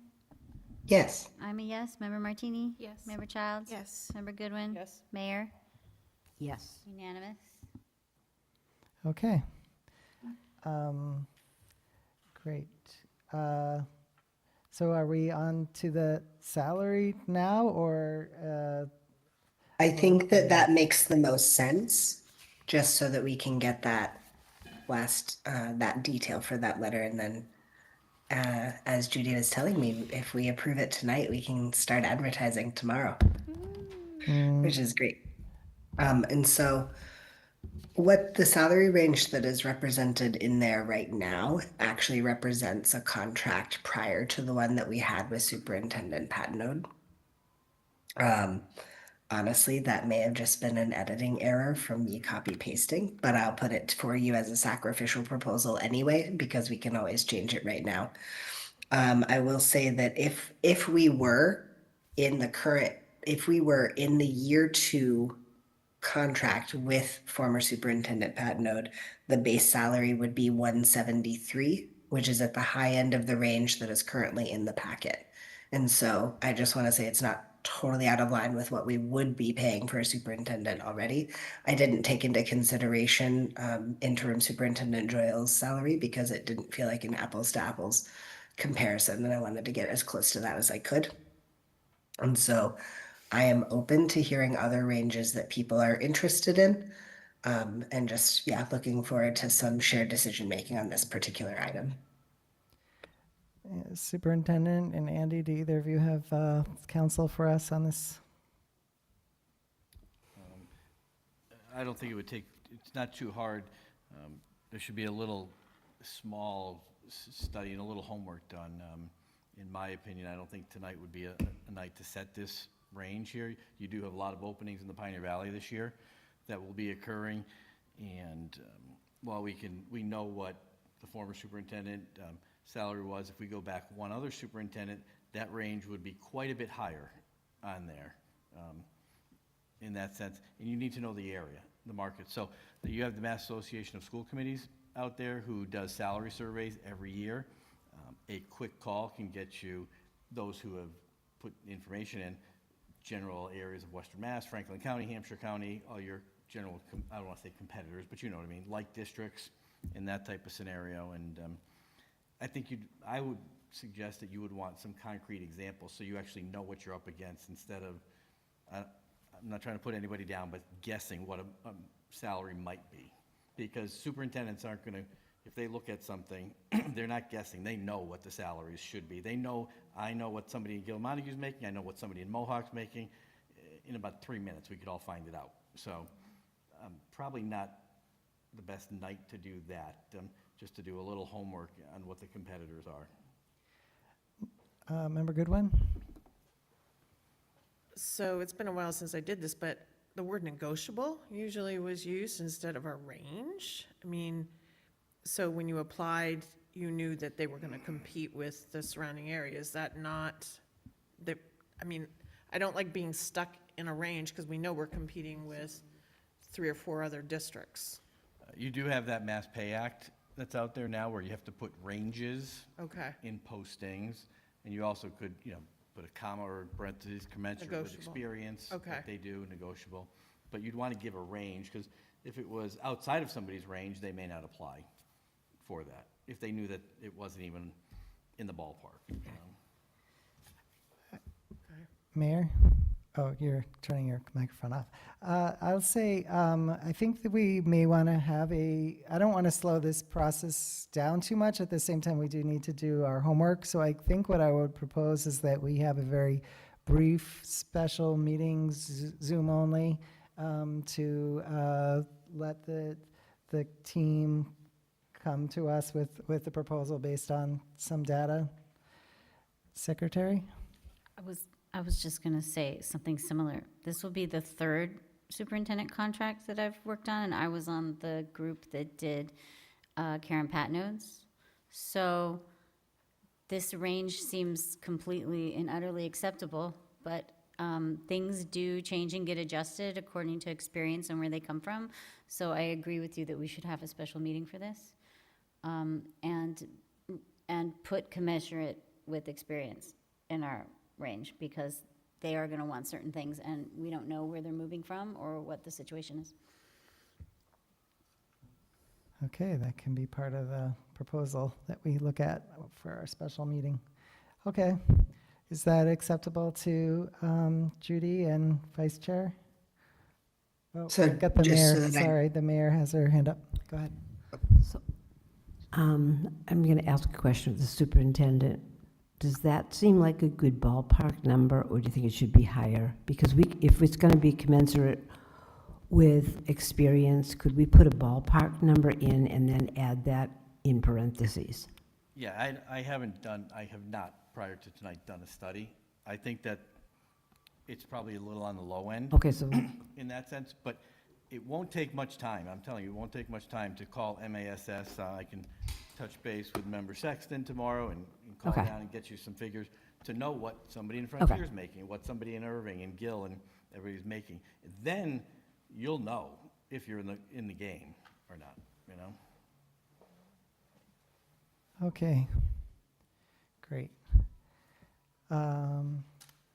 Yes. I'm a yes. Member Martini? Yes. Member Childs? Yes. Member Goodwin? Yes. Mayor? Yes. Unanimous. Okay. Great. So are we on to the salary now, or? I think that that makes the most sense, just so that we can get that last, that detail for that letter. And then, as Judy was telling me, if we approve it tonight, we can start advertising tomorrow, which is great. And so what the salary range that is represented in there right now actually represents a contract prior to the one that we had with Superintendent Patnode. Honestly, that may have just been an editing error from me copy pasting, but I'll put it for you as a sacrificial proposal anyway, because we can always change it right now. I will say that if we were in the year 2 contract with former Superintendent Patnode, the base salary would be 173, which is at the high end of the range that is currently in the packet. And so I just want to say it's not totally out of line with what we would be paying for a superintendent already. I didn't take into consideration interim Superintendent Joyle's salary because it didn't feel like an apples to apples comparison, and I wanted to get as close to that as I could. And so I am open to hearing other ranges that people are interested in, and just, yeah, looking forward to some shared decision-making on this particular item. Superintendent and Andy, do either of you have counsel for us on this? I don't think it would take, it's not too hard. There should be a little small study and a little homework done. In my opinion, I don't think tonight would be a night to set this range here. You do have a lot of openings in the Pioneer Valley this year that will be occurring. And while we know what the former superintendent salary was, if we go back one other superintendent, that range would be quite a bit higher on there in that sense. And you need to know the area, the market. So you have the Mass Association of School Committees out there who does salary surveys every year. A quick call can get you those who have put information in general areas of Western Mass, Franklin County, Hampshire County, all your general, I don't want to say competitors, but you know what I mean, like districts in that type of scenario. And I think I would suggest that you would want some concrete examples so you actually know what you're up against instead of, I'm not trying to put anybody down, but guessing what a salary might be. Because superintendents aren't going to, if they look at something, they're not guessing. They know what the salaries should be. I know what somebody in Gilmontague's making. I know what somebody in Mohawk's making. In about 3 minutes, we could all find it out. So probably not the best night to do that, just to do a little homework on what the competitors are. Member Goodwin? So it's been a while since I did this, but the word negotiable usually was used instead of a range. I mean, so when you applied, you knew that they were going to compete with the surrounding area. Is that not, I mean, I don't like being stuck in a range because we know we're competing with 3 or 4 other districts. You do have that Mass Pay Act that's out there now where you have to put ranges in postings. And you also could, put a comma or parentheses commensurate with experience that they do, negotiable. But you'd want to give a range because if it was outside of somebody's range, they may not apply for that. If they knew that it wasn't even in the ballpark. You know? Mayor? Oh, you're turning your microphone off. I'll say, I think that we may want to have I don't want to slow this process down too much. At the same time, we do need to do our homework. So I think what I would propose is that we have a very brief special meeting, Zoom only, to let the team come to us with the proposal based on some data. Secretary? I was just gonna say something similar. This will be the third superintendent contract that I've worked on, and I was on the group that did Karen Patnode's. So this range seems completely and utterly acceptable, but things do change and get adjusted according to experience and where they come from. So I agree with you that we should have a special meeting for this, and put commensurate with experience in our range, because they are going to want certain things and we don't know where they're moving from or what the situation is. Okay, that can be part of the proposal that we look at for our special meeting. Okay, is that acceptable to Judy and Vice Chair? Oh, So I've got the just mayor, so that I- sorry, the mayor has her hand up. Go ahead. So, I'm going to ask a question of the superintendent. Does that seem like a good ballpark number, or do you think it should be higher? Because if it's going to be commensurate with experience, could we put a ballpark number in and then add that in parentheses? Yeah, I have not, prior to tonight, done a study. I think that it's probably a little on the low end. Okay, so In that sense, but it won't take much time. I'm telling you, it won't take much time to call MASS. I can touch base with Member Sexton tomorrow and call Okay. down and get you some figures to know what somebody in Frontier Okay. is making, what somebody in Irving and Gill and everybody's making. Then you'll know if you're in the game or not, you know? Okay, great.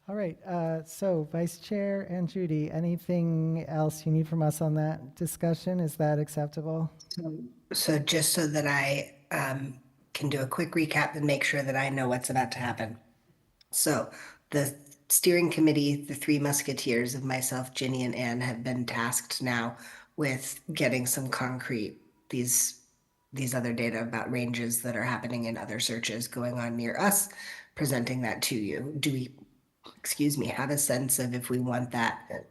All right, so Vice Chair and Judy, anything else you need from us on that discussion? Is that acceptable? So just so that I can do a quick recap and make sure that I know what's about to happen. So the steering committee, the three musketeers of myself, Ginny, and Anne have been tasked now with getting some concrete, these other data about ranges that are happening in other searches going on near us, presenting that to you. Do we, have a sense of if we want that,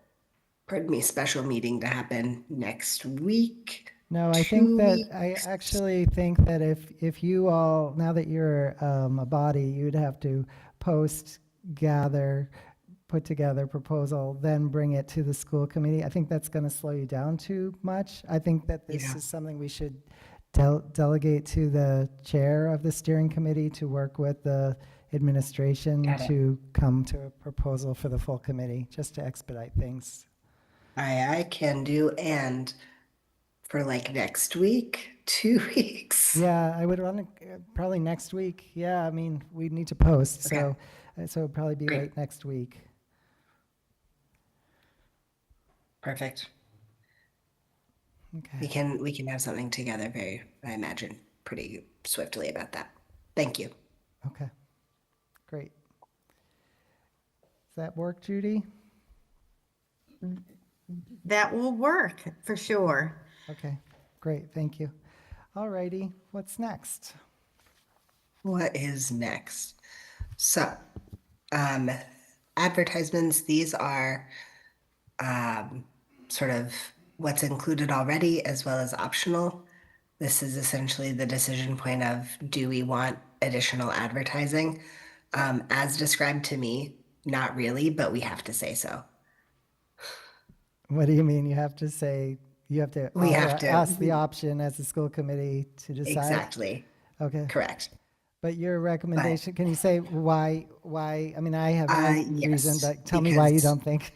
pardon me, special meeting to happen next week? No, I think that, 2 I weeks? actually think that if you all, now that you're a body, you'd have to post, gather, put together proposal, then bring it to the school committee. I think that's going to slow you down too much. I think that this Yeah. is something we should delegate to the chair of the steering committee to work with the administration Got it. to come to a proposal for the full committee, just to expedite things. I can do, and for like next week, 2 weeks. Yeah, I would want to, probably next week. Yeah, I mean, we need to post, Okay. so it'd probably be Great. late next week. Perfect. Okay. We can have something together I imagine, pretty swiftly about that. Thank you. Okay, great. Does that work, Judy? That will work for sure. Okay, great, thank you. All righty, what's next? What is next? So, advertisements, these are sort of what's included already as well as optional. This is essentially the decision point of, do we want additional advertising? As described to me, not really, but we have to say so. What do you mean? You have to say, you have to We have offer to- us the option as a school committee to decide? Exactly. Okay. Correct. But your recommendation, can you say why, I mean, I have my reason, Yes, but tell me why you because- don't think.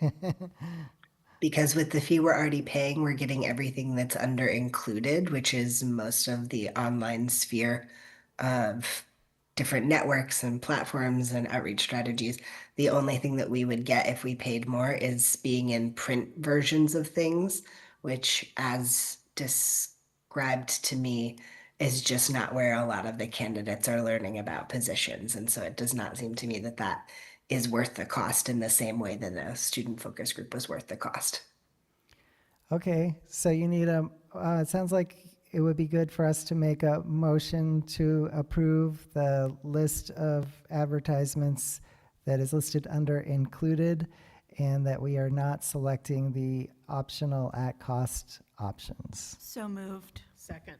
Because with the fee we're already paying, we're getting everything that's under included, which is most of the online sphere of different networks and platforms and outreach strategies. The only thing that we would get if we paid more is being in print versions of things, which, as described to me, is just not where a lot of the candidates are learning about positions. And so it does not seem to me that that is worth the cost in the same way that a student focus group was worth the cost. Okay, so you need it sounds like it would be good for us to make a motion to approve the list of advertisements that is listed under included, and that we are not selecting the optional at-cost options. So moved. Second.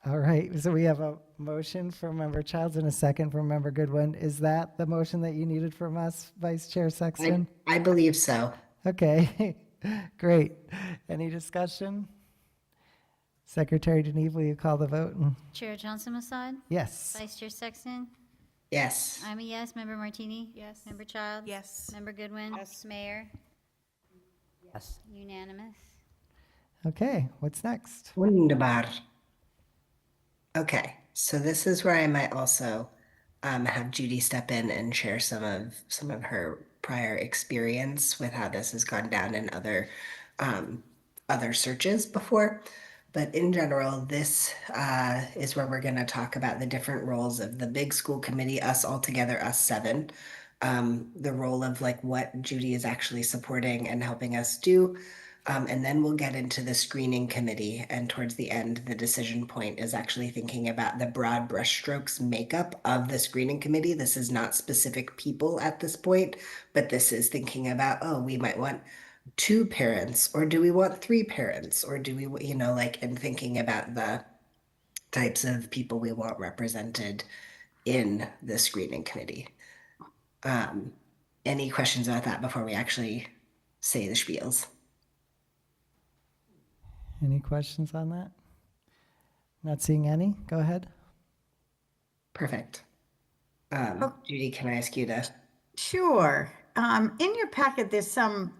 All right, so we have a motion from Member Childs and a second from Member Goodwin. Is that the motion that you needed from us, Vice Chair Sexton? I believe so. Okay, great. Any discussion? Secretary Deneve, will you call the vote? Chair Johnson Masad? Yes. Vice Chair Sexton? Yes. I'm a yes. Member Martini? Yes. Member Childs? Yes. Member Goodwin? Yes. Mayor? Yes. Unanimous. Okay, what's next? Wunderbar. Okay, so this is where I might also have Judy step in and share some of her prior experience with how this has gone down in other searches before. But in general, this is where we're going to talk about the different roles of the big school committee, us all together, us seven. The role of like what Judy is actually supporting and helping us do. And then we'll get into the screening committee. And towards the end, the decision point is actually thinking about the broad brushstrokes makeup of the screening committee. This is not specific people at this point, but this is thinking about, oh, we might want 2 parents, or do we want 3 parents, or do we, and thinking about the types of people we want represented in the screening committee. Any questions about that before we actually say the spiels? Any questions on that? Not seeing any. Go ahead. Perfect. Judy, can I ask you to? Sure. In your packet, there's some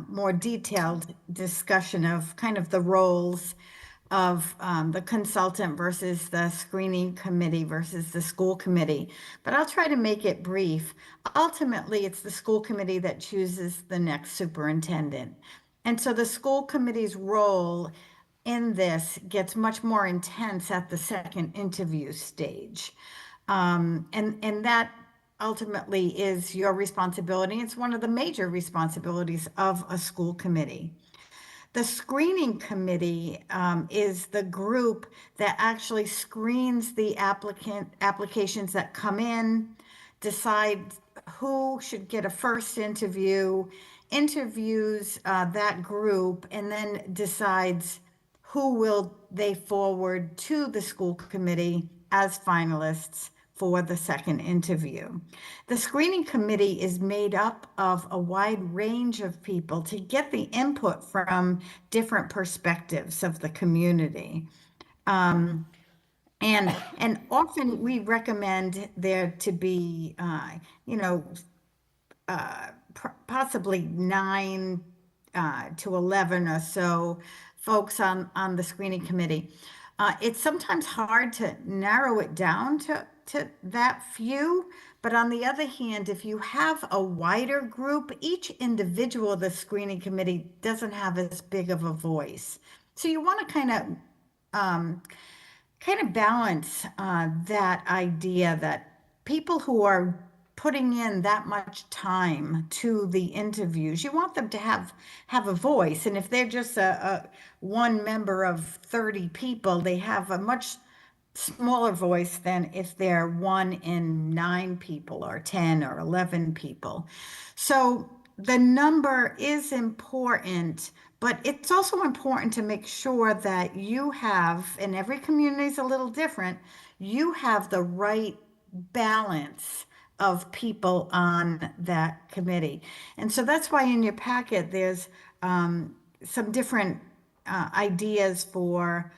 more detailed discussion of kind of the roles of the consultant versus the screening committee versus the school committee. But I'll try to make it brief. Ultimately, it's the school committee that chooses the next superintendent. And so the school committee's role in this gets much more intense at the second interview stage. And that ultimately is your responsibility. It's one of the major responsibilities of a school committee. The screening committee is the group that actually screens the applications that come in, decides who should get a first interview, interviews that group, and then decides who will they forward to the school committee as finalists for the second interview. The screening committee is made up of a wide range of people to get the input from different perspectives of the community. And often we recommend there to be, possibly 9 to 11 or so folks on the screening committee. It's sometimes hard to narrow it down to that few, but on the other hand, if you have a wider group, each individual of the screening committee doesn't have as big of a voice. So you want to kind of balance that idea that people who are putting in that much time to the interviews, you want them to have a voice. And if they're just a one member of 30 people, they have a much smaller voice than if they're 1 in 9 people or 10 or 11 people. So the number is important, but it's also important to make sure that you have, and every community is a little different, you have the right balance of people on that committee. And so that's why in your packet there's some different ideas for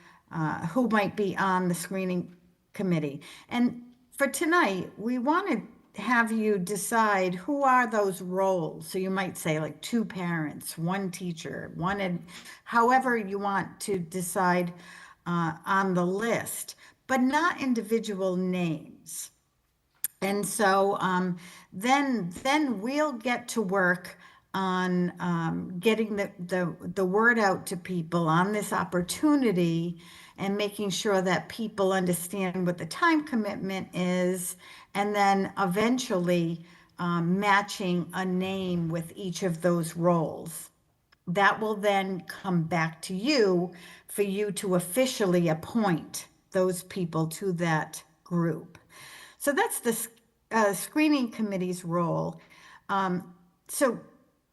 who might be on the screening committee. And for tonight, we want to have you decide who are those roles. So you might say like 2 parents, 1 teacher, however you want to decide on the list, but not individual names. And so then we'll get to work on getting the word out to people on this opportunity and making sure that people understand what the time commitment is, and then eventually matching a name with each of those roles. That will then come back to you for you to officially appoint those people to that group. So that's the screening committee's role. So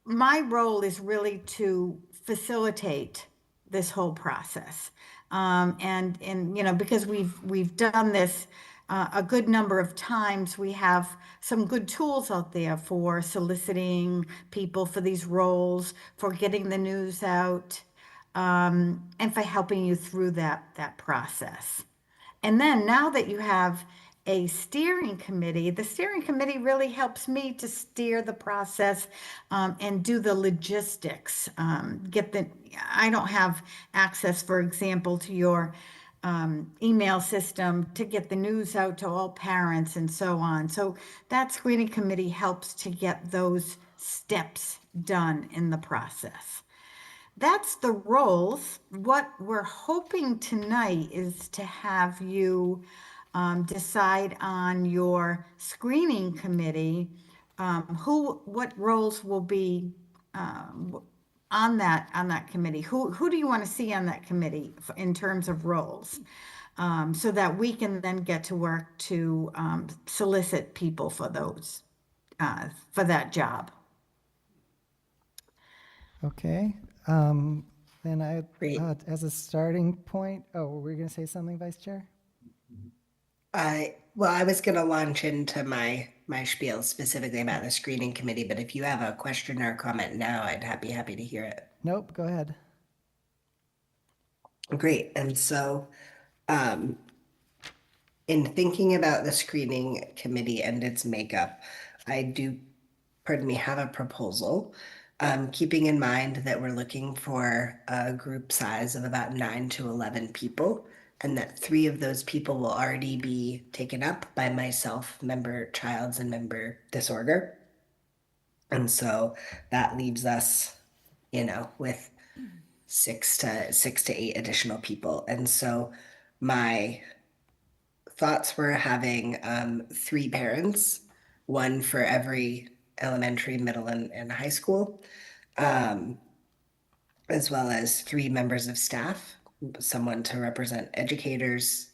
my role is really to facilitate this whole process. And you know, because we've done this a good number of times, we have some good tools out there for soliciting people for these roles, for getting the news out, and for helping you through that process. And then now that you have a steering committee, the steering committee really helps me to steer the process and do the logistics. I don't have access, for example, to your email system to get the news out to all parents and so on. So that screening committee helps to get those steps done in the process. That's the roles. What we're hoping tonight is to have you decide on your screening committee, what roles will be on that committee. Who do you want to see on that committee in terms of roles? So that we can then get to work to solicit people for those, for that job. Okay. Then Great. as a starting point, were we going to say something, Vice Chair? Well, I was going to launch into my spiel specifically about the screening committee, but if you have a question or comment now, I'd be happy to hear it. Nope, go ahead. Great. And so, in thinking about the screening committee and its makeup, I do, pardon me, have a proposal. Keeping in mind that we're looking for a group size of about 9 to 11 people, and that 3 of those people will already be taken up by myself, member Childs, and member Disorder. And so that leaves us, you know, with 6 to 8 additional people. And so my thoughts were having 3 parents, 1 for every elementary, middle, and high school, as well as 3 members of staff, someone to represent educators,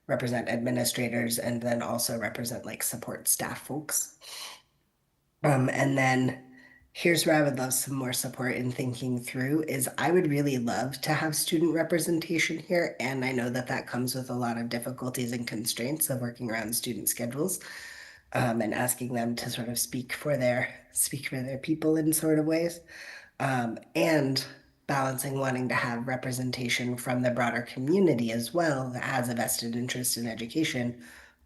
represent administrators, and then also represent like support staff folks. And then here's where I would love some more support in thinking through is I would really love to have student representation here. And I know that that comes with a lot of difficulties and constraints of working around student schedules, and asking them to sort of speak for their people in sort of ways. And balancing wanting to have representation from the broader community as well that has a vested interest in education,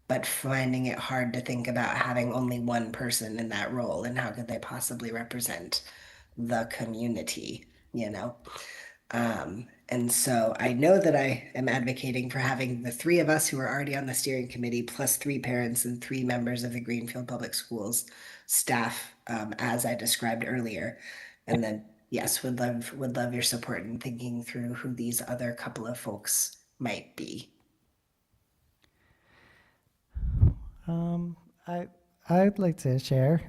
but finding it hard to think about having only one person in that role and how could they possibly represent the community, you know? And so I know that I am advocating for having the 3 of us who are already on the steering committee plus 3 parents and 3 members of the Greenfield Public Schools staff, as I described earlier. And then, yes, would love your support in thinking through who these other couple of folks might be. I'd like to share.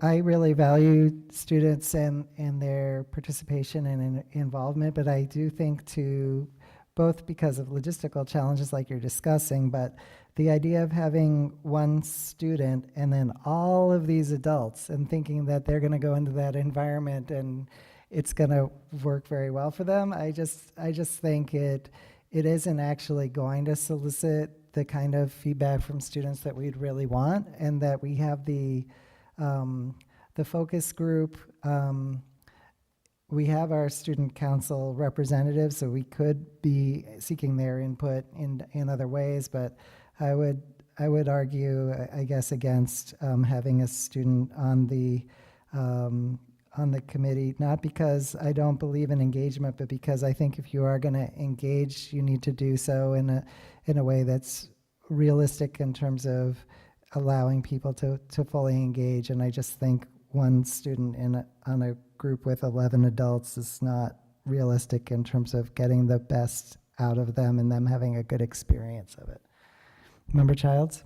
I really value students and their participation and involvement, but I do think both because of logistical challenges like you're discussing, but the idea of having one student and then all of these adults and thinking that they're going to go into that environment and it's going to work very well for them, I just think it isn't actually going to solicit the kind of feedback from students that we'd really want, and that we have the focus group. We have our student council representatives, so we could be seeking their input in other ways, but I would argue, I guess, against having a student on the committee, not because I don't believe in engagement, but because I think if you are going to engage, you need to do so in a way that's realistic in terms of allowing people to fully engage. And I just think one student on a group with 11 adults is not realistic in terms of getting the best out of them and them having a good experience of it. Member Childs?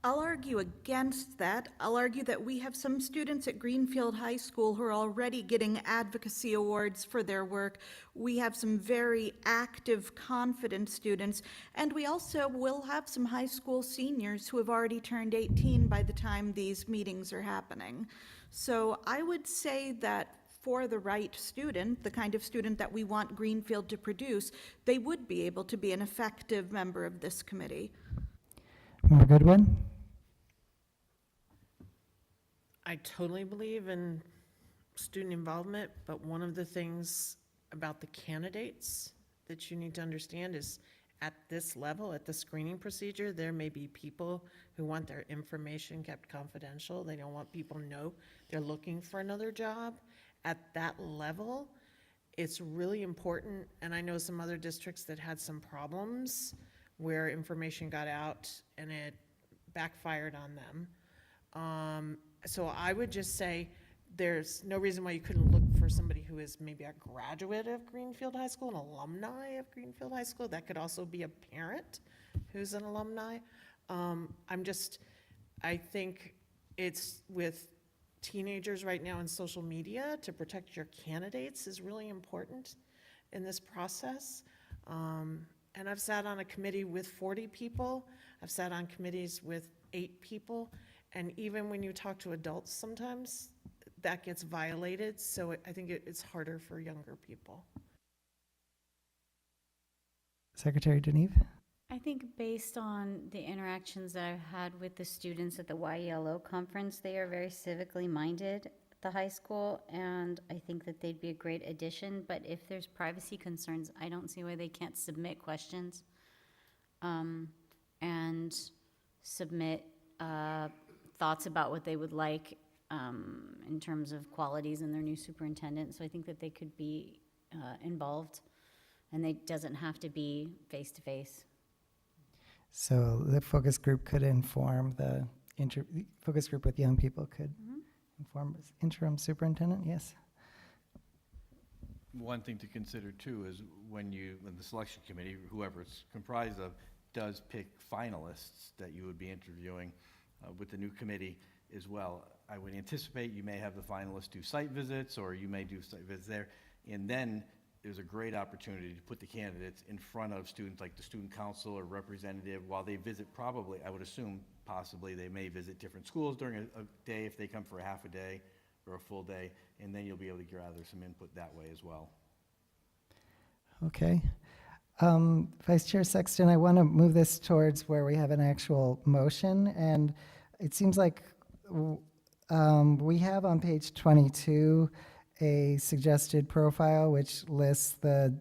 I'll argue against that. I'll argue that we have some students at Greenfield High School who are already getting advocacy awards for their work. We have some very active, confident students, and we also will have some high school seniors who have already turned 18 by the time these meetings are happening. So I would say that for the right student, the kind of student that we want Greenfield to produce, they would be able to be an effective member of this committee. Member Goodwin? I totally believe in student involvement, but one of the things about the candidates that you need to understand is at this level, at the screening procedure, there may be people who want their information kept confidential. They don't want people to know they're looking for another job. At that level, it's really important, and I know some other districts that had some problems where information got out and it backfired on them. So I would just say there's no reason why you couldn't look for somebody who is maybe a graduate of Greenfield High School, an alumni of Greenfield High School. That could also be a parent who's an alumni. I think it's with teenagers right now in social media, to protect your candidates is really important in this process. And I've sat on a committee with 40 people. I've sat on committees with 8 people. And even when you talk to adults, sometimes that gets violated. So I think it's harder for younger people. Secretary Deneve? I think based on the interactions that I've had with the students at the YELO conference, they are very civically minded at the high school, and I think that they'd be a great addition. But if there's privacy concerns, I don't see why they can't submit questions and submit thoughts about what they would like in terms of qualities in their new superintendent. So I think that they could be involved, and it doesn't have to be face-to-face. So the focus group could inform focus group with young people could inform interim superintendent, yes? One thing to consider too is when the selection committee, whoever it's comprised of, does pick finalists that you would be interviewing with the new committee as well. I would anticipate you may have the finalists do site visits, or you may do site visits there, and then there's a great opportunity to put the candidates in front of students like the student council or representative while they visit. Probably, I would assume, possibly they may visit different schools during a day if they come for a half a day or a full day, and then you'll be able to gather some input that way as well. Okay. Vice Chair Sexton, I want to move this towards where we have an actual motion, and it seems like we have on page 22 a suggested profile which lists the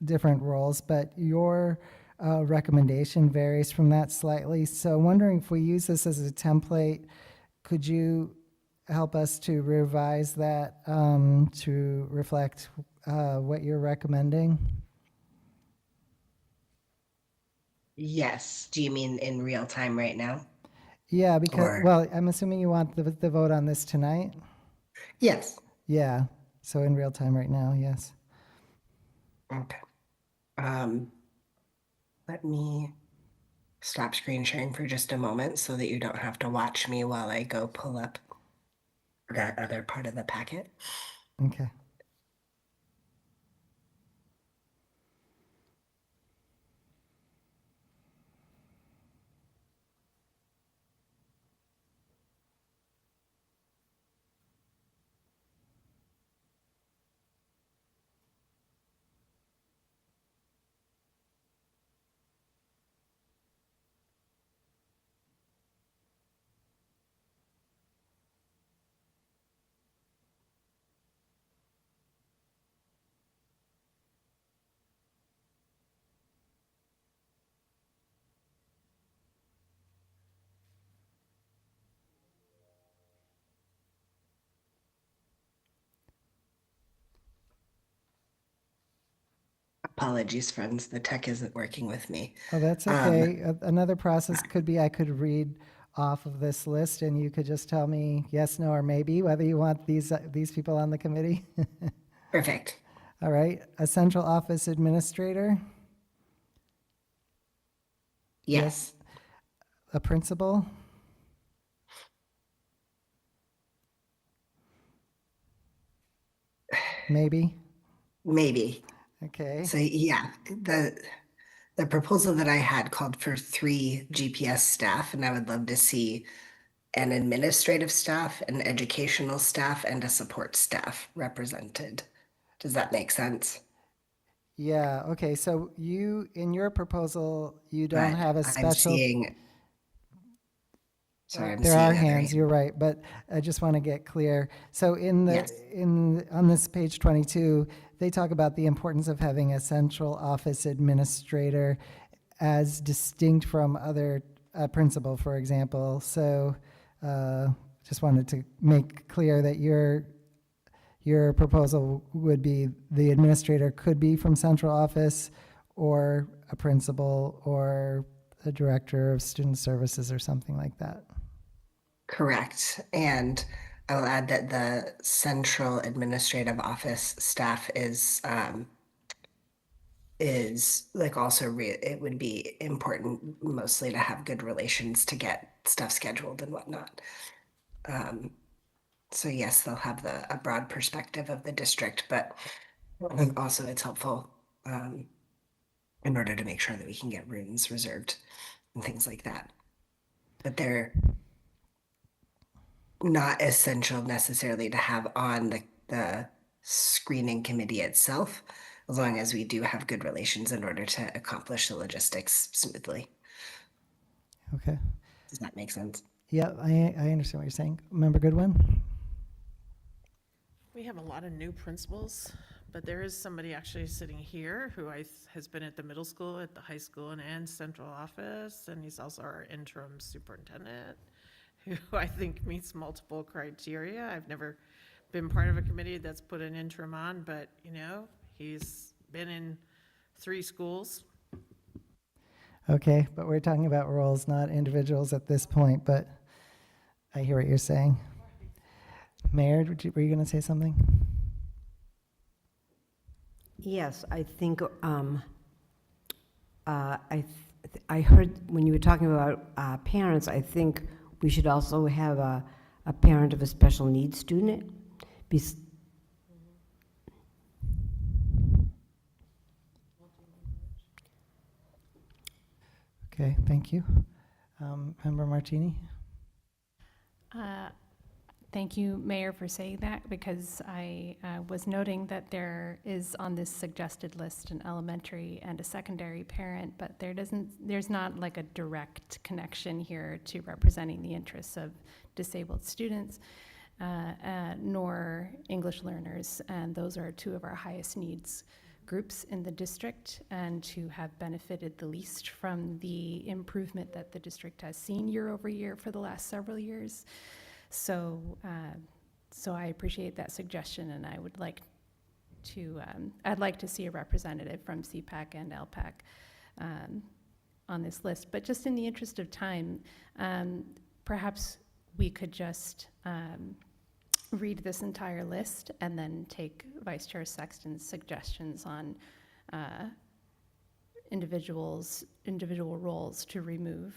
different roles, but your recommendation varies from that slightly. So I'm wondering if we use this as a template, could you help us to revise that to reflect what you're recommending? Yes. Do you mean in real time right now? Yeah, because, Or- well, I'm assuming you want the vote on this tonight? Yes. Yeah, so in real time right now, yes. Okay. Let me stop screen sharing for just a moment so that you don't have to watch me while I go pull up that other part of the packet. Okay. Apologies, friends. The tech isn't working with me. Oh, that's okay. Another process could be I could read off of this list, and you could just tell me yes, no, or maybe whether you want these people on the committee. Perfect. All right, a central office administrator, Yes. a principal, maybe. Maybe. Okay. So yeah, the proposal that I had called for 3 GPS staff, and I would love to see an administrative staff, an educational staff, and a support staff represented. Does that make sense? Yeah, okay, so you, in your proposal, you don't But have a I'm special. seeing, sorry, I'm There are seeing other hands, you're right, but I just want to get clear. So Yes. on this page 22, they talk about the importance of having a central office administrator as distinct from other principal, for example. So just wanted to make clear that your proposal would be the administrator could be from central office or a principal or a director of student services or something like that. Correct. And I will add that the central administrative office staff is like also it would be important mostly to have good relations to get stuff scheduled and whatnot. So yes, they'll have a broad perspective of the district, but also it's helpful in order to make sure that we can get rooms reserved and things like that. But they're not essential necessarily to have on the screening committee itself, as long as we do have good relations in order to accomplish the logistics smoothly. Okay. Does that make sense? Yeah, I understand what you're saying. Member Goodwin? We have a lot of new principals, but there is somebody actually sitting here who has been at the middle school, at the high school, and central office, and he's also our interim superintendent, who I think meets multiple criteria. I've never been part of a committee that's put an interim on, but, he's been in 3 schools. Okay, but we're talking about roles, not individuals at this point, but I hear what you're saying. Mayor, were you going to say something? Yes, I think, I heard when you were talking about parents, I think we should also have a parent of a special needs student. Okay, thank you. Member Martini? Thank you, Mayor, for saying that, because I was noting that there is on this suggested list an elementary and a secondary parent, but there's not like a direct connection here to representing the interests of disabled students, nor English learners, and those are 2 of our highest needs groups in the district, and who have benefited the least from the improvement that the district has seen year over year for the last several years. So I appreciate that suggestion, and I would like to, I'd like to see a representative from CPAC and LPAC on this list. But just in the interest of time, perhaps we could just read this entire list and then take Vice Chair Sexton's suggestions on individual roles to remove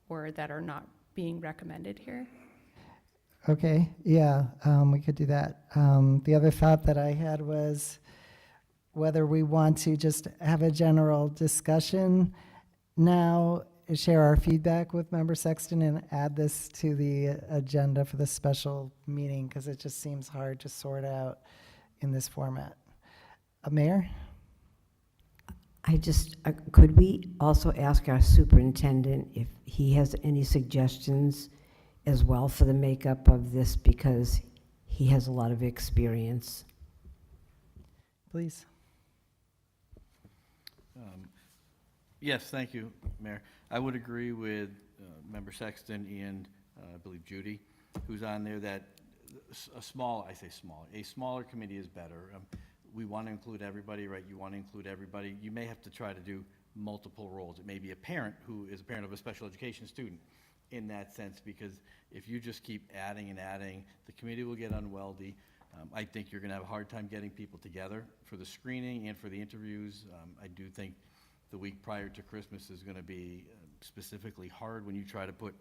or that are not being recommended here. Okay, yeah, we could do that. The other thought that I had was whether we want to just have a general discussion now, share our feedback with Member Sexton, and add this to the agenda for the special meeting, because it just seems hard to sort out in this format. Mayor? Could we also ask our superintendent if he has any suggestions as well for the makeup of this, because he has a lot of experience? Please. Yes, thank you, Mayor. I would agree with Member Sexton and I believe Judy, who's on there, that a smaller committee is better. We want to include everybody, right? You want to include everybody. You may have to try to do multiple roles. It may be a parent who is a parent of a special education student, in that sense, because if you just keep adding and adding, the committee will get unwieldy. I think you're gonna have a hard time getting people together for the screening and for the interviews. I do think the week prior to Christmas is gonna be specifically hard when you try to put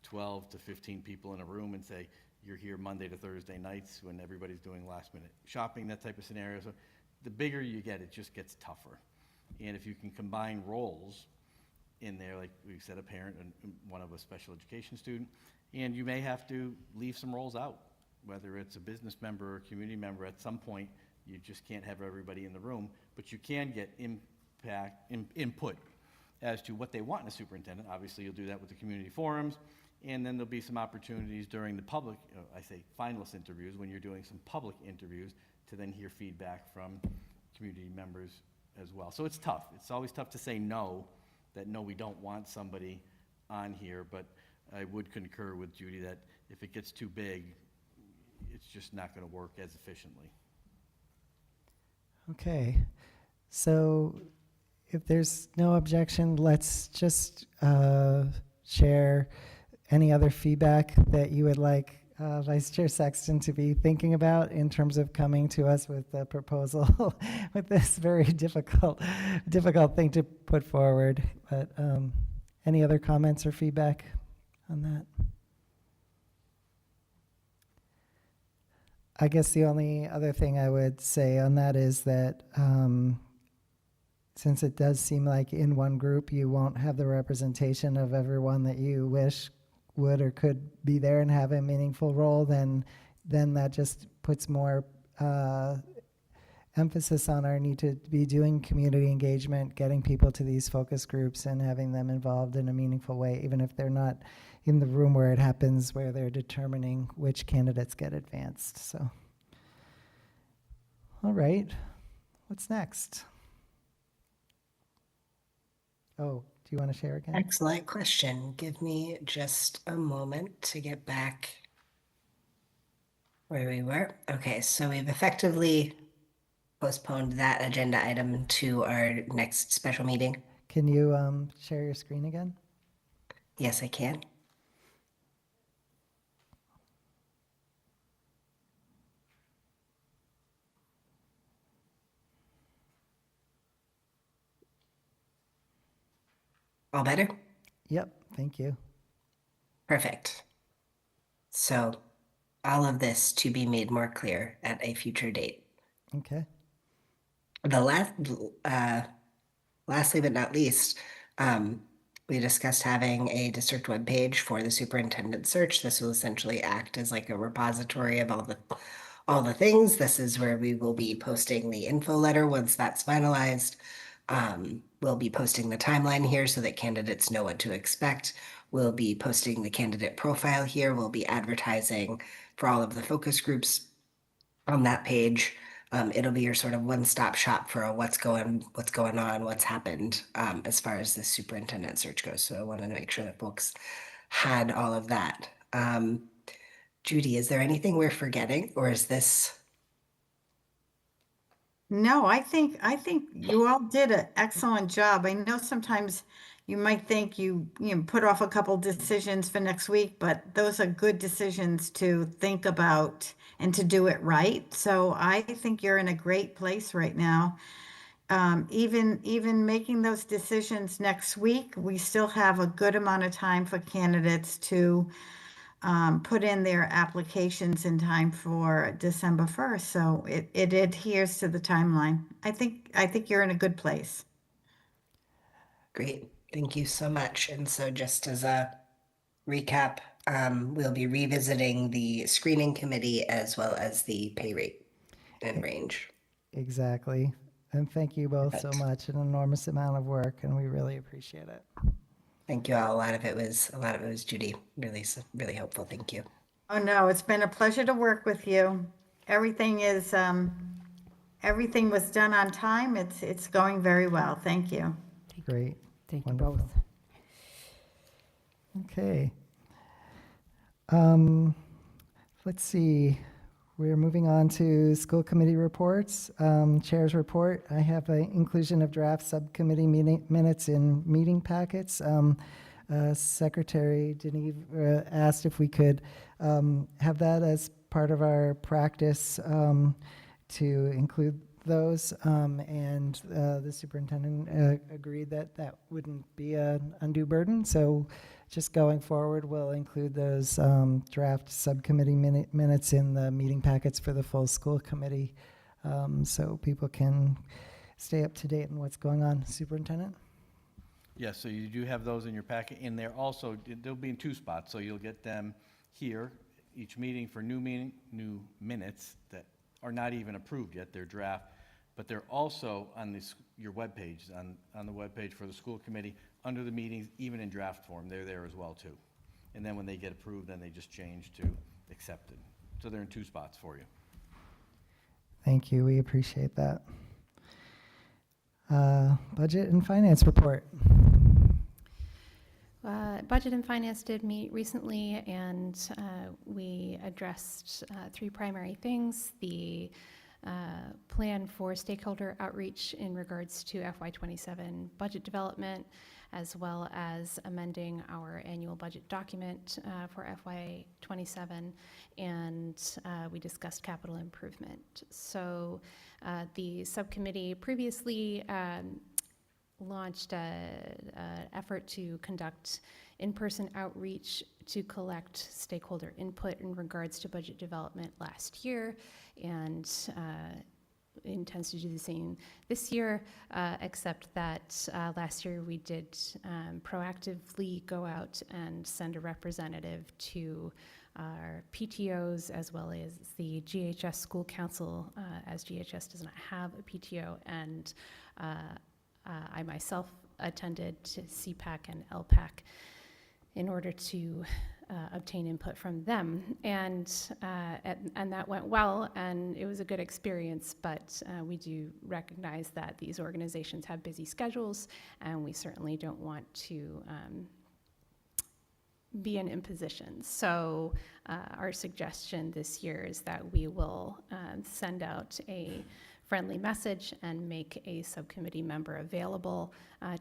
12 to 15 people in a room and say, you're here Monday to Thursday nights when everybody's doing last minute shopping, that type of scenario. So the bigger you get, it just gets tougher. And if you can combine roles in there, like we said, a parent and one of a special education student, and you may have to leave some roles out, whether it's a business member or a community member. At some point, you just can't have everybody in the room, but you can get input as to what they want in a superintendent. Obviously, you'll do that with the community forums, and then there'll be some opportunities during the public, I say finalist interviews, when you're doing some public interviews, to then hear feedback from community members as well. So it's tough. It's always tough to say no, that no, we don't want somebody on here, but I would concur with Judy that if it gets too big, it's just not going to work as efficiently. Okay, so if there's no objection, let's just share any other feedback that you would like Vice Chair Sexton to be thinking about in terms of coming to us with a proposal with this very difficult thing to put forward. But any other comments or feedback on that? I guess the only other thing I would say on that is that since it does seem like in one group you won't have the representation of everyone that you wish would or could be there and have a meaningful role, then that just puts more emphasis on our need to be doing community engagement, getting people to these focus groups and having them involved in a meaningful way, even if they're not in the room where it happens, where they're determining which candidates get advanced. So, all right, what's next? Oh, do you want to share again? Excellent question. Give me just a moment to get back where we were. Okay, so we've effectively postponed that agenda item to our next special meeting. Can you share your screen again? Yes, I can. All better? Yep, thank you. Perfect. So all of this to be made more clear at a future date. Okay. The lastly but not least, we discussed having a district webpage for the superintendent search. This will essentially act as like a repository of all the things. This is where we will be posting the info letter once that's finalized. We'll be posting the timeline here so that candidates know what to expect. We'll be posting the candidate profile here. We'll be advertising for all of the focus groups on that page. It'll be your sort of one-stop shop for what's going on, what's happened as far as the superintendent search goes. So I wanted to make sure that folks had all of that. Judy, is there anything we're forgetting, or is this? No, I think you all did an excellent job. I know sometimes you might think you put off a couple decisions for next week, but those are good decisions to think about and to do it right. So I think you're in a great place right now. Even making those decisions next week, we still have a good amount of time for candidates to put in their applications in time for December 1st. So it adheres to the timeline. I think you're in a good place. Great. Thank you so much. And so just as a recap, we'll be revisiting the screening committee as well as the pay rate and range. Exactly. And thank you both so Perfect. much. An enormous amount of work, and we really appreciate it. Thank you all. A lot of it was Judy. Really helpful. Thank you. Oh, no, it's been a pleasure to work with you. Everything was done on time. It's going very well. Thank you. Great. Thank Wonderful. you both. Okay. Let's see. We're moving on to school committee reports. Chair's report. I have an inclusion of draft subcommittee minutes in meeting packets. Secretary Deneve asked if we could have that as part of our practice to include those, and the superintendent agreed that that wouldn't be an undue burden. So just going forward, we'll include those draft subcommittee minutes in the meeting packets for the full school committee, so people can stay up to date on what's going on. Superintendent? Yes, so you do have those in your packet, and they're also, they'll be in two spots, so you'll get them here, each meeting for new minutes that are not even approved yet, they're draft, but they're also on this, your webpage, on the webpage for the school committee, under the meetings, even in draft form, they're there as well too. And then when they get approved, then they just change to accepted. So they're in two spots for you. Thank you, we appreciate that. Budget and finance report. Budget and Finance did meet recently, and we addressed three primary things: the plan for stakeholder outreach in regards to FY27 budget development, as well as amending our annual budget document for FY27, and we discussed capital improvement. So the subcommittee previously launched an effort to conduct in-person outreach to collect stakeholder input in regards to budget development last year, and intends to do the same this year, except that last year we did proactively go out and send a representative to our PTOs as well as the GHS School Council, as GHS does not have a PTO, and I myself attended to CPAC and LPAC in order to obtain input from them, and that went well, and it was a good experience, but we do recognize that these organizations have busy schedules, and we certainly don't want to be an imposition. So our suggestion this year is that we will send out a friendly message and make a subcommittee member available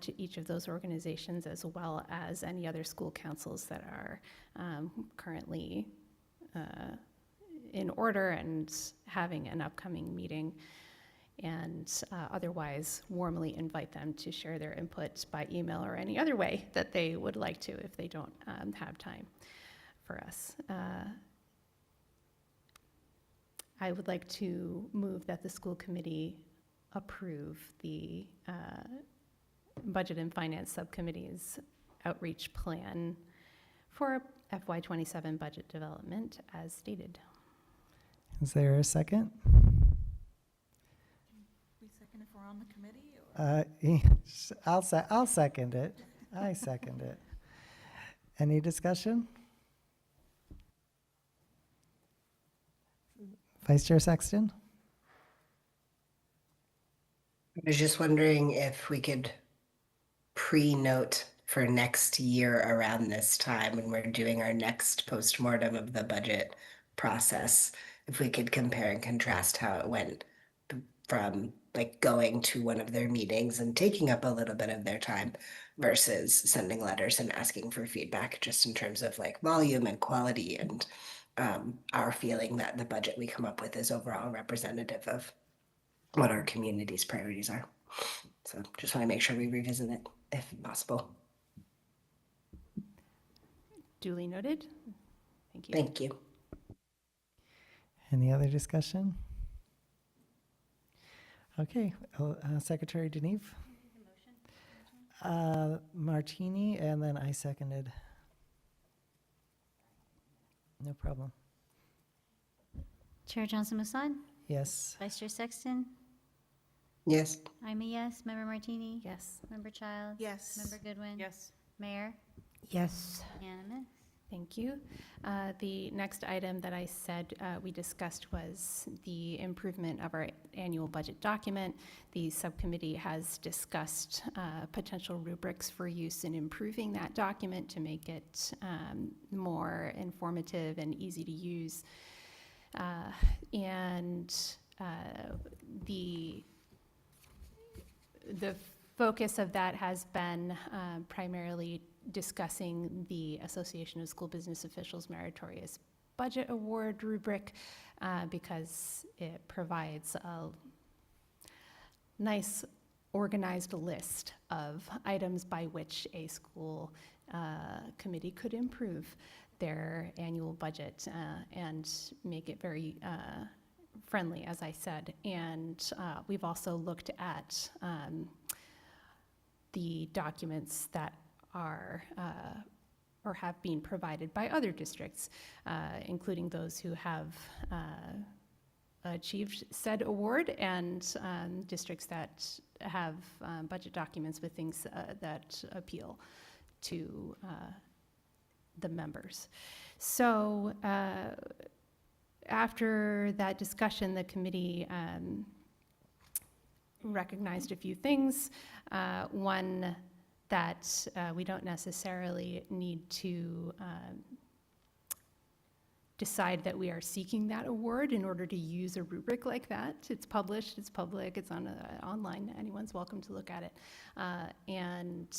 to each of those organizations, as well as any other school councils that are currently in order and having an upcoming meeting, and otherwise warmly invite them to share their input by email or any other way that they would like to if they don't have time for us. I would like to move that the school committee approve the Budget and Finance Subcommittee's outreach plan for FY27 budget development as stated. Is there a second? We second if we're on the committee? Or? I'll second it. I second it. Any discussion? Vice Chair Sexton? I was just wondering if we could pre-note for next year around this time when we're doing our next postmortem of the budget process, if we could compare and contrast how it went from like going to one of their meetings and taking up a little bit of their time versus sending letters and asking for feedback, just in terms of like volume and quality, and our feeling that the budget we come up with is overall representative of what our community's priorities are. So just want to make sure we revisit it if possible. Duly noted. Thank you. Thank you. Any other discussion? Okay, Secretary Deneve? Martini, and then I seconded. No problem. Chair Johnson Musad? Yes. Vice Chair Sexton? Yes. I'm a yes. Member Martini? Yes. Member Childs? Yes. Member Goodwin? Yes. Mayor? Yes. Unanimous. Thank you. The next item that I said we discussed was the improvement of our annual budget document. The subcommittee has discussed potential rubrics for use in improving that document to make it more informative and easy to use. And the focus of that has been primarily discussing the Association of School Business Officials Meritorious Budget Award rubric because it provides a nice organized list of items by which a school committee could improve their annual budget and make it very friendly, as I said. And we've also looked at the documents that are or have been provided by other districts, including those who have achieved said award and districts that have budget documents with things that appeal to the members. So after that discussion, the committee recognized a few things. One, that we don't necessarily need to decide that we are seeking that award in order to use a rubric like that. It's published, it's public, it's on online, anyone's welcome to look at it. And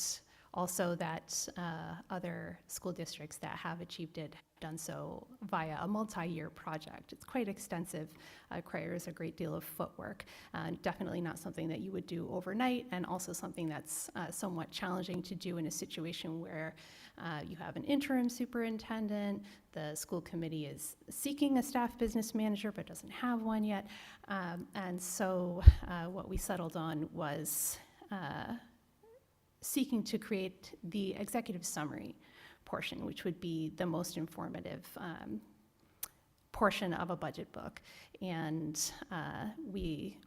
also that other school districts that have achieved it have done so via a multi-year project. It's quite extensive, requires a great deal of footwork. Definitely not something that you would do overnight, and also something that's somewhat challenging to do in a situation where you have an interim superintendent, the school committee is seeking a staff business manager but doesn't have one yet. And so what we settled on was seeking to create the executive summary portion, which would be the most informative portion of a budget book. And we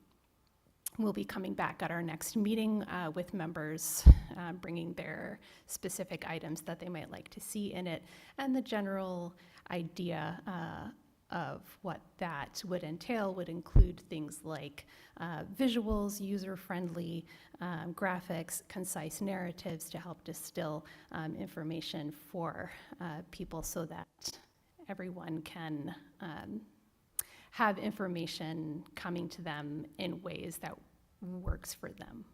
will be coming back at our next meeting with members bringing their specific items that they might like to see in it, and the general idea of what that would entail would include things like visuals, user-friendly graphics, concise narratives to help distill information for people so that everyone can have information coming to them in ways that works for them.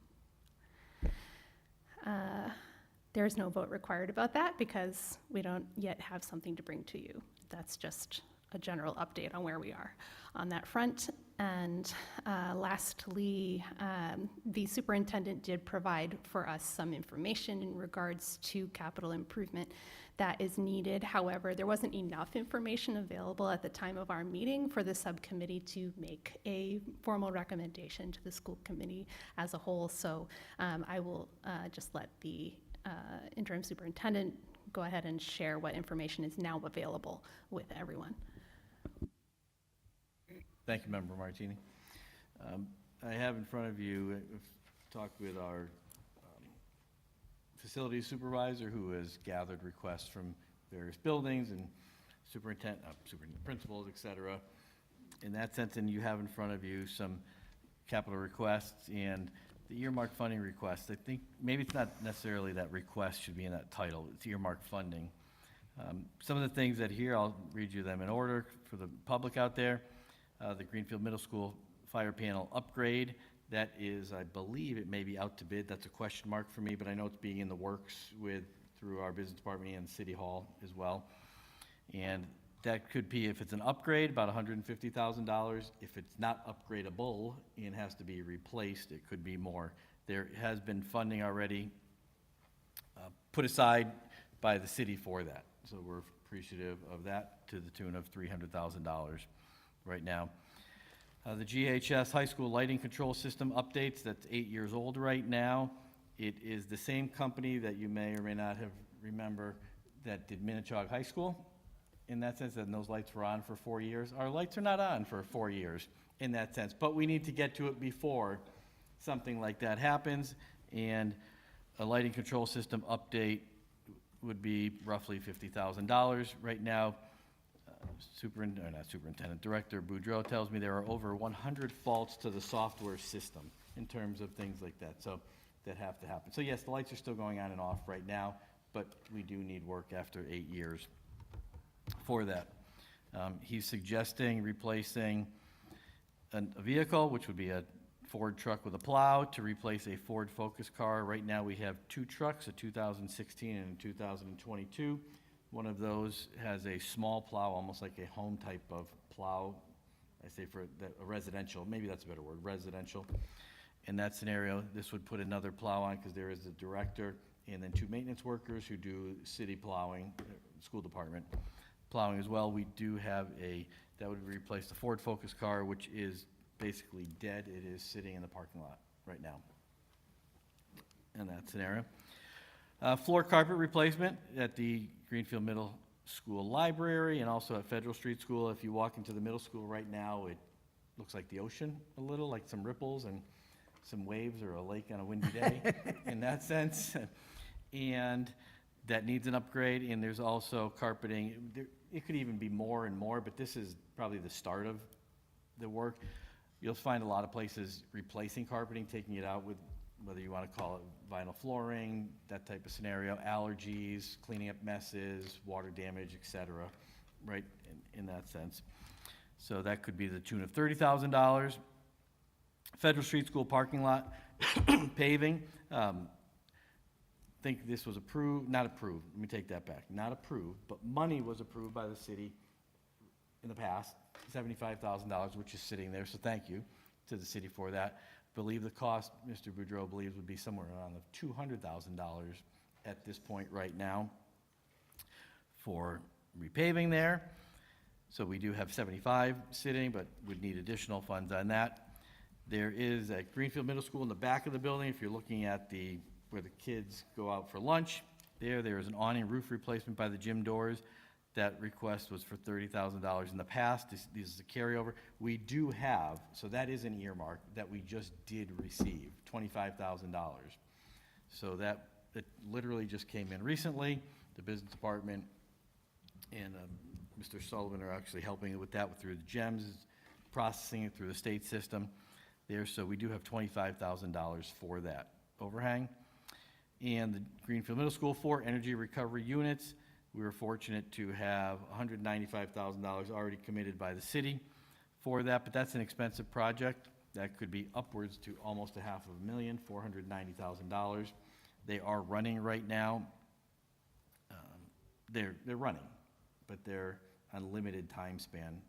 There's no vote required about that because we don't yet have something to bring to you. That's just a general update on where we are on that front. And lastly, the superintendent did provide for us some information in regards to capital improvement that is needed. However, there wasn't enough information available at the time of our meeting for the subcommittee to make a formal recommendation to the school committee as a whole. So I will just let the interim superintendent go ahead and share what information is now available with everyone. Thank you, Member Martini. I have in front of you, I've talked with our facilities supervisor who has gathered requests from various buildings and superintendent, principals, et cetera. In that sense, and you have in front of you some capital requests and the earmark funding request. I think maybe it's not necessarily that request should be in that title, it's earmark funding. Some of the things that here, I'll read you them in order for the public out there. The Greenfield Middle School fire panel upgrade. That is, I believe it may be out to bid. That's a question mark for me, but I know it's being in the works through our business department and City Hall as well. And that could be, if it's an upgrade, about $150,000. If it's not upgradable and has to be replaced, it could be more. There has been funding already put aside by the city for that. So we're appreciative of that to the tune of $300,000 right now. The GHS high school lighting control system updates, that's 8 years old right now. It is the same company that you may or may not have remember that did Minnechaug High School. In that sense, that those lights were on for 4 years. Our lights are not on for 4 years in that sense, but we need to get to it before something like that happens. And a lighting control system update would be roughly $50,000 right now. Director Boudreau tells me there are over 100 faults to the software system in terms of things like that, so that have to happen. So yes, the lights are still going on and off right now, but we do need work after 8 years for that. He's suggesting replacing a vehicle, which would be a Ford truck with a plow to replace a Ford Focus car. Right now, we have 2 trucks, a 2016 and a 2022. One of those has a small plow, almost like a home type of plow. I say for a residential, maybe that's a better word, residential. In that scenario, this would put another plow on because there is a director and then 2 maintenance workers who do city plowing, school department plowing as well. We do have that would replace the Ford Focus car, which is basically dead. It is sitting in the parking lot right now in that scenario. Floor carpet replacement at the Greenfield Middle School Library and also at Federal Street School. If you walk into the middle school right now, it looks like the ocean a little, like some ripples and some waves or a lake on a windy day in that sense. And that needs an upgrade, and there's also carpeting. It could even be more and more, but this is probably the start of the work. You'll find a lot of places replacing carpeting, taking it out with, whether you want to call it vinyl flooring, that type of scenario, allergies, cleaning up messes, water damage, et cetera, right, in that sense. So that could be the tune of $30,000. Federal Street School parking lot paving. Think this was approved, not approved, let me take that back, not approved, but money was approved by the city in the past, $75,000, which is sitting there, so thank you to the city for that. Believe the cost, Mr. Boudreau believes, would be somewhere around the $200,000 at this point right now for repaving there. So we do have 75 sitting, but would need additional funds on that. There is a Greenfield Middle School in the back of the building. If you're looking at where the kids go out for lunch, there is an awning roof replacement by the gym doors. That request was for $30,000 in the past. This is a carryover. We do have, so that is an earmark that we just did receive, $25,000. So that literally just came in recently. The business department and Mr. Sullivan are actually helping with that through the GEMS, processing it through the state system there. So we do have $25,000 for that overhang. And the Greenfield Middle School 4 energy recovery units. We were fortunate to have $195,000 already committed by the city for that, but that's an expensive project. That could be upwards to almost $500,000, $490,000. They are running right now. They're running, but they're on limited time span.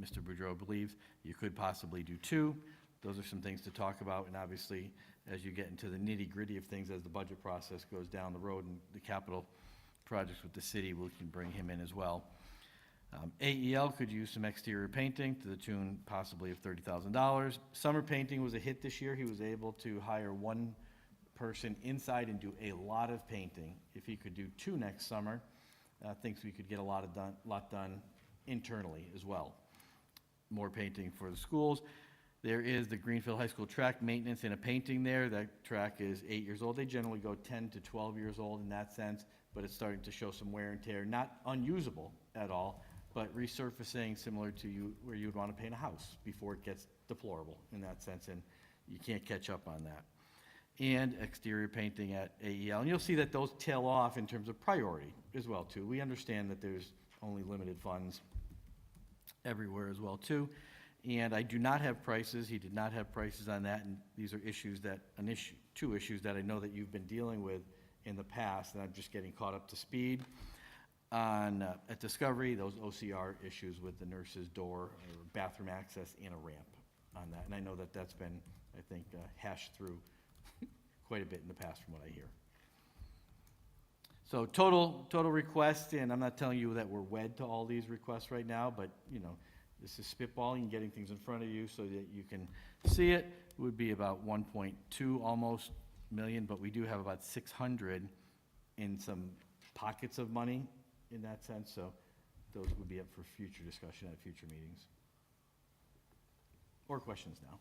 Mr. Boudreau believes you could possibly do 2. Those are some things to talk about, and obviously, as you get into the nitty-gritty of things, as the budget process goes down the road and the capital projects with the city, we can bring him in as well. AEL could use some exterior painting to the tune possibly of $30,000. Summer painting was a hit this year. He was able to hire 1 person inside and do a lot of painting. If he could do 2 next summer, thinks we could get a lot done internally as well. More painting for the schools. There is the Greenfield High School track maintenance and a painting there. That track is 8 years old. They generally go 10 to 12 years old in that sense, but it's starting to show some wear and tear. Not unusable at all, but resurfacing similar to where you would want to paint a house before it gets deplorable in that sense, and you can't catch up on that. And exterior painting at AEL. And you'll see that those tail off in terms of priority as well, too. We understand that there's only limited funds everywhere as well, too. And I do not have prices. He did not have prices on that, and these are two issues that I know that you've been dealing with in the past, and I'm just getting caught up to speed on at Discovery, those OCR issues with the nurse's door or bathroom access and a ramp on that. And I know that that's been, I think, hashed through quite a bit in the past from what I hear. So total request, and I'm not telling you that we're wed to all these requests right now, but this is spitballing and getting things in front of you so that you can see it. It would be about 1.2 almost million, but we do have about 600 in some pockets of money in that sense, so those would be up for future discussion at future meetings. Or questions now,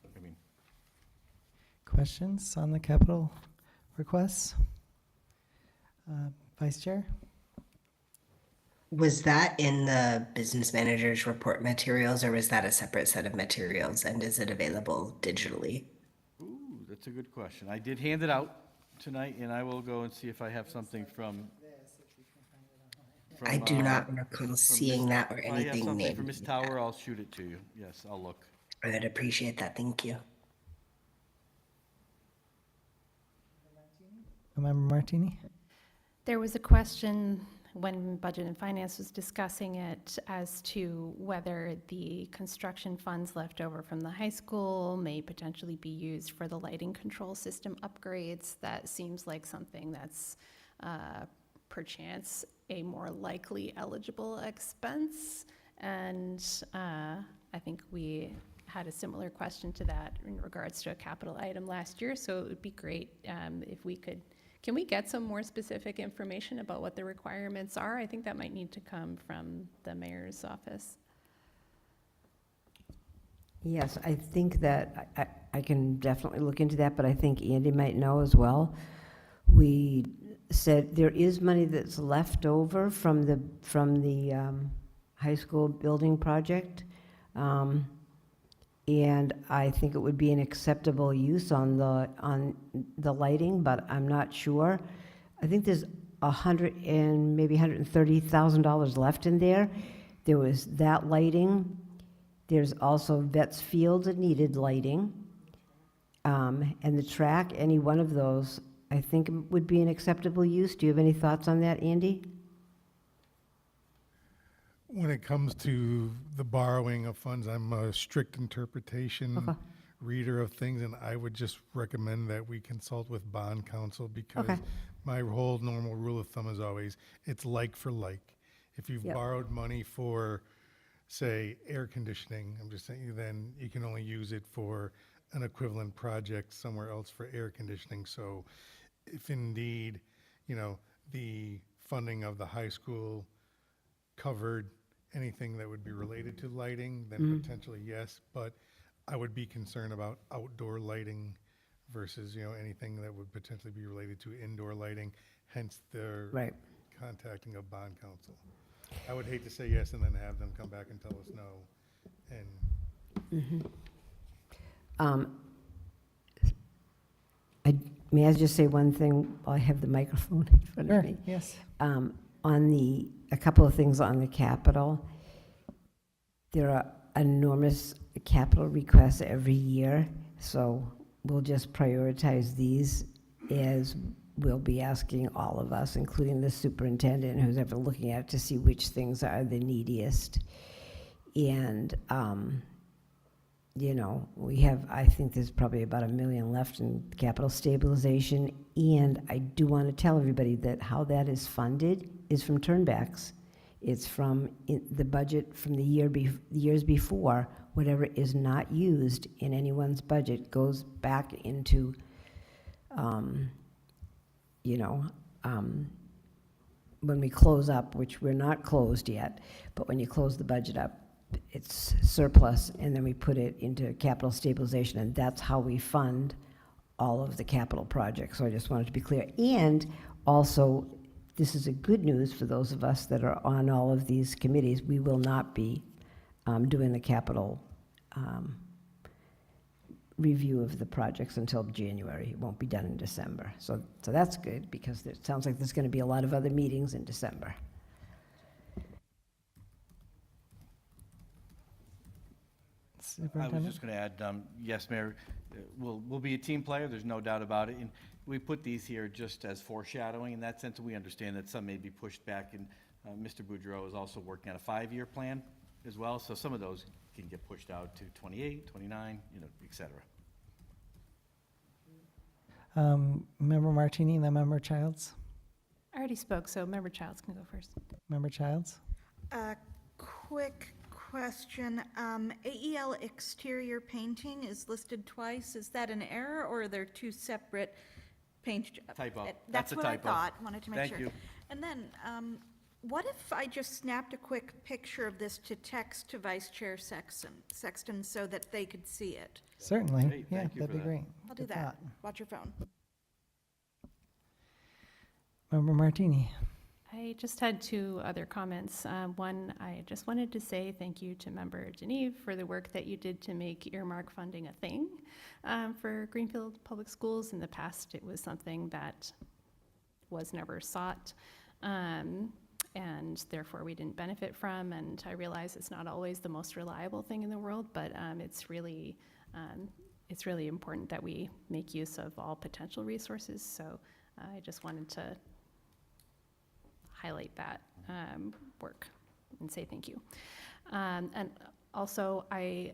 Questions on the capital requests? Vice Chair? Was that in the business manager's report materials, or was that a separate set of materials, and is it available digitally? Ooh, that's a good question. I did hand it out tonight, and I will go and see if I have something from I do not recall seeing that or If I have anything something named. from Ms. Tower, I'll shoot it to you. Yes, I'll look. I'd appreciate that. Thank you. Member Martini? There was a question when Budget and Finance was discussing it as to whether the construction funds left over from the high school may potentially be used for the lighting control system upgrades. That seems like something that's perchance a more likely eligible expense. And I think we had a similar question to that in regards to a capital item last year. So it would be great if we could. Can we get some more specific information about what the requirements are? I think that might need to come from the mayor's office. Yes, I think that I can definitely look into that, but I think Andy might know as well. We said there is money that's left over from the high school building project. And I think it would be an acceptable use on the lighting, but I'm not sure. I think there's maybe $130,000 left in there. There was that lighting. There's also Vets Field that needed lighting. And the track, any one of those, I think would be an acceptable use. Do you have any thoughts on that, Andy? When it comes to the borrowing of funds, I'm a strict interpretation reader of things, and I would just recommend that we consult with bond counsel because my whole normal rule of thumb is always, it's like for like. If you've borrowed money for, say, air conditioning, I'm just saying, then you can only use it for an equivalent project somewhere else for air conditioning. So if indeed, the funding of the high school covered anything that would be related to lighting, then potentially yes, but I would be concerned about outdoor lighting versus, anything that would potentially be related to indoor lighting, hence their contacting of bond counsel. I would hate to say yes and then have them come back and tell us no. And May I just say one thing while I have the microphone in front of me? Yes. A couple of things on the capital. There are enormous capital requests every year, so we'll just prioritize these as we'll be asking all of us, including the superintendent who's ever looking at it, to see which things are the neediest. And, we have, I think there's probably about $1 million left in capital stabilization. And I do want to tell everybody that how that is funded is from turnbacks. It's from the budget from the years before. Whatever is not used in anyone's budget goes back into, when we close up, which we're not closed yet, but when you close the budget up, it's surplus, and then we put it into capital stabilization, and that's how we fund all of the capital projects. So I just wanted to be clear. And also, this is a good news for those of us that are on all of these committees. We will not be doing the capital review of the projects until January. It won't be done in December. So that's good, because it sounds like there's going to be a lot of other meetings in December. I was just going to add, yes, Mayor, we'll be a team player, there's no doubt about it. And we put these here just as foreshadowing in that sense. We understand that some may be pushed back, and Mr. Boudreau is also working on a 5-year plan as well. So some of those can get pushed out to 28, 29, et cetera. Member Martini and then Member Childs. I already spoke, so Member Childs can go first. Member Childs? Quick question. AEL exterior painting is listed twice. Is that an error, or are there two separate paint jobs? Typo. That's a what typo. I thought. Wanted to make Thank sure. you. And then, what if I just snapped a quick picture of this to text to Vice Chair Sexton so that they could see it? Certainly. Great, Yeah, thank you that'd for be that. great. I'll do Good that. thought. Watch your phone. Member Martini? I just had two other comments. One, I just wanted to say thank you to Member Geneve for the work that you did to make earmark funding a thing for Greenfield Public Schools. In the past, it was something that was never sought. and therefore we didn't benefit from. And I realize it's not always the most reliable thing in the world, but it's really important that we make use of all potential resources. So I just wanted to highlight that work and say thank you. And also, I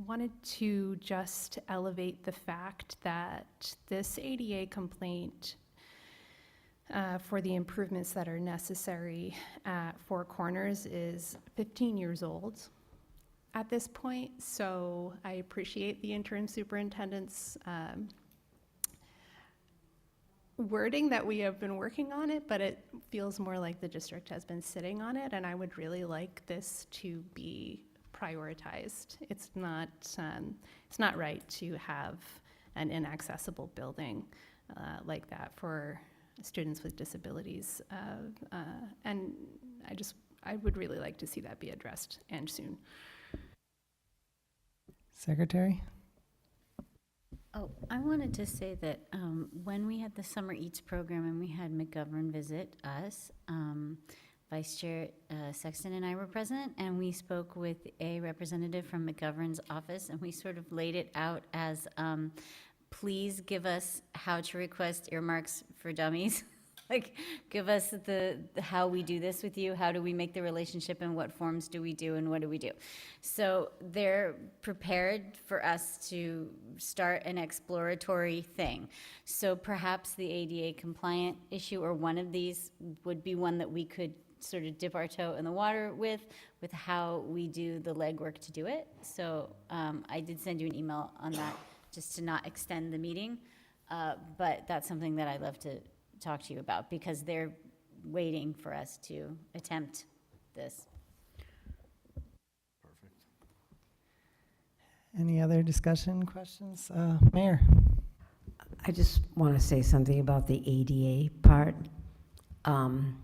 wanted to just elevate the fact that this ADA complaint for the improvements that are necessary at Four Corners is 15 years old at this point. So I appreciate the interim superintendent's wording that we have been working on it, but it feels more like the district has been sitting on it, and I would really like this to be prioritized. It's not right to have an inaccessible building like that for students with disabilities, and I would really like to see that be addressed, and soon. Secretary? Oh, I wanted to say that when we had the Summer Eats program and we had McGovern visit us, Vice Chair Sexton and I were present, and we spoke with a representative from McGovern's office, and we sort of laid it out as, please give us how to request earmarks for dummies. Like, give us the how we do this with you, how do we make the relationship, and what forms do we do, and what do we do? So they're prepared for us to start an exploratory thing. So perhaps the ADA compliant issue, or one of these, would be one that we could sort of dip our toe in the water with how we do the legwork to do it. So I did send you an email on that, just to not extend the meeting, but that's something that I'd love to talk to you about, because they're waiting for us to attempt this. Perfect. Any other discussion, questions? Mayor? I just want to say something about the ADA part. I'm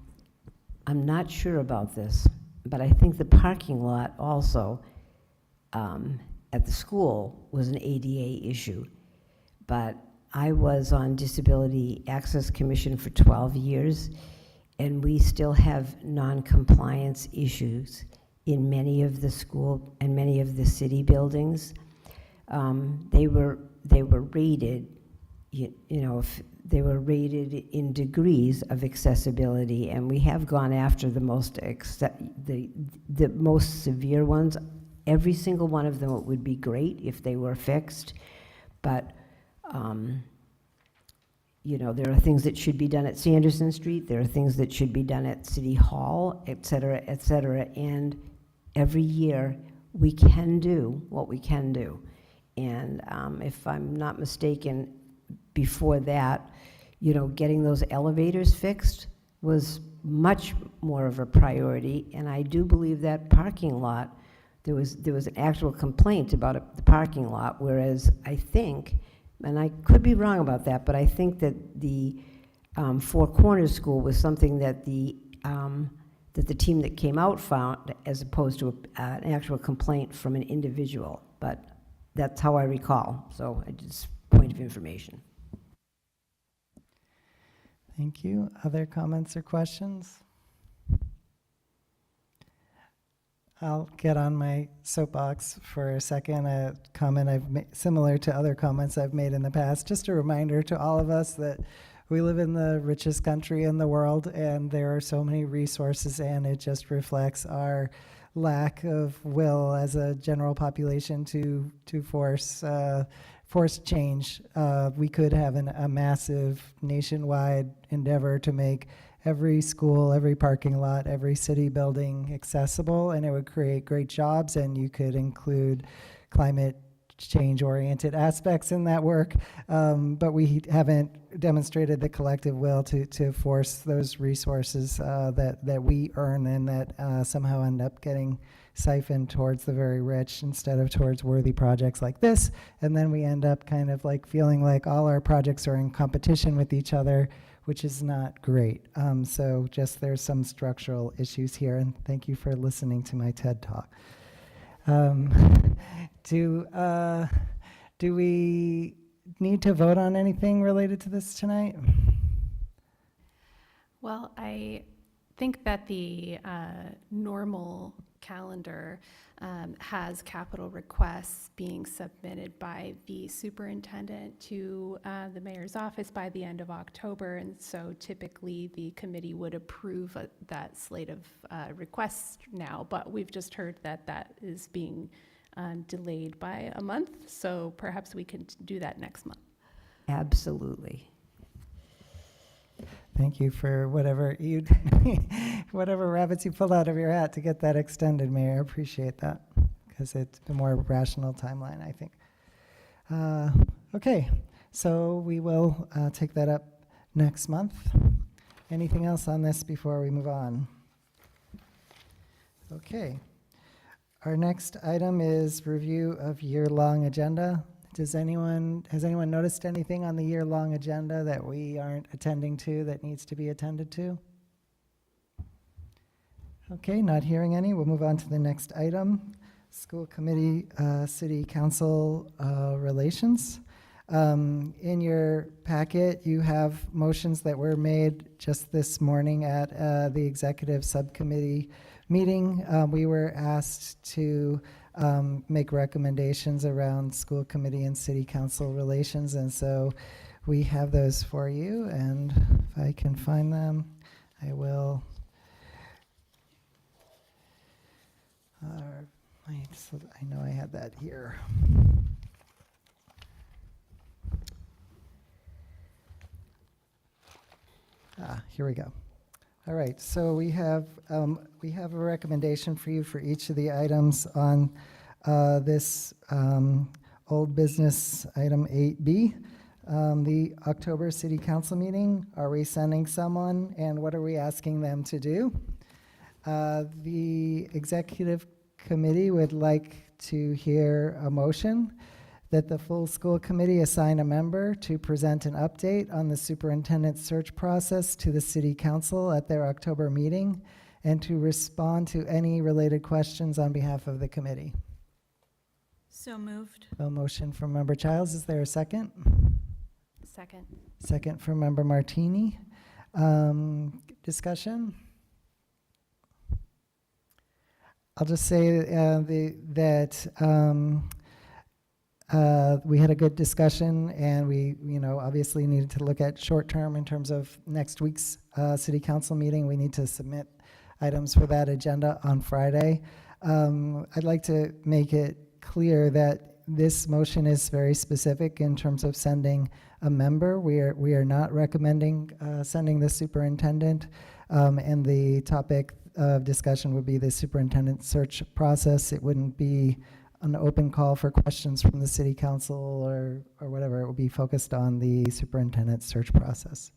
not sure about this, but I think the parking lot also at the school was an ADA issue. But I was on Disability Access Commission for 12 years, and we still have non-compliance issues in many of the school and many of the city buildings. They were rated, they were rated in degrees of accessibility, and we have gone after the most severe ones. Every single one of them would be great if they were fixed, but there are things that should be done at Sanderson Street, there are things that should be done at City Hall, et cetera, and every year we can do what we can do. And if I'm not mistaken, before that, getting those elevators fixed was much more of a priority, and I do believe that parking lot, there was an actual complaint about the parking lot, whereas I think, and I could be wrong about that, but I think that the Four Corners School was something that the team that came out found, as opposed to an actual complaint from an individual. But that's how I recall. So just point of information. Thank you. Other comments or questions? I'll get on my soapbox for a second. A comment I've made, similar to other comments I've made in the past, just a reminder to all of us that we live in the richest country in the world, and there are so many resources, and it just reflects our lack of will as a general population to force change. We could have a massive nationwide endeavor to make every school, every parking lot, every city building accessible, and it would create great jobs, and you could include climate change-oriented aspects in that work, but we haven't demonstrated the collective will to force those resources that we earn and that somehow end up getting siphoned towards the very rich instead of towards worthy projects like this, and then we end up kind of like feeling like all our projects are in competition with each other, which is not great. So just there's some structural issues here, and thank you for listening to my TED Talk. Do we need to vote on anything related to this tonight? Well, I think that the normal calendar has capital requests being submitted by the superintendent to the mayor's office by the end of October. And so typically the committee would approve that slate of requests now, but we've just heard that that is being delayed by a month. So perhaps we can do that next month. Absolutely. Thank you for whatever whatever rabbits you pulled out of your hat to get that extended, Mayor. I appreciate that, because it's a more rational timeline, I think. Okay, so we will take that up next month. Anything else on this before we move on? Okay. Our next item is review of year-long agenda. Has anyone noticed anything on the year-long agenda that we aren't attending to that needs to be attended to? Okay, not hearing any. We'll move on to the next item. School committee, city council relations. In your packet, you have motions that were made just this morning at the executive subcommittee meeting. We were asked to make recommendations around school committee and city council relations, and so we have those for you, and if I can find them, I will. I know I had that here. Here we go. All right, so we have a recommendation for you for each of the items on this old business item 8B. The October City Council meeting, are we sending someone, and what are we asking them to do? The Executive Committee would like to hear a motion that the full school committee assign a member to present an update on the superintendent's search process to the City Council at their October meeting, and to respond to any related questions on behalf of the committee. So moved. A motion from Member Childs. Is there a second? Second. Second from Member Martini. Discussion? I'll just say that we had a good discussion, and we, obviously needed to look at short term in terms of next week's city council meeting. We need to submit items for that agenda on Friday. I'd like to make it clear that this motion is very specific in terms of sending a member. We are not recommending sending the superintendent, and the topic of discussion would be the superintendent search process. It wouldn't be an open call for questions from the city council or whatever. It will be focused on the superintendent search process.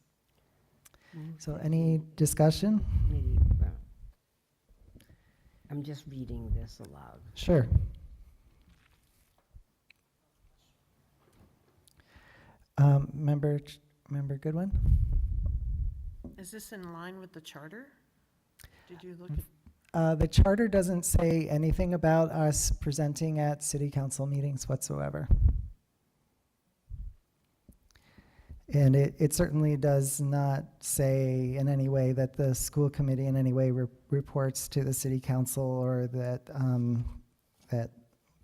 So any discussion? I'm just reading this aloud. Sure. Member Goodwin? Is this in line with the charter? Did you look at? The charter doesn't say anything about us presenting at city council meetings whatsoever. And it certainly does not say in any way that the school committee in any way reports to the city council, or that,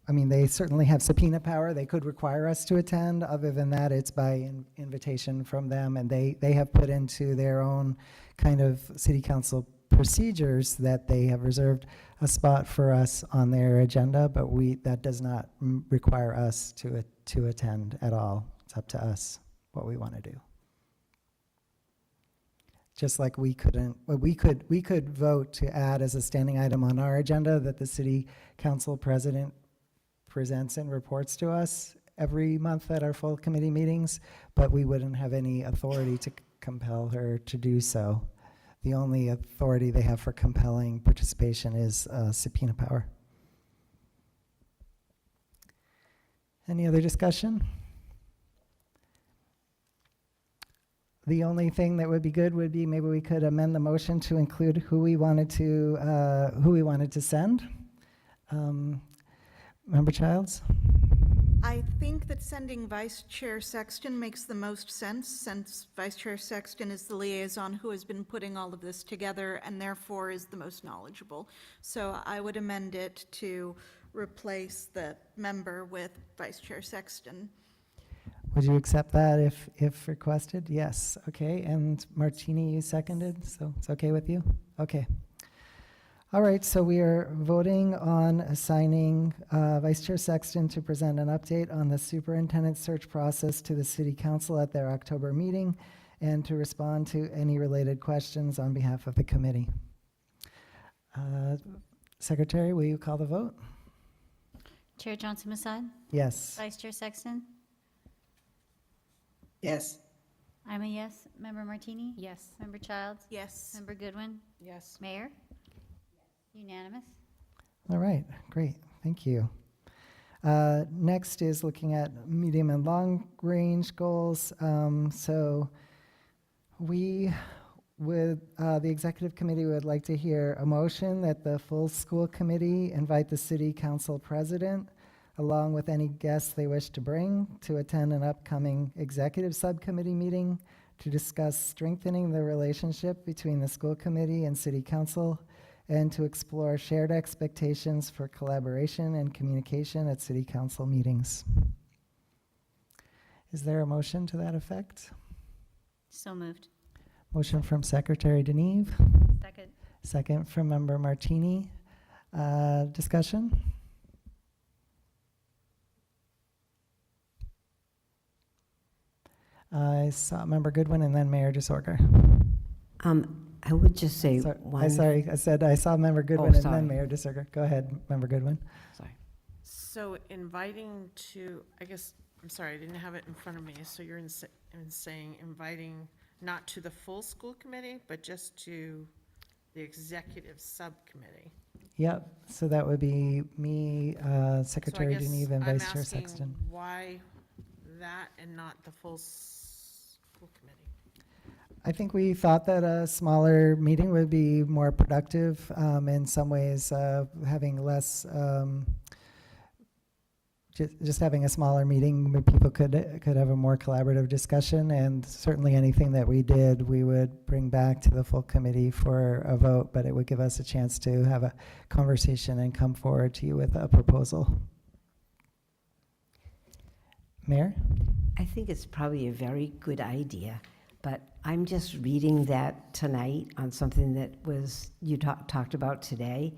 they certainly have subpoena power. They could require us to attend. Other than that, it's by invitation from them, and they have put into their own kind of city council procedures that they have reserved a spot for us on their agenda, but that does not require us to attend at all. It's up to us what we want to do. Just like we could vote to add as a standing item on our agenda that the city council president presents and reports to us every month at our full committee meetings, but we wouldn't have any authority to compel her to do so. The only authority they have for compelling participation is subpoena power. Any other discussion? The only thing that would be good would be maybe we could amend the motion to include who we wanted to send. Member Childs? I think that sending Vice Chair Sexton makes the most sense, since Vice Chair Sexton is the liaison who has been putting all of this together and therefore is the most knowledgeable. So I would amend it to replace the member with Vice Chair Sexton. Would you accept that if requested? Yes, okay, and Martini, you seconded, so it's okay with you? Okay. All right, so we are voting on assigning Vice Chair Sexton to present an update on the superintendent search process to the City Council at their October meeting and to respond to any related questions on behalf of the committee. Secretary, will you call the vote? Chair Johnson-Masad? Yes. Vice Chair Sexton? Yes. I'm a yes. Member Martini? Yes. Member Childs? Yes. Member Goodwin? Yes. Mayor? Unanimous? All right, great, thank you. Next is looking at medium and long-range goals. So we would, the executive committee would like to hear a motion that the full school committee invite the city council president, along with any guests they wish to bring, to attend an upcoming executive subcommittee meeting to discuss strengthening the relationship between the school committee and city council, and to explore shared expectations for collaboration and communication at city council meetings. Is there a motion to that effect? So moved. Motion from Secretary Deneve. Second. Second from Member Martini. Discussion? I saw Member Goodwin and then Mayor DeSorger. I would just say Sorry, I said I saw Member Goodwin and sorry. then Mayor DeSorger. Go ahead, Member Goodwin. Sorry. So inviting to, I guess, I'm sorry, I didn't have it in front of me. So you're saying inviting not to the full school committee, but just to the executive subcommittee. Yep, so that would be me, Secretary Deneve, and Vice Chair Sexton. Why that and not the full school committee? I think we thought that a smaller meeting would be more productive, in some ways, having less, just having a smaller meeting, where people could have a more collaborative discussion, and certainly anything that we did, we would bring back to the full committee for a vote, but it would give us a chance to have a conversation and come forward to you with a proposal. Mayor? I think it's probably a very good idea, but I'm just reading that tonight on something that was, you talked about today,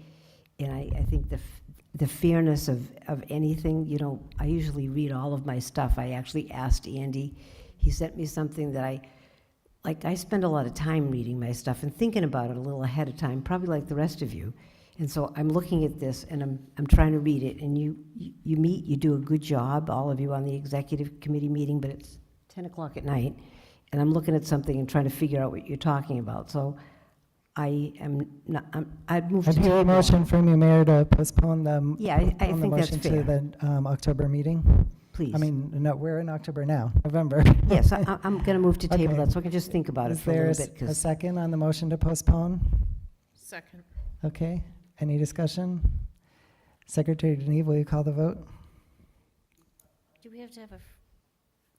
and I think the fairness of anything, you know, I usually read all of my stuff. I actually asked Andy, he sent me something that I spend a lot of time reading my stuff and thinking about it a little ahead of time, probably like the rest of you. And so I'm looking at this and I'm trying to read it, and you meet, you do a good job, all of you on the executive committee meeting, but it's 10 o'clock at night, and I'm looking at something and trying to figure out what you're talking about. So I'd move to I'd hear a table. motion from you, Mayor, to postpone the, Yeah, I postpone the think that's motion fair. to the October meeting. Please. I mean, no, we're in October now, November. Yes, I'm going to move to table Okay. that, so I can just think about it Is for a there little bit. a 'Cause second on the motion to postpone? Second. Okay, any discussion? Secretary Deneve, will you call the vote? Do we have to have a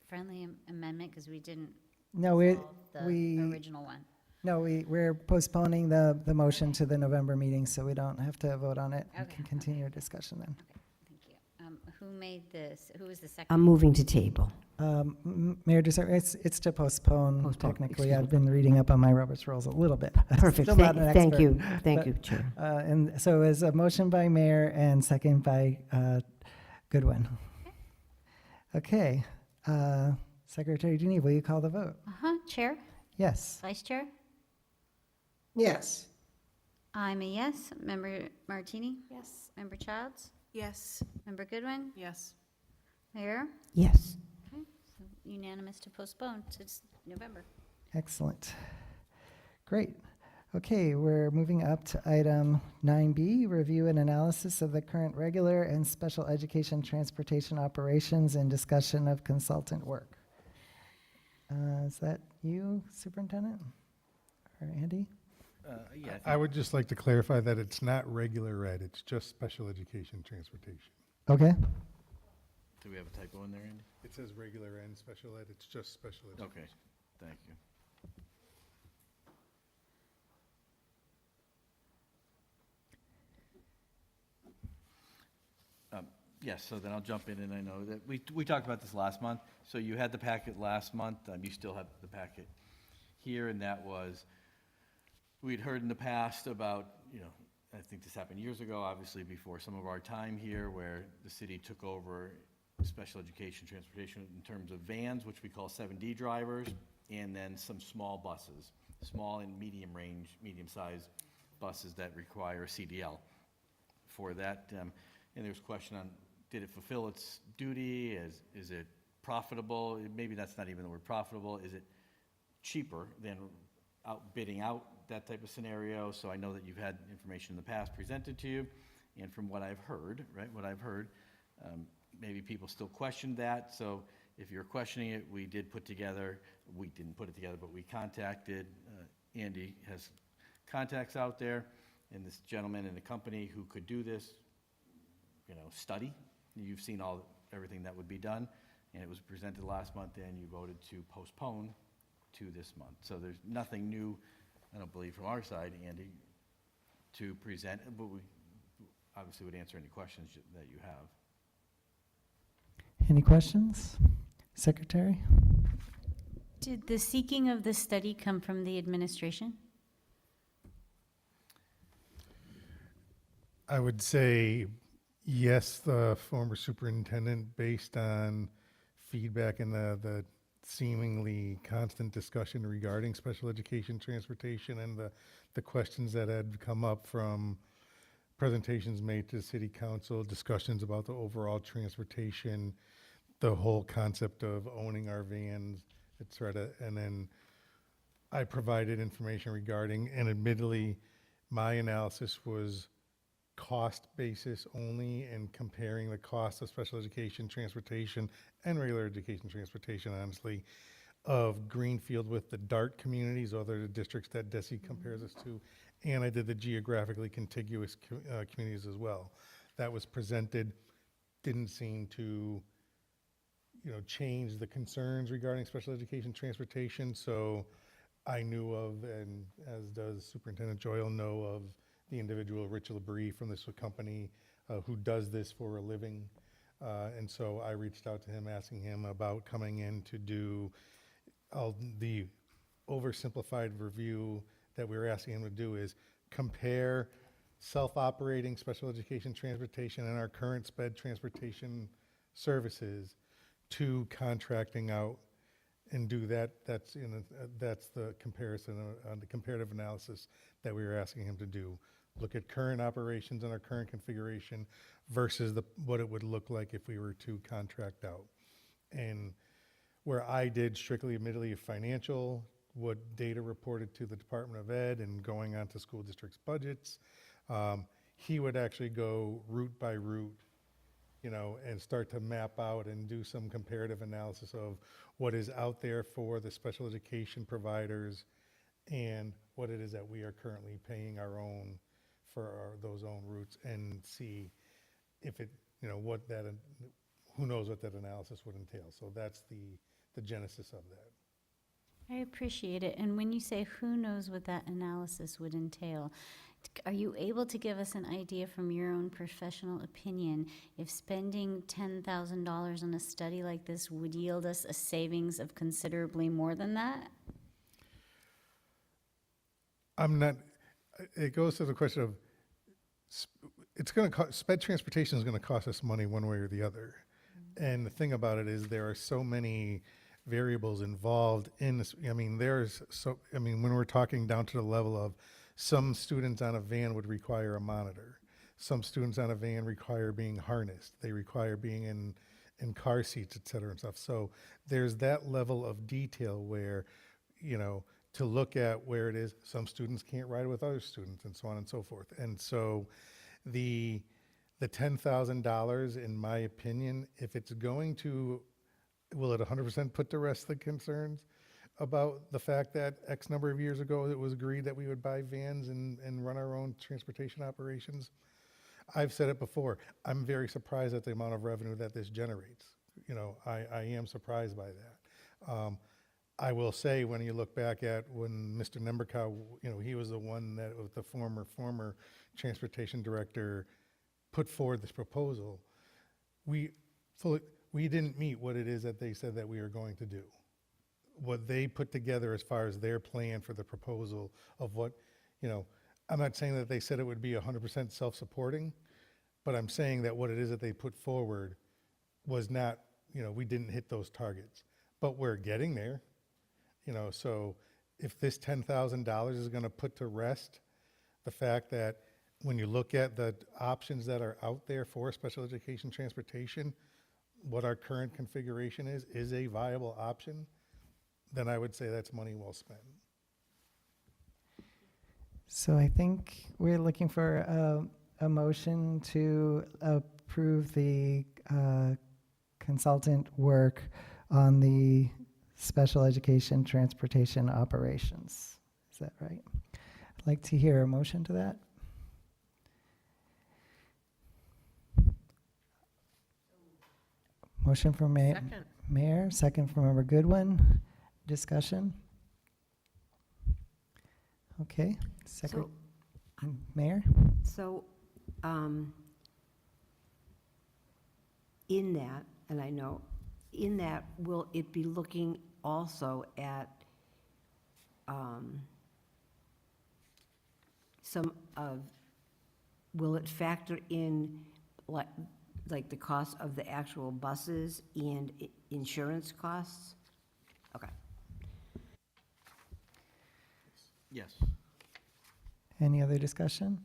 friendly amendment, because we didn't No, we, resolve the original one? no, we're postponing the motion to the November meeting, so we don't have to vote on it. We Okay, can continue our discussion then. Okay, thank you. Who made this? Who was the second? I'm moving to table. Mayor DeSorger, it's to postpone Postpone, technically. excuse I've been reading up on my Robert's rules a little bit. Perfect. Still not an Thank expert, you. Thank but, you, Chair. And so is a motion by Mayor and second by Goodwin. Okay, Secretary Deneve, will you call the vote? Chair? Yes. Vice Chair? Yes. I'm a yes. Member Martini? Yes. Member Childs? Yes. Member Goodwin? Yes. Mayor? Yes. Okay, so unanimous to postpone to November. Excellent. Great. Okay, we're moving up to item 9B, review and analysis of the current regular and special education transportation operations and discussion of consultant work. Is that you, Superintendent? Or Andy? Yeah. I would just like to clarify that it's not regular ed, it's just special education transportation. Okay. Do we have a typo in there, Andy? It says regular and special ed, it's just special education. Okay, thank you. Yes, so then I'll jump in, and I know that we talked about this last month. So you had the packet last month, you still have the packet here, and that was, we'd heard in the past about, I think this happened years ago, obviously before some of our time here, where the city took over special education transportation in terms of vans, which we call 7D drivers, and then some small buses, small and medium range, medium-sized buses that require a CDL for that. And there's a question on, did it fulfill its duty? Is it profitable? Maybe that's not even the word profitable. Is it cheaper than bidding out that type of scenario? So I know that you've had information in the past presented to you, and from what I've heard, maybe people still question that. So if you're questioning it, we didn't put it together, but we contacted, Andy has contacts out there, and this gentleman in the company who could do this, study. You've seen everything that would be done, and it was presented last month, and you voted to postpone to this month. So there's nothing new, I don't believe, from our side, Andy, to present, but we obviously would answer any questions that you have. Any questions? Secretary? Did the seeking of the study come from the administration? I would say yes, the former superintendent, based on feedback and the seemingly constant discussion regarding special education transportation and the questions that had come up from presentations made to city council, discussions about the overall transportation, the whole concept of owning our vans, et cetera. And then I provided information regarding, and admittedly, my analysis was cost basis only, and comparing the cost of special education transportation and regular education transportation, honestly, of Greenfield with the DART communities, other districts that DESI compares us to, and I did the geographically contiguous communities as well. That was presented, didn't seem to, change the concerns regarding special education transportation. So I knew of, and as does Superintendent Joyle, know of the individual Rich LeBrie from this company who does this for a living. And so I reached out to him, asking him about coming in to do the oversimplified review that we were asking him to do is compare self-operating special education transportation and our current sped transportation services to contracting out and do that. That's the comparison, the comparative analysis that we were asking him to do. Look at current operations and our current configuration versus what it would look like if we were to contract out. And where I did strictly, admittedly, financial, what data reported to the Department of Ed and going on to school districts' budgets, he would actually go route by route, and start to map out and do some comparative analysis of what is out there for the special education providers and what it is that we are currently paying our own for those own routes, and see if it, who knows what that analysis would entail. So that's the genesis of that. I appreciate it. And when you say who knows what that analysis would entail, are you able to give us an idea from your own professional opinion if spending $10,000 on a study like this would yield us a savings of considerably more than that? It goes to the question of, sped transportation is going to cost us money one way or the other. And the thing about it is there are so many variables involved in this. When we're talking down to the level of some students on a van would require a monitor. Some students on a van require being harnessed. They require being in car seats, et cetera, and stuff. So there's that level of detail where, to look at where it is, some students can't ride with other students, and so on and so forth. And so the $10,000, in my opinion, if it's going to, will it 100% put to rest the concerns about the fact that X number of years ago it was agreed that we would buy vans and run our own transportation operations? I've said it before, I'm very surprised at the amount of revenue that this generates. You know, I am surprised by that. I will say, when you look back at when Mr. Nemberkow, you know, he was the one that, with the former transportation director, put forward this proposal. We didn't meet what it is that they said that we are going to do. What they put together as far as their plan for the proposal of what, you know, I'm not saying that they said it would be 100% self-supporting, but I'm saying that what it is that they put forward was not, you know, we didn't hit those targets, but we're getting there, you know. So if this $10,000 is going to put to rest the fact that when you look at the options that are out there for special education transportation, what our current configuration is a viable option, then I would say that's money well spent. So I think we're looking for a motion to approve the consultant work on the special education transportation operations. Is that right? I'd like to hear a motion to that. Motion from Second. Mayor, second from Member Goodwin. Discussion? Okay, Mayor? So, in that, and I know, in that, will it be looking also at some of, will it factor in like the cost of the actual buses and insurance costs? Okay. Yes. Any other discussion?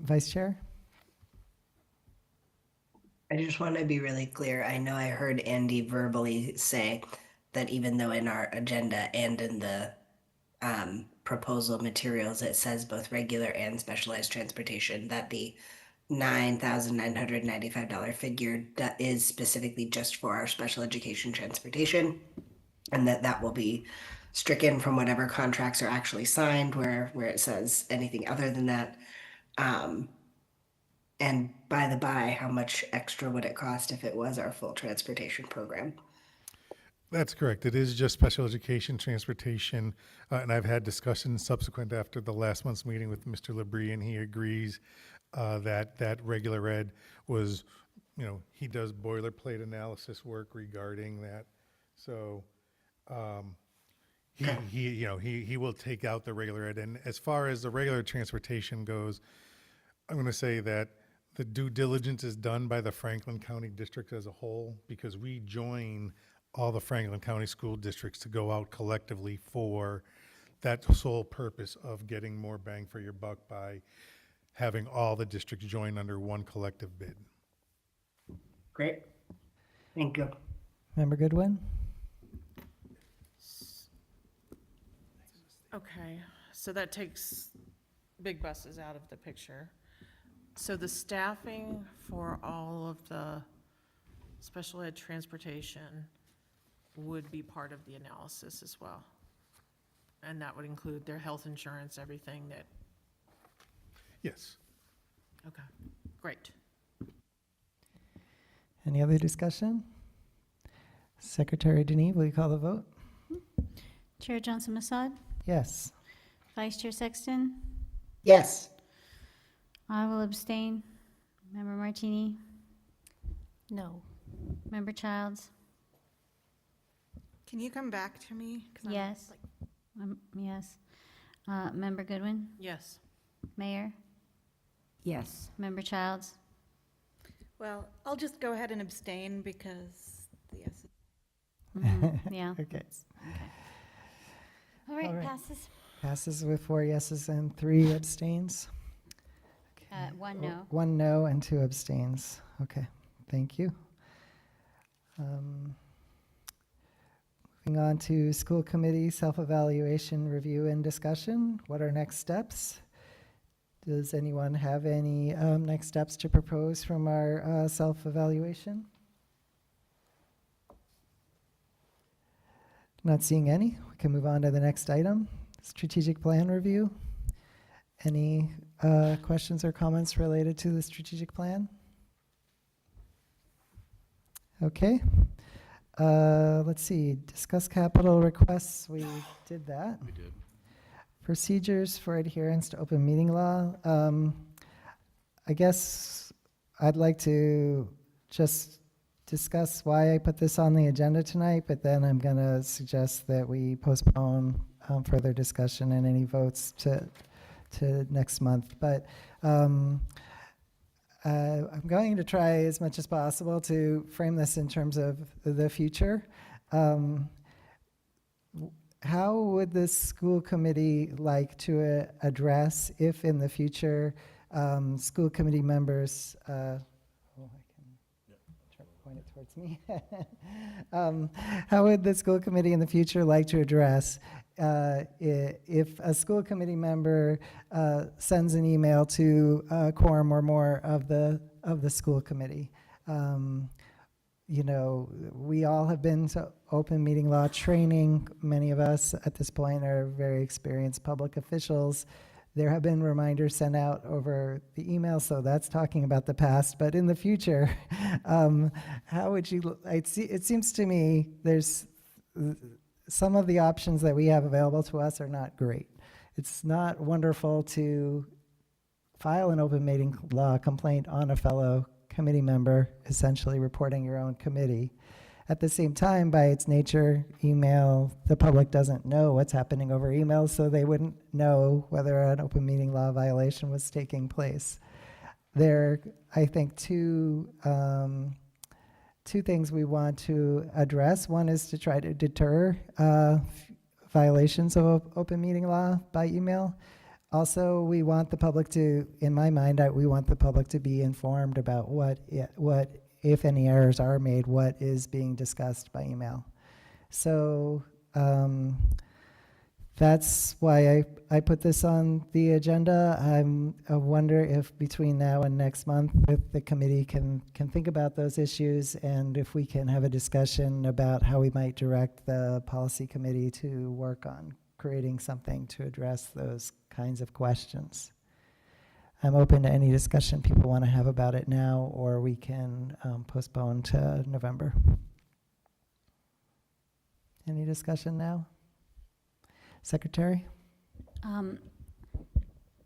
Vice Chair? I just want to be really clear. I know I heard Andy verbally say that even though in our agenda and in the proposal materials it says both regular and specialized transportation, that the $9,995 figure that is specifically just for our special education transportation, and that will be stricken from whatever contracts are actually signed where it says anything other than that. And by the by, how much extra would it cost if it was our full transportation program? That's correct. It is just special education transportation, and I've had discussions subsequent after the last month's meeting with Mr. Labrie, and he agrees that regular ed was, you know, he does boilerplate analysis work regarding that. So he will take out the regular ed. And as far as the regular transportation goes, I'm going to say that the due diligence is done by the Franklin County District as a whole, because we join all the Franklin County school districts to go out collectively for that sole purpose of getting more bang for your buck by having all the districts join under one collective bid. Great. Thank you. Member Goodwin? Okay, so that takes big buses out of the picture. So the staffing for all of the special ed transportation would be part of the analysis as well. And that would include their health insurance, everything that, Yes. okay, great. Any other discussion? Secretary Denis, will you call the vote? Chair Johnson-Masad? Yes. Vice Chair Sexton? Yes. I will abstain. Member Martini? No. Member Childs? Can you come back to me? 'Cause I'm, Yes. like, Yes. Member Goodwin? Yes. Mayor? Yes. Member Childs? Well, I'll just go ahead and abstain because the yes. Yeah. Okay. All right, All right. passes. Passes with 4 yeses and 3 abstains. One no. 1 no and 2 abstains. Okay, thank you. Moving on to school committee self-evaluation review and discussion. What are next steps? Does anyone have any next steps to propose from our self-evaluation? Not seeing any. We can move on to the next item, strategic plan review. Any questions or comments related to the strategic plan? Okay. Let's see, discuss capital requests, we did that. We did. Procedures for adherence to open meeting law. I guess I'd like to just discuss why I put this on the agenda tonight, but then I'm going to suggest that we postpone further discussion and any votes to next month. But I'm going to try as much as possible to frame this in terms of the future. How would the school committee like to address if in the future school committee members, I can try to point it towards me. How would the school committee in the future like to address if a school committee member sends an email to a quorum or more of the school committee? You know, we all have been to open meeting law training. Many of us at this point are very experienced public officials. There have been reminders sent out over the email, so that's talking about the past. But in the future, how would you, it seems to me there's some of the options that we have available to us are not great. It's not wonderful to file an open meeting law complaint on a fellow committee member, essentially reporting your own committee. At the same time, by its nature, email, the public doesn't know what's happening over email, so they wouldn't know whether an open meeting law violation was taking place. There, I think, two things we want to address. One is to try to deter violations of open meeting law by email. Also, we want the public to, in my mind, we want the public to be informed about what, if any errors are made, what is being discussed by email. So that's why I put this on the agenda. I wonder if between now and next month, if the committee can think about those issues, and if we can have a discussion about how we might direct the policy committee to work on creating something to address those kinds of questions. I'm open to any discussion people want to have about it now, or we can postpone to November. Any discussion now? Secretary?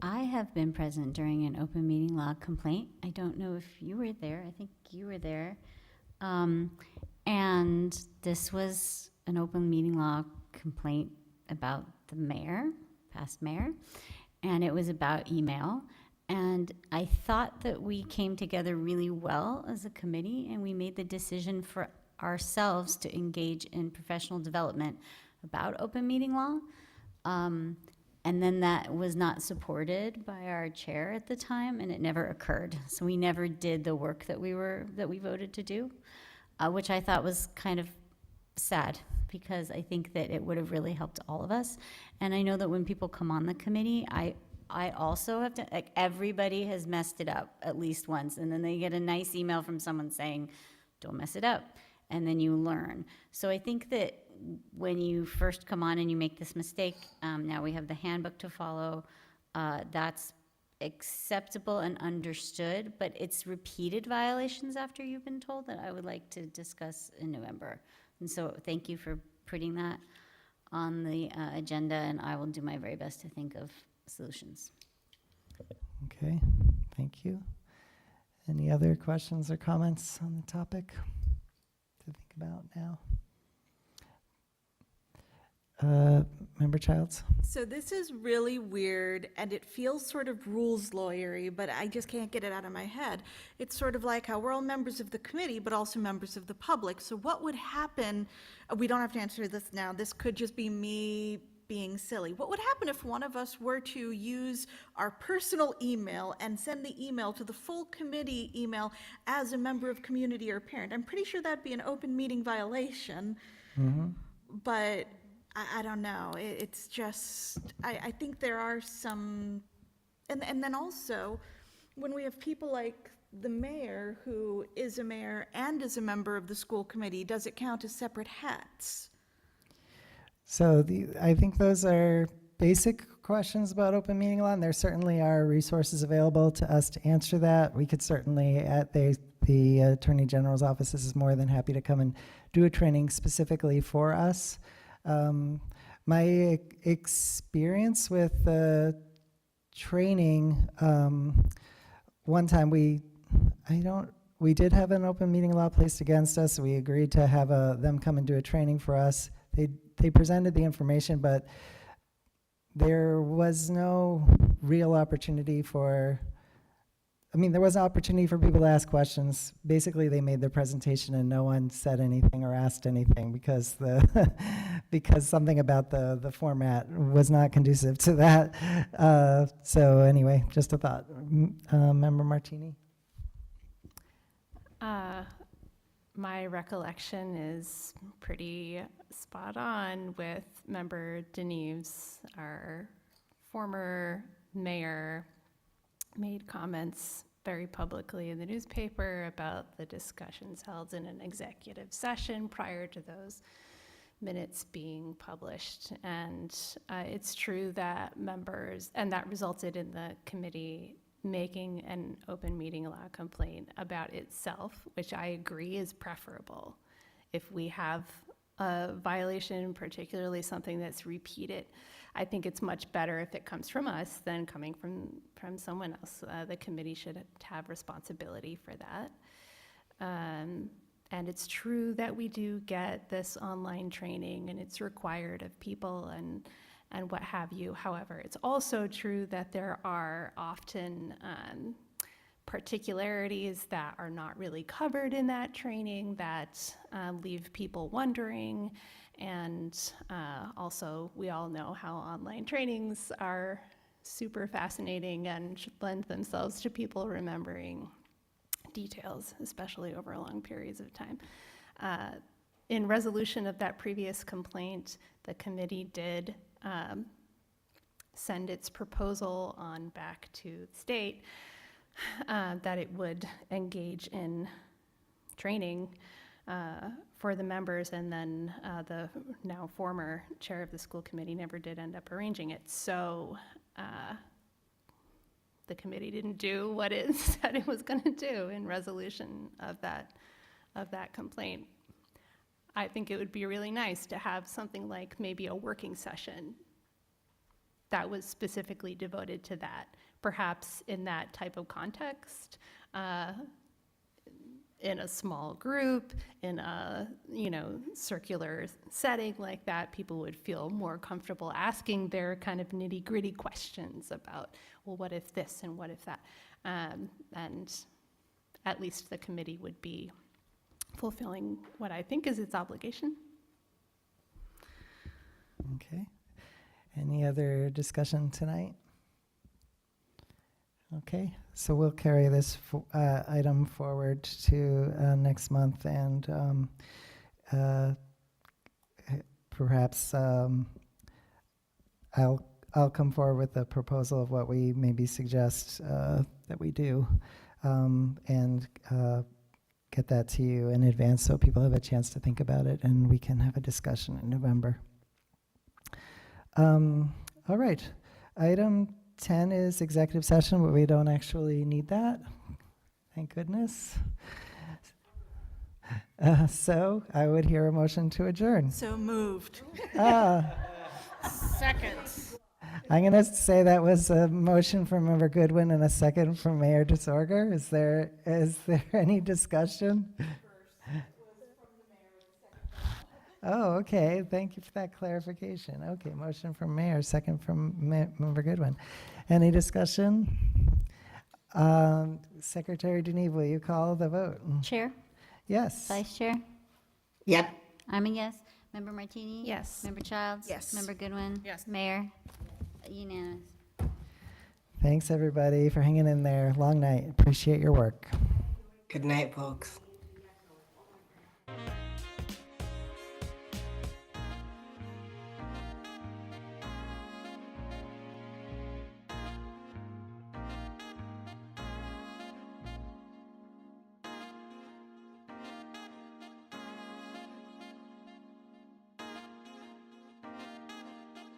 I have been present during an open meeting law complaint. I don't know if you were there. I think you were there. And this was an open meeting law complaint about the mayor, past mayor, and it was about email. And I thought that we came together really well as a committee, and we made the decision for ourselves to engage in professional development about open meeting law. And then that was not supported by our chair at the time, and it never occurred. So we never did the work that we voted to do, which I thought was kind of sad, because I think that it would have really helped all of us. And I know that when people come on the committee, I also have to, like, everybody has messed it up at least once, and then they get a nice email from someone saying, don't mess it up, and then you learn. So I think that when you first come on and you make this mistake, now we have the handbook to follow, that's acceptable and understood, but it's repeated violations after you've been told that I would like to discuss in November. And so thank you for putting that on the agenda, and I will do my very best to think of solutions. Okay, thank you. Any other questions or comments on the topic to think about now? Member Childs? So this is really weird, and it feels sort of rules lawyery, but I just can't get it out of my head. It's sort of like how we're all members of the committee, but also members of the public. So what would happen, we don't have to answer this now, this could just be me being silly. What would happen if one of us were to use our personal email and send the email to the full committee email as a member of community or parent? I'm pretty sure that'd be an open meeting violation, but I don't know. It's just, I think there are some, and then also, when we have people like the mayor, who is a mayor and is a member of the school committee, does it count as separate hats? So I think those are basic questions about open meeting law, and there certainly are resources available to us to answer that. We could certainly, at the Attorney General's office is more than happy to come and do a training specifically for us. My experience with the training, one time we did have an open meeting law placed against us. We agreed to have them come and do a training for us. They presented the information, but there was no real opportunity there was an opportunity for people to ask questions. Basically, they made their presentation and no one said anything or asked anything because because something about the format was not conducive to that. So anyway, just a thought. Member Martini? My recollection is pretty spot on with Member Deneves. Our former mayor made comments very publicly in the newspaper about the discussions held in an executive session prior to those minutes being published. And it's true that members, and that resulted in the committee making an open meeting law complaint about itself, which I agree is preferable. If we have a violation, particularly something that's repeated, I think it's much better if it comes from us than coming from someone else. The committee should have responsibility for that. And it's true that we do get this online training and it's required of people and what have you. However, it's also true that there are often particularities that are not really covered in that training that leave people wondering. And also, we all know how online trainings are super fascinating and should lend themselves to people remembering details, especially over long periods of time. In resolution of that previous complaint, the committee did send its proposal on back to the state that it would engage in training for the members, and then the now former chair of the school committee never did end up arranging it. So the committee didn't do what it said it was going to do in resolution of that complaint. I think it would be really nice to have something like maybe a working session that was specifically devoted to that, perhaps in that type of context, in a small group, in a circular setting like that. People would feel more comfortable asking their kind of nitty-gritty questions about, well, what if this and what if that? And at least the committee would be fulfilling what I think is its obligation. Okay. Any other discussion tonight? Okay, so we'll carry this item forward to next month, and perhaps I'll come forward with a proposal of what we maybe suggest that we do, and get that to you in advance so people have a chance to think about it, and we can have a discussion in November. All right, item 10 is executive session, but we don't actually need that. Thank goodness. So I would hear a motion to adjourn. So moved. Second. I'm going to say that was a motion from Member Goodwin and a second from Mayor DeSorger. Is there any discussion? Oh, okay. Thank you for that clarification. Okay, motion from Mayor, second from Member Goodwin. Any discussion? Secretary Deneve, will you call the vote? Chair? Yes. Vice Chair? Yep. I'm a yes. Member Martini? Yes. Member Childs? Yes. Member Goodwin? Yes. Mayor? Unanimous. Thanks, everybody, for hanging in there. Long night. Appreciate your work. Good night, folks.